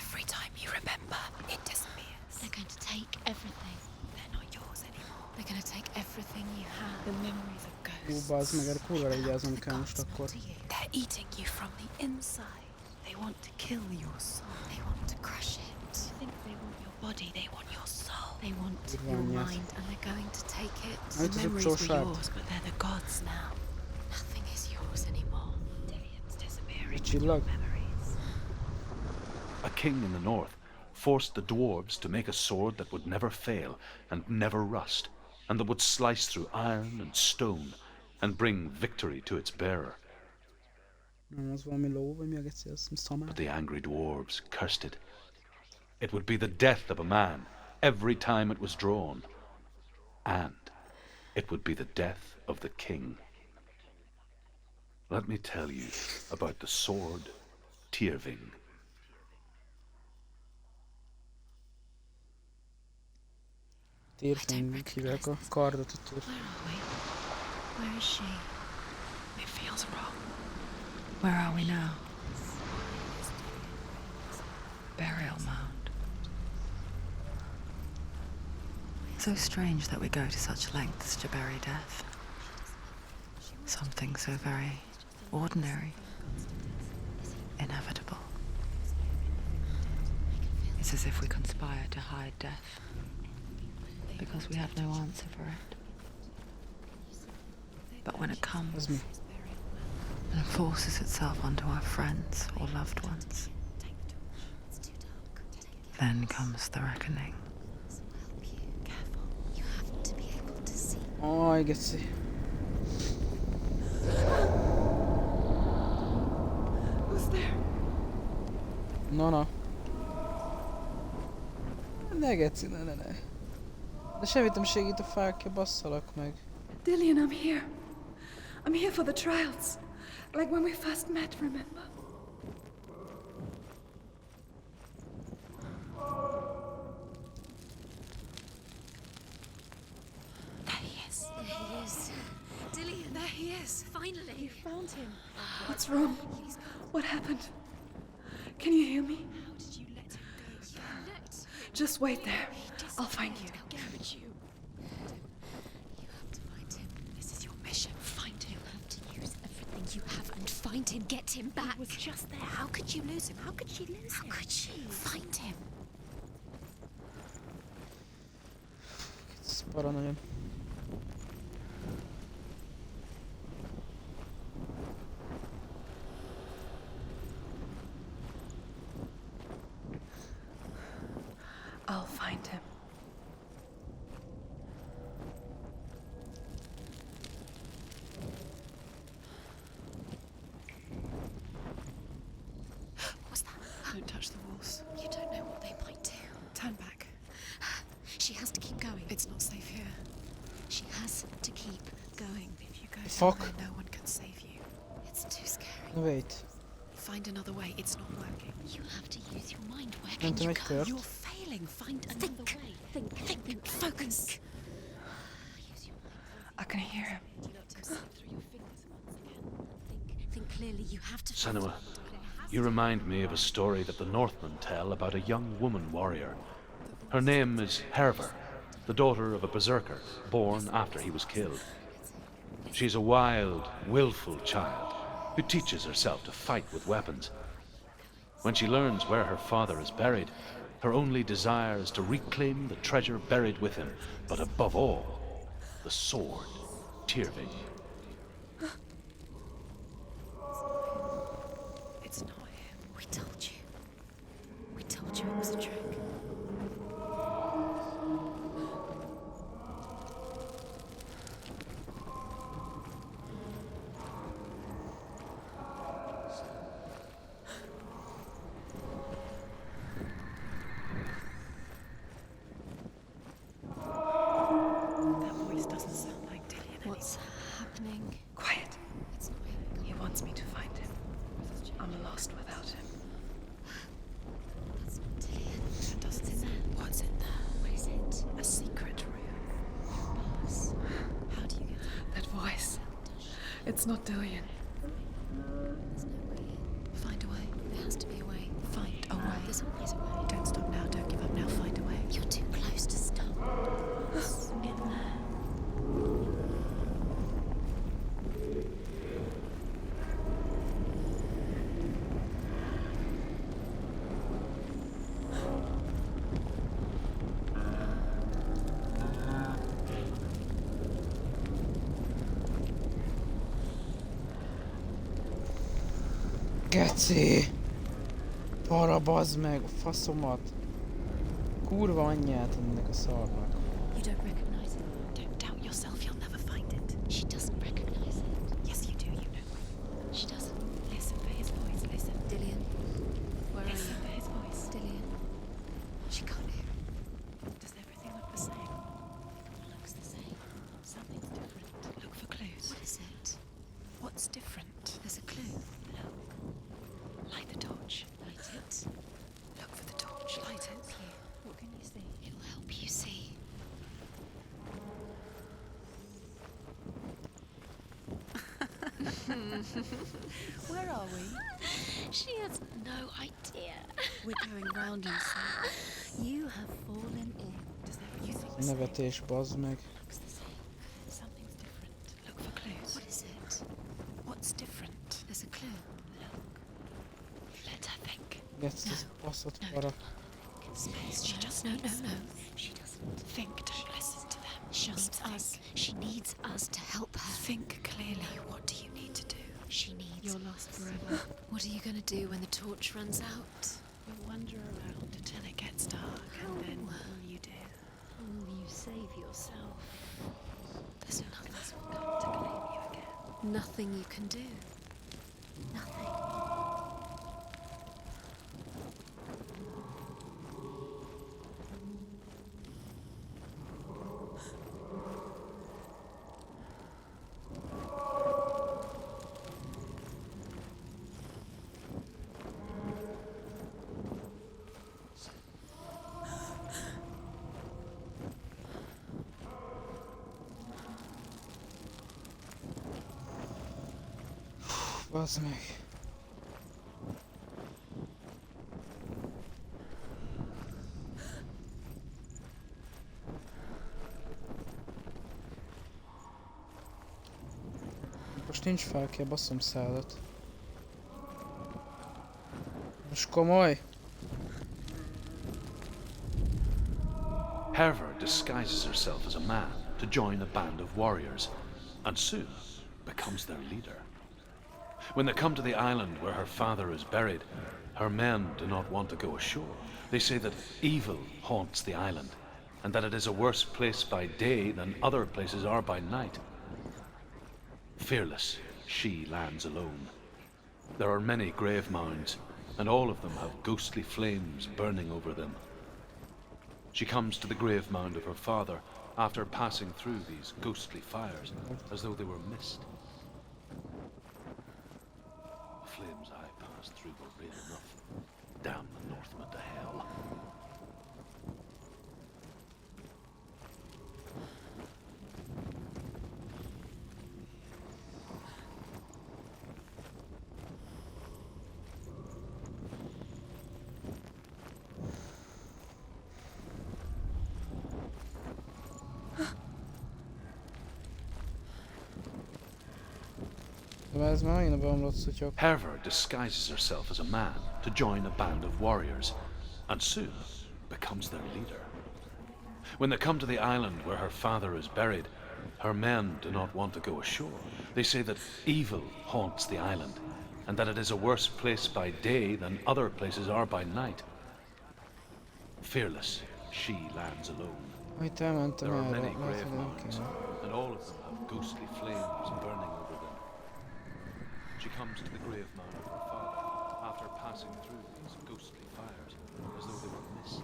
Every time you remember, it disappears. They're going to take everything. They're not yours anymore. They're going to take everything you have. The memories of ghosts. Ó, bazd meg, erre kurvára vigyáznom kell most akkor. They're eating you from the inside. They want to kill your soul. They want to crush it. They think they want your body. They want your soul. They want your mind, and they're going to take it. The memories were yours, but they're the gods now. Nothing is yours anymore. Dillian's disappearing with your memories. A king in the north forced the dwarves to make a sword that would never fail and never rust, and that would slice through iron and stone and bring victory to its bearer. But the angry dwarves cursed it. It would be the death of a man every time it was drawn, and it would be the death of the king. Let me tell you about the sword Tyrving. Tyrving, hívják a kardot a tűr. Where is she? It feels wrong. Where are we now? burial mound. So strange that we go to such lengths to bury death. Something so very ordinary, inevitable. It's as if we conspire to hide death, because we have no answer for it. But when it comes and forces itself onto our friends or loved ones, then comes the reckoning. Oh, I get see. Who's there? No. Ne geci, ne. De semmit nem segít a fákja, basszalak meg. Dillian, I'm here. I'm here for the trials. Like when we first met, remember? There he is. There he is. Dillian, there he is. Finally. You found him. What's wrong? What happened? Can you hear me? How did you let him go? You let... Just wait there. I'll find you. Garrett, you have to find him. This is your mission. Find him. You have to use everything you have and find him. Get him back. He was just there. How could you lose him? How could she lose him? How could she? Find him. Sparanolja. I'll find him. What was that? Don't touch the walls. You don't know what they might do. Turn back. She has to keep going. It's not safe here. She has to keep going. If you go Fuck. somewhere, no one can save you. It's too scary. Wait. Find another way. It's not working. You have to use your mind. Where Nem can you tudom, go? hogy You're failing. Find another way. Think. Focus. I can hear him. Think clearly. You have to. Senua, you remind me of a story that the Northmen tell about a young woman warrior. Her name is Herver, the daughter of a berserker, born after he was killed. She's a wild, willful child who teaches herself to fight with weapons. When she learns where her father is buried, her only desire is to reclaim the treasure buried with him, but above all, the sword, Tyrving. It's not him. We told you. We told you it was a trick. That voice doesn't sound like Dillian. What's happening? Quiet. It's not him. He wants me to find him. I'm lost without him. That's not Dillian. That doesn't What's in there? What's in there? What is it? A secret room. Bars. How do you get in? That voice. It's not Dillian. There's no way in. Find a way. There has to be a way. Find a way. There's always a way. Don't stop now. Don't give up now. Find a way. You're too close to stop. In there. Geci! Para bazd meg, a faszomat! Kurva anyját ennek a szarnak. You don't recognize it. Don't doubt yourself. You'll never find it. She doesn't recognize it. Yes, you do. You know. She doesn't. Listen for his voice. Listen. Dillian, where are Listen you? for his voice. Dillian. She can't hear it. Does everything look the same? It looks the same. Something's different. Look for clues. What is it? What's different? There's a clue. Light the torch. Light it. Look for the torch. Light it. What can you see? It'll help you see. Where are we? She has no idea. We're going round in circles. You have fallen in. Does that you think? Nevetés, bazd meg. Looks the same. Something's different. Look for clues. What is it? What's different? There's a clue. Look. Let her think. Getsz, ez baszott para. Space. She doesn't. No. She doesn't think. Don't listen to them. Just us. She needs us to help her. Think clearly. What do you need to do? She needs. You're lost forever. What are you gonna do when the torch runs out? You'll wander around until it gets dark, and then what will you do? Will you save yourself? There's nothing else will come to claim you again. Nothing you can do. Nothing. Bazd meg. Most nincs fákja, basszom szálat. Most komoly? Herver disguises herself as a man to join a band of warriors, and soon becomes their leader. When they come to the island where her father is buried, her men do not want to go ashore. They say that evil haunts the island, and that it is a worse place by day than other places are by night. Fearless, she lands alone. There are many grave mounds, and all of them have ghostly flames burning over them. She comes to the grave mound of her father after passing through these ghostly fires, as though they were mist. The flames I passed through were real enough. Damn the Northmen to hell. Herver disguises herself as a man to join a band of warriors, and soon becomes their leader. When they come to the island where her father is buried, her men do not want to go ashore. They say that evil haunts the island, and that it is a worse place by day than other places are by night. Fearless, she lands alone. There are many grave mounds, and all of them have ghostly flames burning over them. She comes to the grave mound of her father after passing through these ghostly fires, as though they were mist.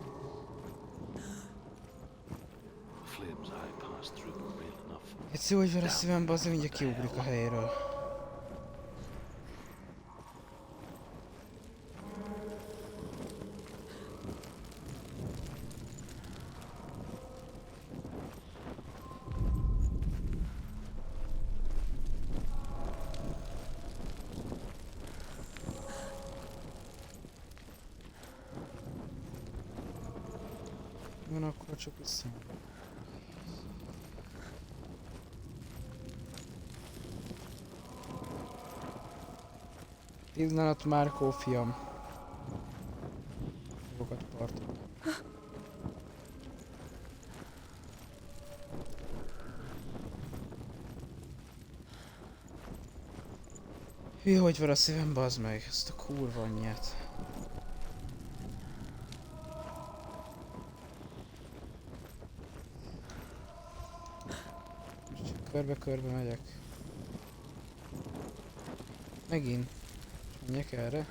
The flames I passed through were real enough. Egy szívógyver a szívembe, az mindjárt kiugrik a helyéről. Van, akkor csak vissza. Pillanat, Márkó fiam. Sokat parton. Hülye, hogy van a szívem, bazd meg, ezt a kurva anyját. Körbe-körbe megyek. Megint. Menjek erre.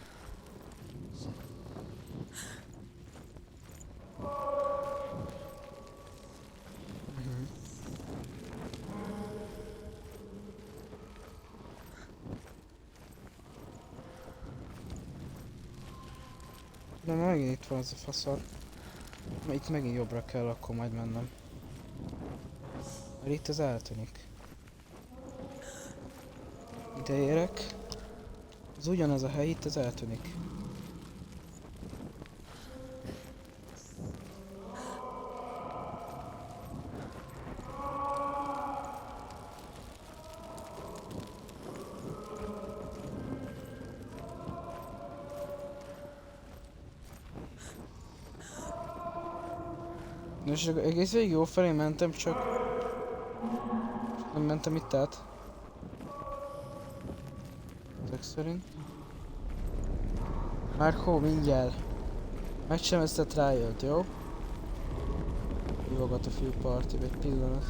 De megint itt van az a faszar. Itt megint jobbra kell akkor majd mennem. Mert itt az eltűnik. Ide érek. Az ugyanaz a hely, itt ez eltűnik. És egész végig jó felé mentem, csak nem mentem itt át. Ezek szerint. Márkó, mindjárt. Meg sem ezt a trialt, jó? Hívogat a főparti, egy pillanat.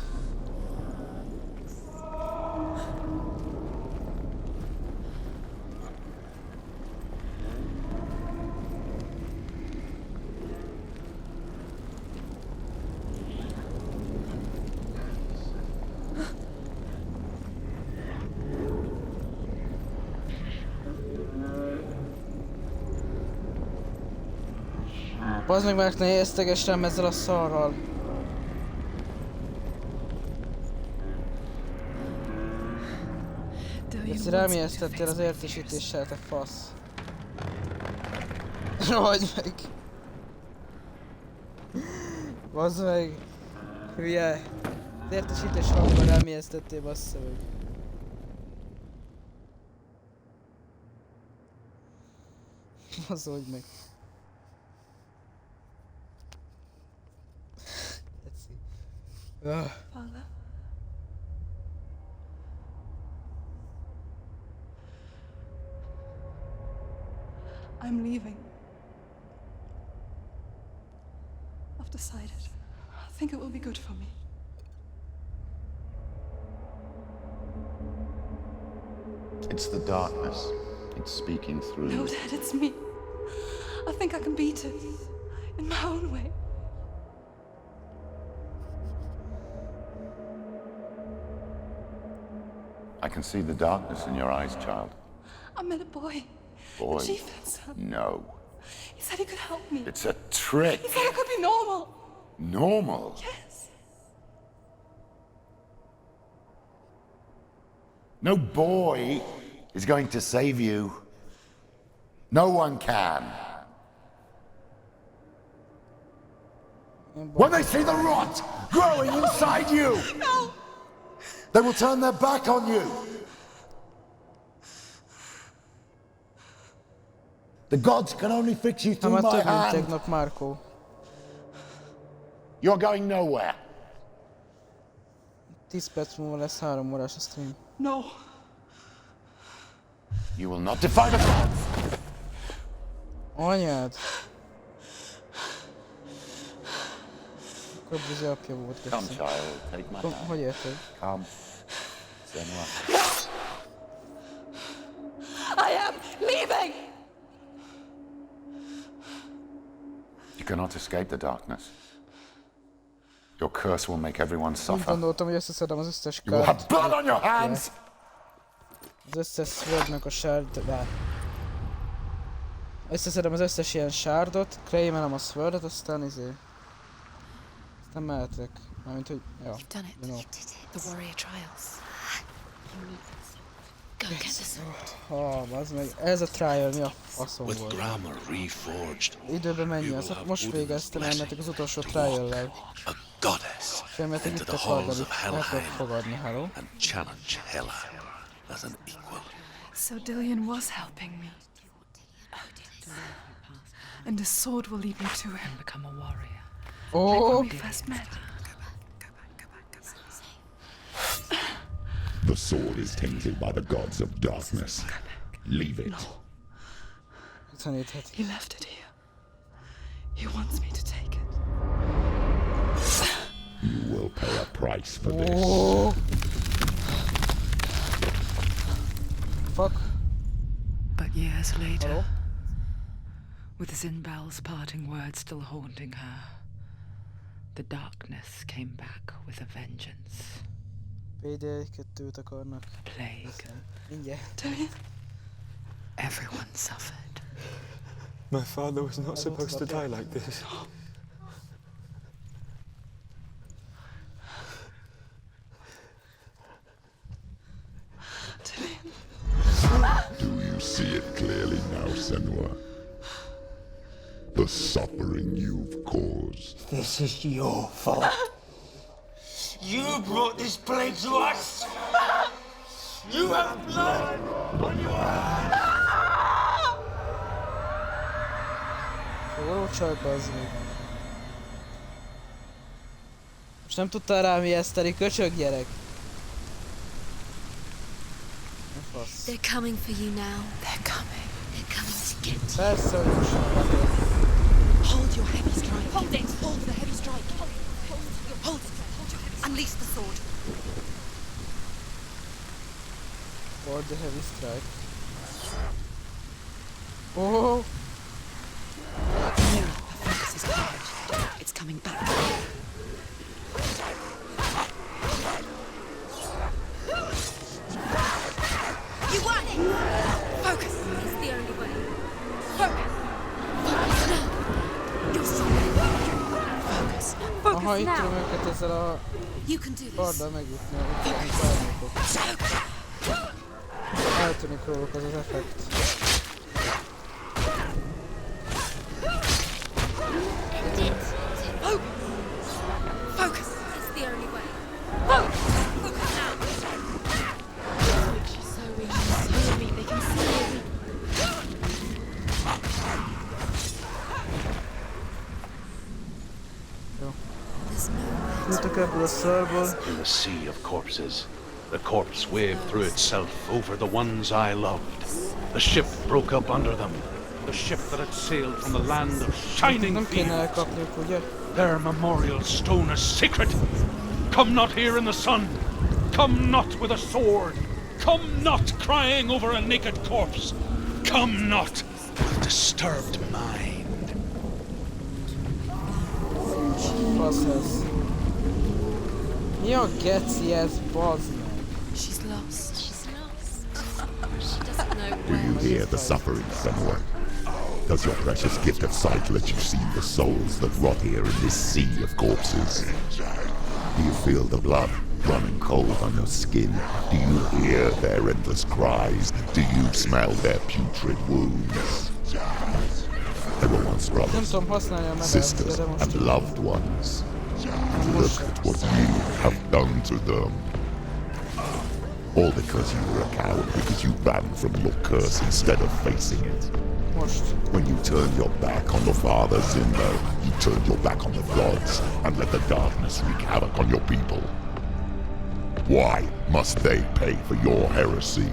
Bazd meg, mert ne érzteges rám ezzel a szarral. Ezt rám ijesztettél az értesítéssel, te fasz. Rohagy meg! Bazd meg! Hülye! Az értesítés hangban rám ijesztettél, bassza meg. Bazdodj meg! Father. I'm leaving. I've decided. I think it will be good for me. It's the darkness. It's speaking through No, you. Dad, it's me. I think I can beat it. In my own way. I can see the darkness in your eyes, child. I met a boy. Boy. The chieftain's son. No. He said he could help me. It's a trick. He said I could be normal. Normal? Yes. No boy is going to save you. No one can. When they see the rot growing inside you, No! they will turn their back on you. The gods can only fix you through my hand. Tegnap, Márkó. You're going nowhere. 10 perc múlva lesz 3 órás a stream. No. You will not defy the gods. Anyád! Akkor buzi apja volt. Come, child, take my hand. Hogy érted? Come. Senua. I am leaving! You cannot escape the darkness. Your curse will make everyone Úgy suffer. gondoltam, hogy összeszedem az összes You will have kárt. blood on your hands! Az összes swordnak a sárd... Összeszedem az összes ilyen sárdot, claimelem a swordot, aztán aztán mehetek. Mármint, hogy... Ja. You've done it. You know. You did it. The warrior trials. You need this. Go get the sword. Bazd meg, ez a trial mi a faszom With volt? grammar reforged, Időben mennyi az? Most végeztem, elmentek az utolsó trial-lel. a goddess Felmehetek into itt the a halls kardal, of itt el tudok Helheim fogadni, hello? and challenge Hela as an equal. So Dillian was helping me. And the sword will lead me to him. Become a warrior. Like Oh! when we first met. The sword is tainted by the gods of darkness. Leave it. Tanítheti. He left it here. He wants me to take it. You will pay a price for this. Oh! Fuck. But years later, Hello? with Zinbal's parting words still haunting her, the darkness came back with a vengeance. PD2-t akarnak. A plague. Mindjárt. Dillian? Everyone suffered. My father was not supposed to die like this. Dillian? Do you see it Senua. The suffering you've caused. This is your fault. You brought this plague to us. You have blood on your hands. Forró csaj, bazd meg. Most nem tudtál rám ijeszteni, köcsög gyerek. Ne fasz. They're coming for you now. They're coming. They're coming to get you. Persze, hogy most már. Hold your heavy strike. Hold it. Hold the heavy strike. Hold it. Unleash the sword. Hold the heavy strike. Oh! No, her focus is clouded. It's coming back. You won it! Focus! It's the only way. Focus! Focus now! You're strong. Focus. Focus Aha, itt now! tudom őket ezzel a You can do this. barddal megütni, amit árnyékok. Eltűnik róluk az az effekt. End it. Focus! It's the only way. Focus! Focus now! She's so weak. She's so weak. They can see her. There's nowhere to Ültek ebből a szarból. In the sea of corpses, the corpse waved through itself over the ones I loved. The ship broke up under them. The ship that had sailed from the land of shining Nem kéne fields. elkapniuk, ugye? Their memorial stone is sacred. Come not here in the sun. Come not with a sword. Come not crying over a naked corpse. Come not with disturbed mind. Fasz ez. Mi a geci ez, bazd meg? She's lost. She's lost. She doesn't know Do you where. hear the suffering, Senua? Does your precious gift of sight let you see the souls that rot here in this sea of corpses? Do you feel the blood running cold on your skin? Do you hear their endless cries? Do you smell their putrid wounds? They were once Nem brothers, tudom használni a sisters, medet, de most and loved ones. Look at what you have done to them. All because you were a coward, because you ran from your curse instead of facing it. most. When you turned your back on the Father Zimbo, you turned your back on the gods and let the darkness wreak havoc on your people. Why must they pay for your heresy?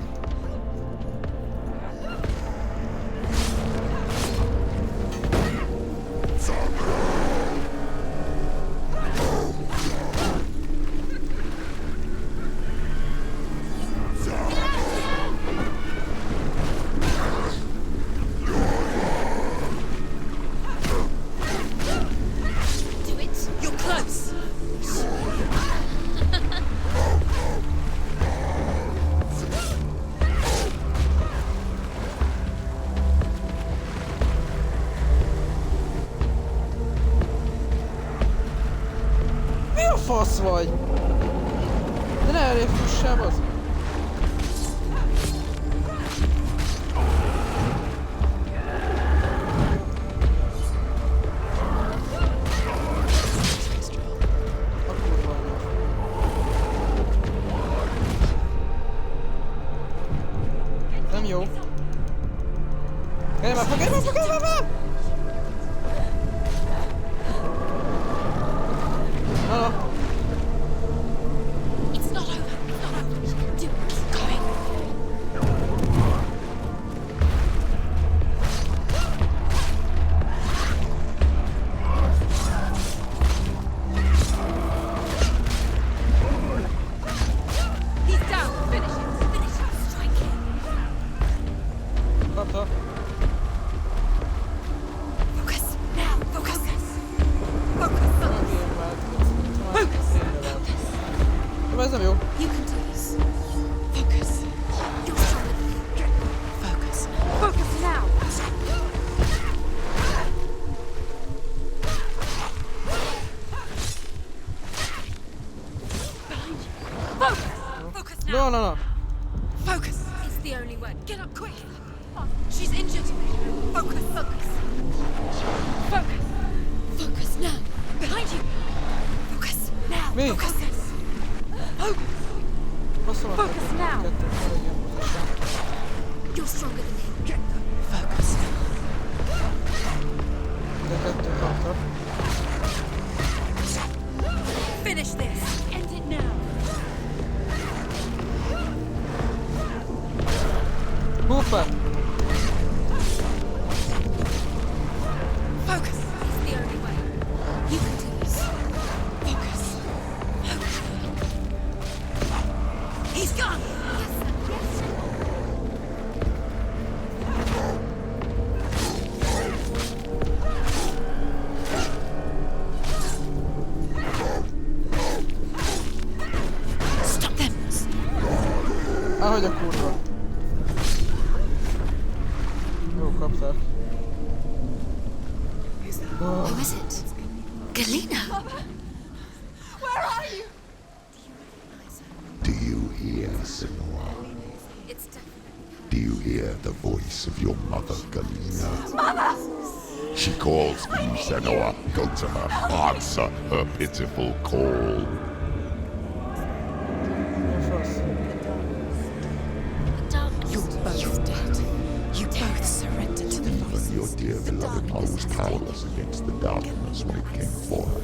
Fasz vagy! De ne elég fussál, az! Nem jó. Gyere már, fogj már! Na! It's not over. It's not over. Do it. Keep going. He's down. Finish it. Finish it. Strike him. Kapta. Focus. Now. Focus. Focus. Nem ilyen vált. Focus. Mi? Faszom, Focus now. You're stronger than him. Focus. De kettő kapta. Finish this. End it now. Hoppá! Focus. It's the only way. You can do this. Focus. Focus. He's gone. Yes, sir. Yes, sir. Stop them. Ahogy a kurva. Jó, kapták. Oh. Who is it? Galena. Where are you? Do you hear, Senua? It's definitely Do you hear the voice of your mother, Galena? Mother! She calls for you, Senua. Go to her. Answer her pitiful call. You're both dead. You both surrendered to the Even your dear beloved was powerless against the darkness when it came for her.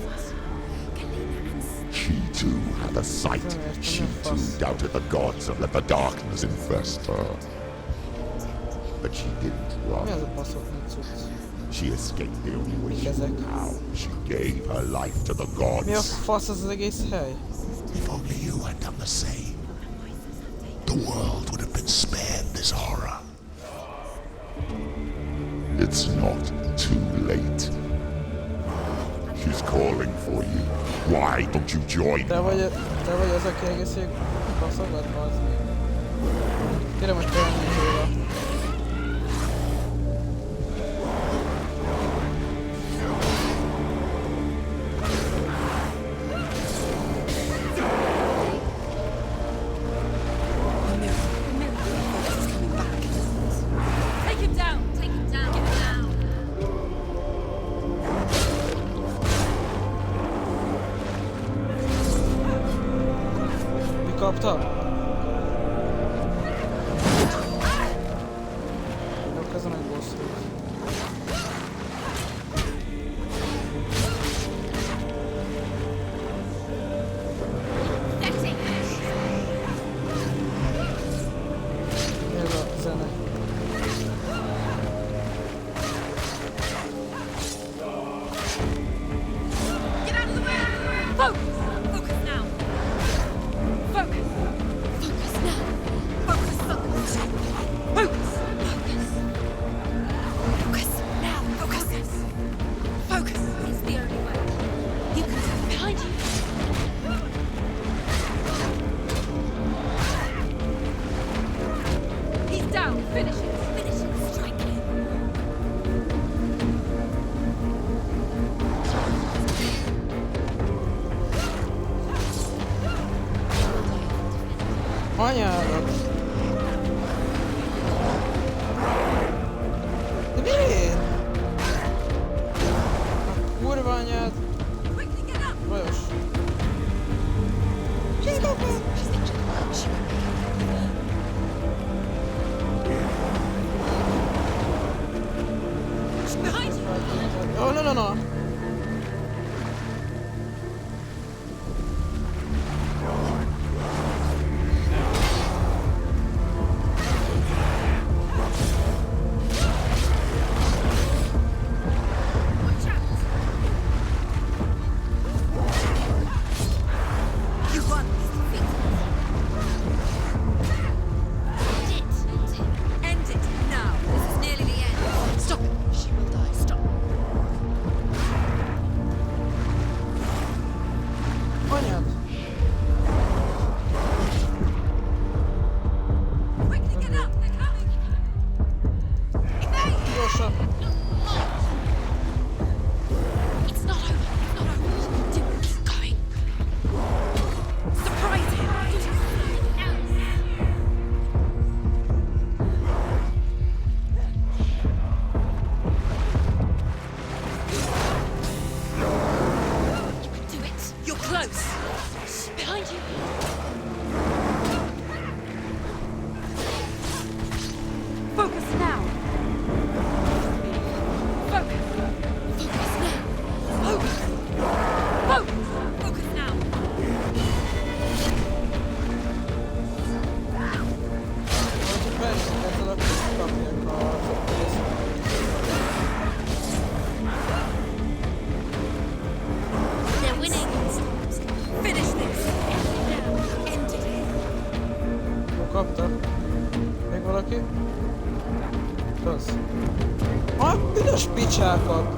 She too had a sight. She too doubted the gods and let the darkness infest her. But she didn't Mi az run. a baszott cucc? She escaped the only way she Ezek. knew how. She gave her life to the gods. Mi a fasz az egész hely? If only you had done the same, the world would have been spared this horror. It's not too late. She's calling for you. Why don't you join Te her? vagy az, aki egész ég baszogat, bazd meg. Kérem, hogy te lennél róla. Take him down! Take him down! Get him down! Mi kaptam? Jó, kezdem egy bosszút. Ez a zene. Get out of the way! Focus! Focus now! Focus! Focus now! Focus! Focus! Focus! Focus! Focus now! Focus! Focus! It's the only way. You can do it behind you. He's down. Finish it. Finish it. Strike him. Anyádat! De miért? A kurva anyád! Quickly get up. Bajos. She's injured. She won't make it. She's behind you. Oh, no. Watch out. You won. He's defeated. End it now. This is nearly the end. Stop it. She will die. Stop. Anyád! Quickly get up. They're coming. Evade. Gyorsan! It's not over. It's not over. Keep going. Surprise him. Do something else. Do it. You're close. A büdös picsákat!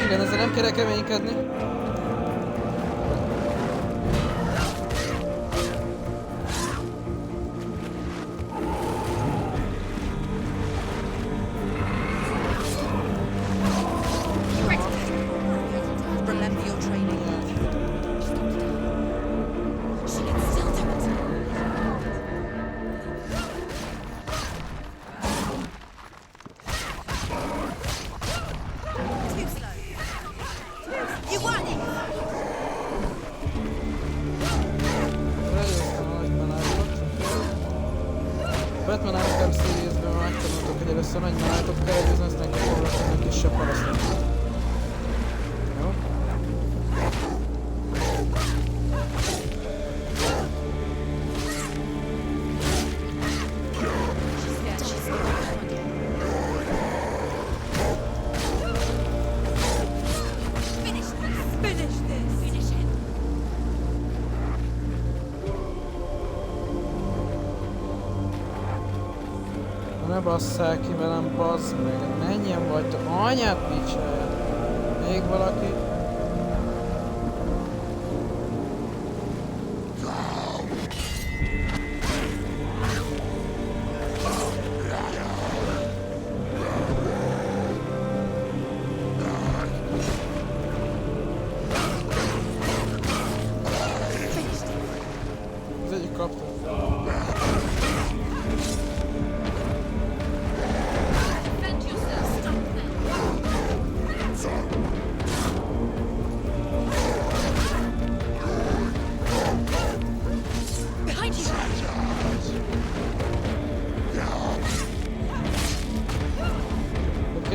Igen, ezzel nem kell keménykedni. Batman Arkham Series-ben már megtanultok, hogy először nagy manátot kell együzni, aztán kell foglalkozni a kisebb parasztnak. Jó? Ne basszál ki velem, bazd meg! Menjen vagytok! Anyát picsáját! Még valaki? Az egyik kapta.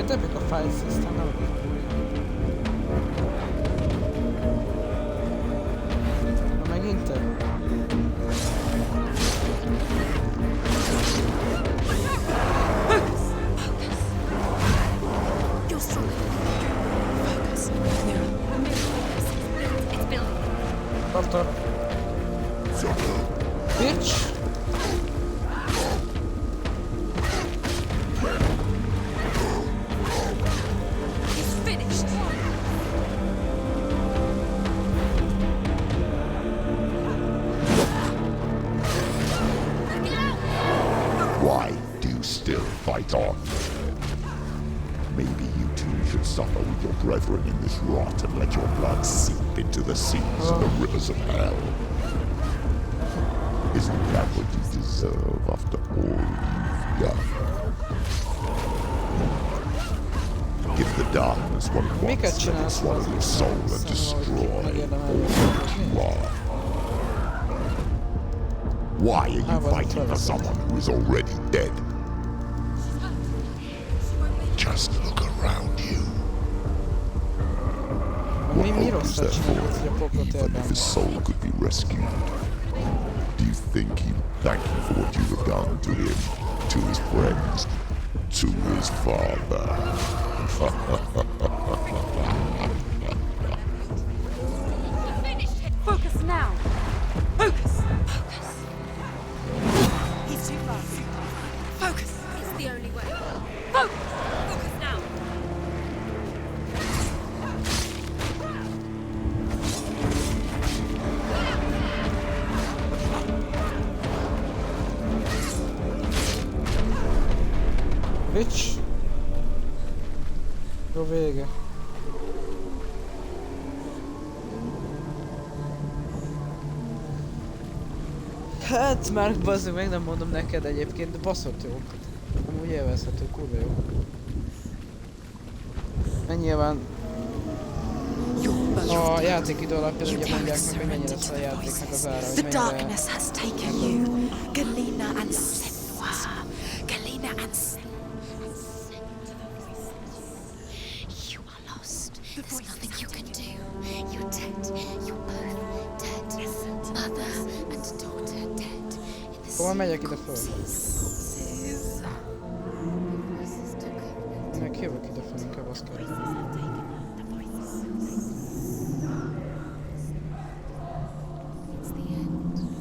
Epic a fight system, nem? Na megint te? Kapta. Bitch! Fight on. Maybe you too should suffer with your brethren in this rot and let your blood seep into the seas and the rivers of hell. Isn't that what you deserve after all you've done? Give the darkness what it wants, let it swallow your soul and destroy all that you are. Why are you fighting for someone who is already dead? Just look around you. What hope is there for him, even if his soul could be rescued? Do you think he'd thank you for what you have done to him, to his friends, to his father? Focus now! Focus! Focus! He's too fast. Focus! It's the only way. Focus! Focus now! Bitch! Jó vége. Hát már bazd meg nem mondom neked egyébként, de baszott jó. Amúgy élvezhető, kurva jó. Nyilván a játékidő alapján ugye mondják meg, hogy mennyire lesz a játéknak az ára, hogy mennyire... Hova megyek ide föl? Én meg jövök ide föl, inkább azt kell.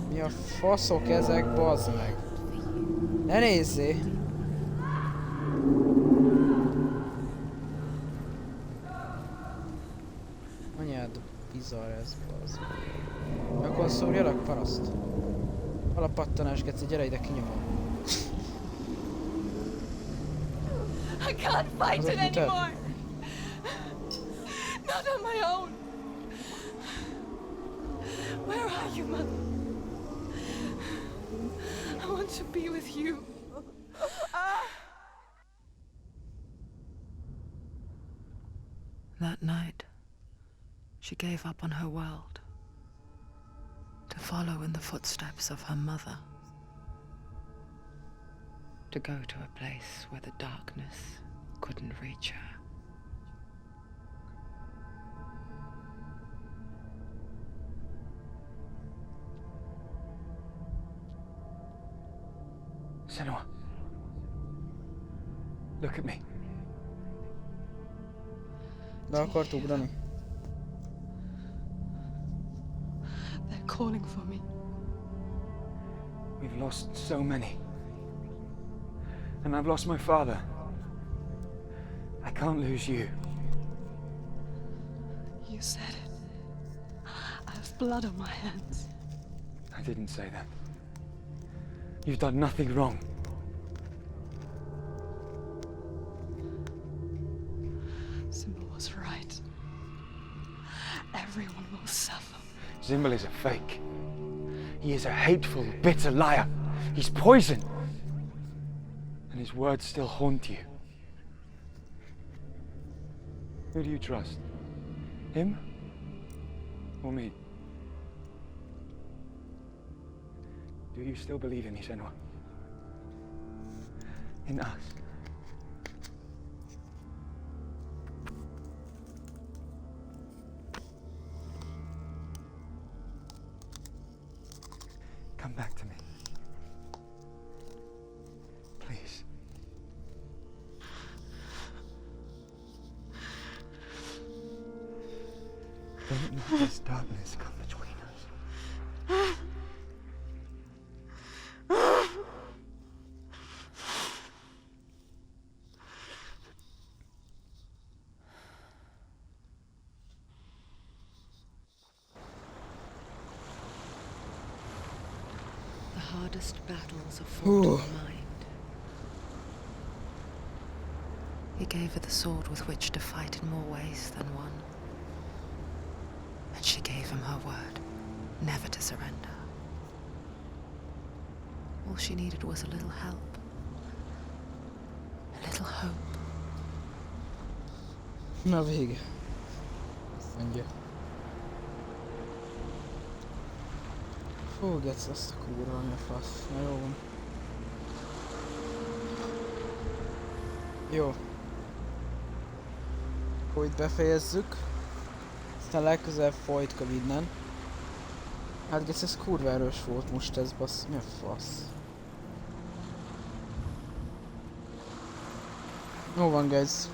Mi a faszok ezek, bazd meg? Ne nézzé! Anyád, bizarr ez, bazd. Akkor szúrjalak, paraszt? Alapattanás, geci, gyere ide, kinyomom. I can't fight it anymore. Not on my own. Where are you, Mother? I want to be with you. That night, she gave up on her world to follow in the footsteps of her mother, to go to a place where the darkness couldn't reach her. Senua, look at me. Le akart ugrani. They're calling for me. We've lost so many. And I've lost my father. I can't lose you. You said it. I have blood on my hands. I didn't say that. You've done nothing wrong. Simba was right. Everyone will suffer. Zimbel is a fake. He is a hateful, bitter liar. He's poison. And his words still haunt you. Who do you trust? Him? Or me? Do you still believe in me, Senua? In us? Come back to me. Please. Don't let this darkness come between us. The hardest battles are fought in the mind. He gave her the sword with which to fight in more ways than one. And she gave him her word, never to surrender. All she needed was a little help. A little hope. Na vége. Mondja. Fú, gec, azt a kurva, mi a fasz. Na jó van. Jó. Akkor itt befejezzük. Aztán legközelebb folytkom innen. Hát gec, ez kurva erős volt most ez, bassz. Mi a fasz? Jó van, guys.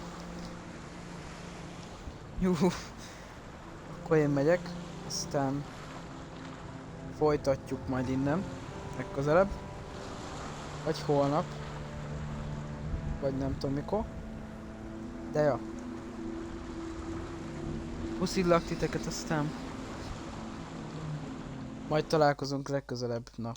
Jó. Akkor én megyek. Aztán folytatjuk majd innen. Legközelebb. Vagy holnap. Vagy nem tudom mikor. De ja. Puszillak titeket, aztán majd találkozunk legközelebb. Na.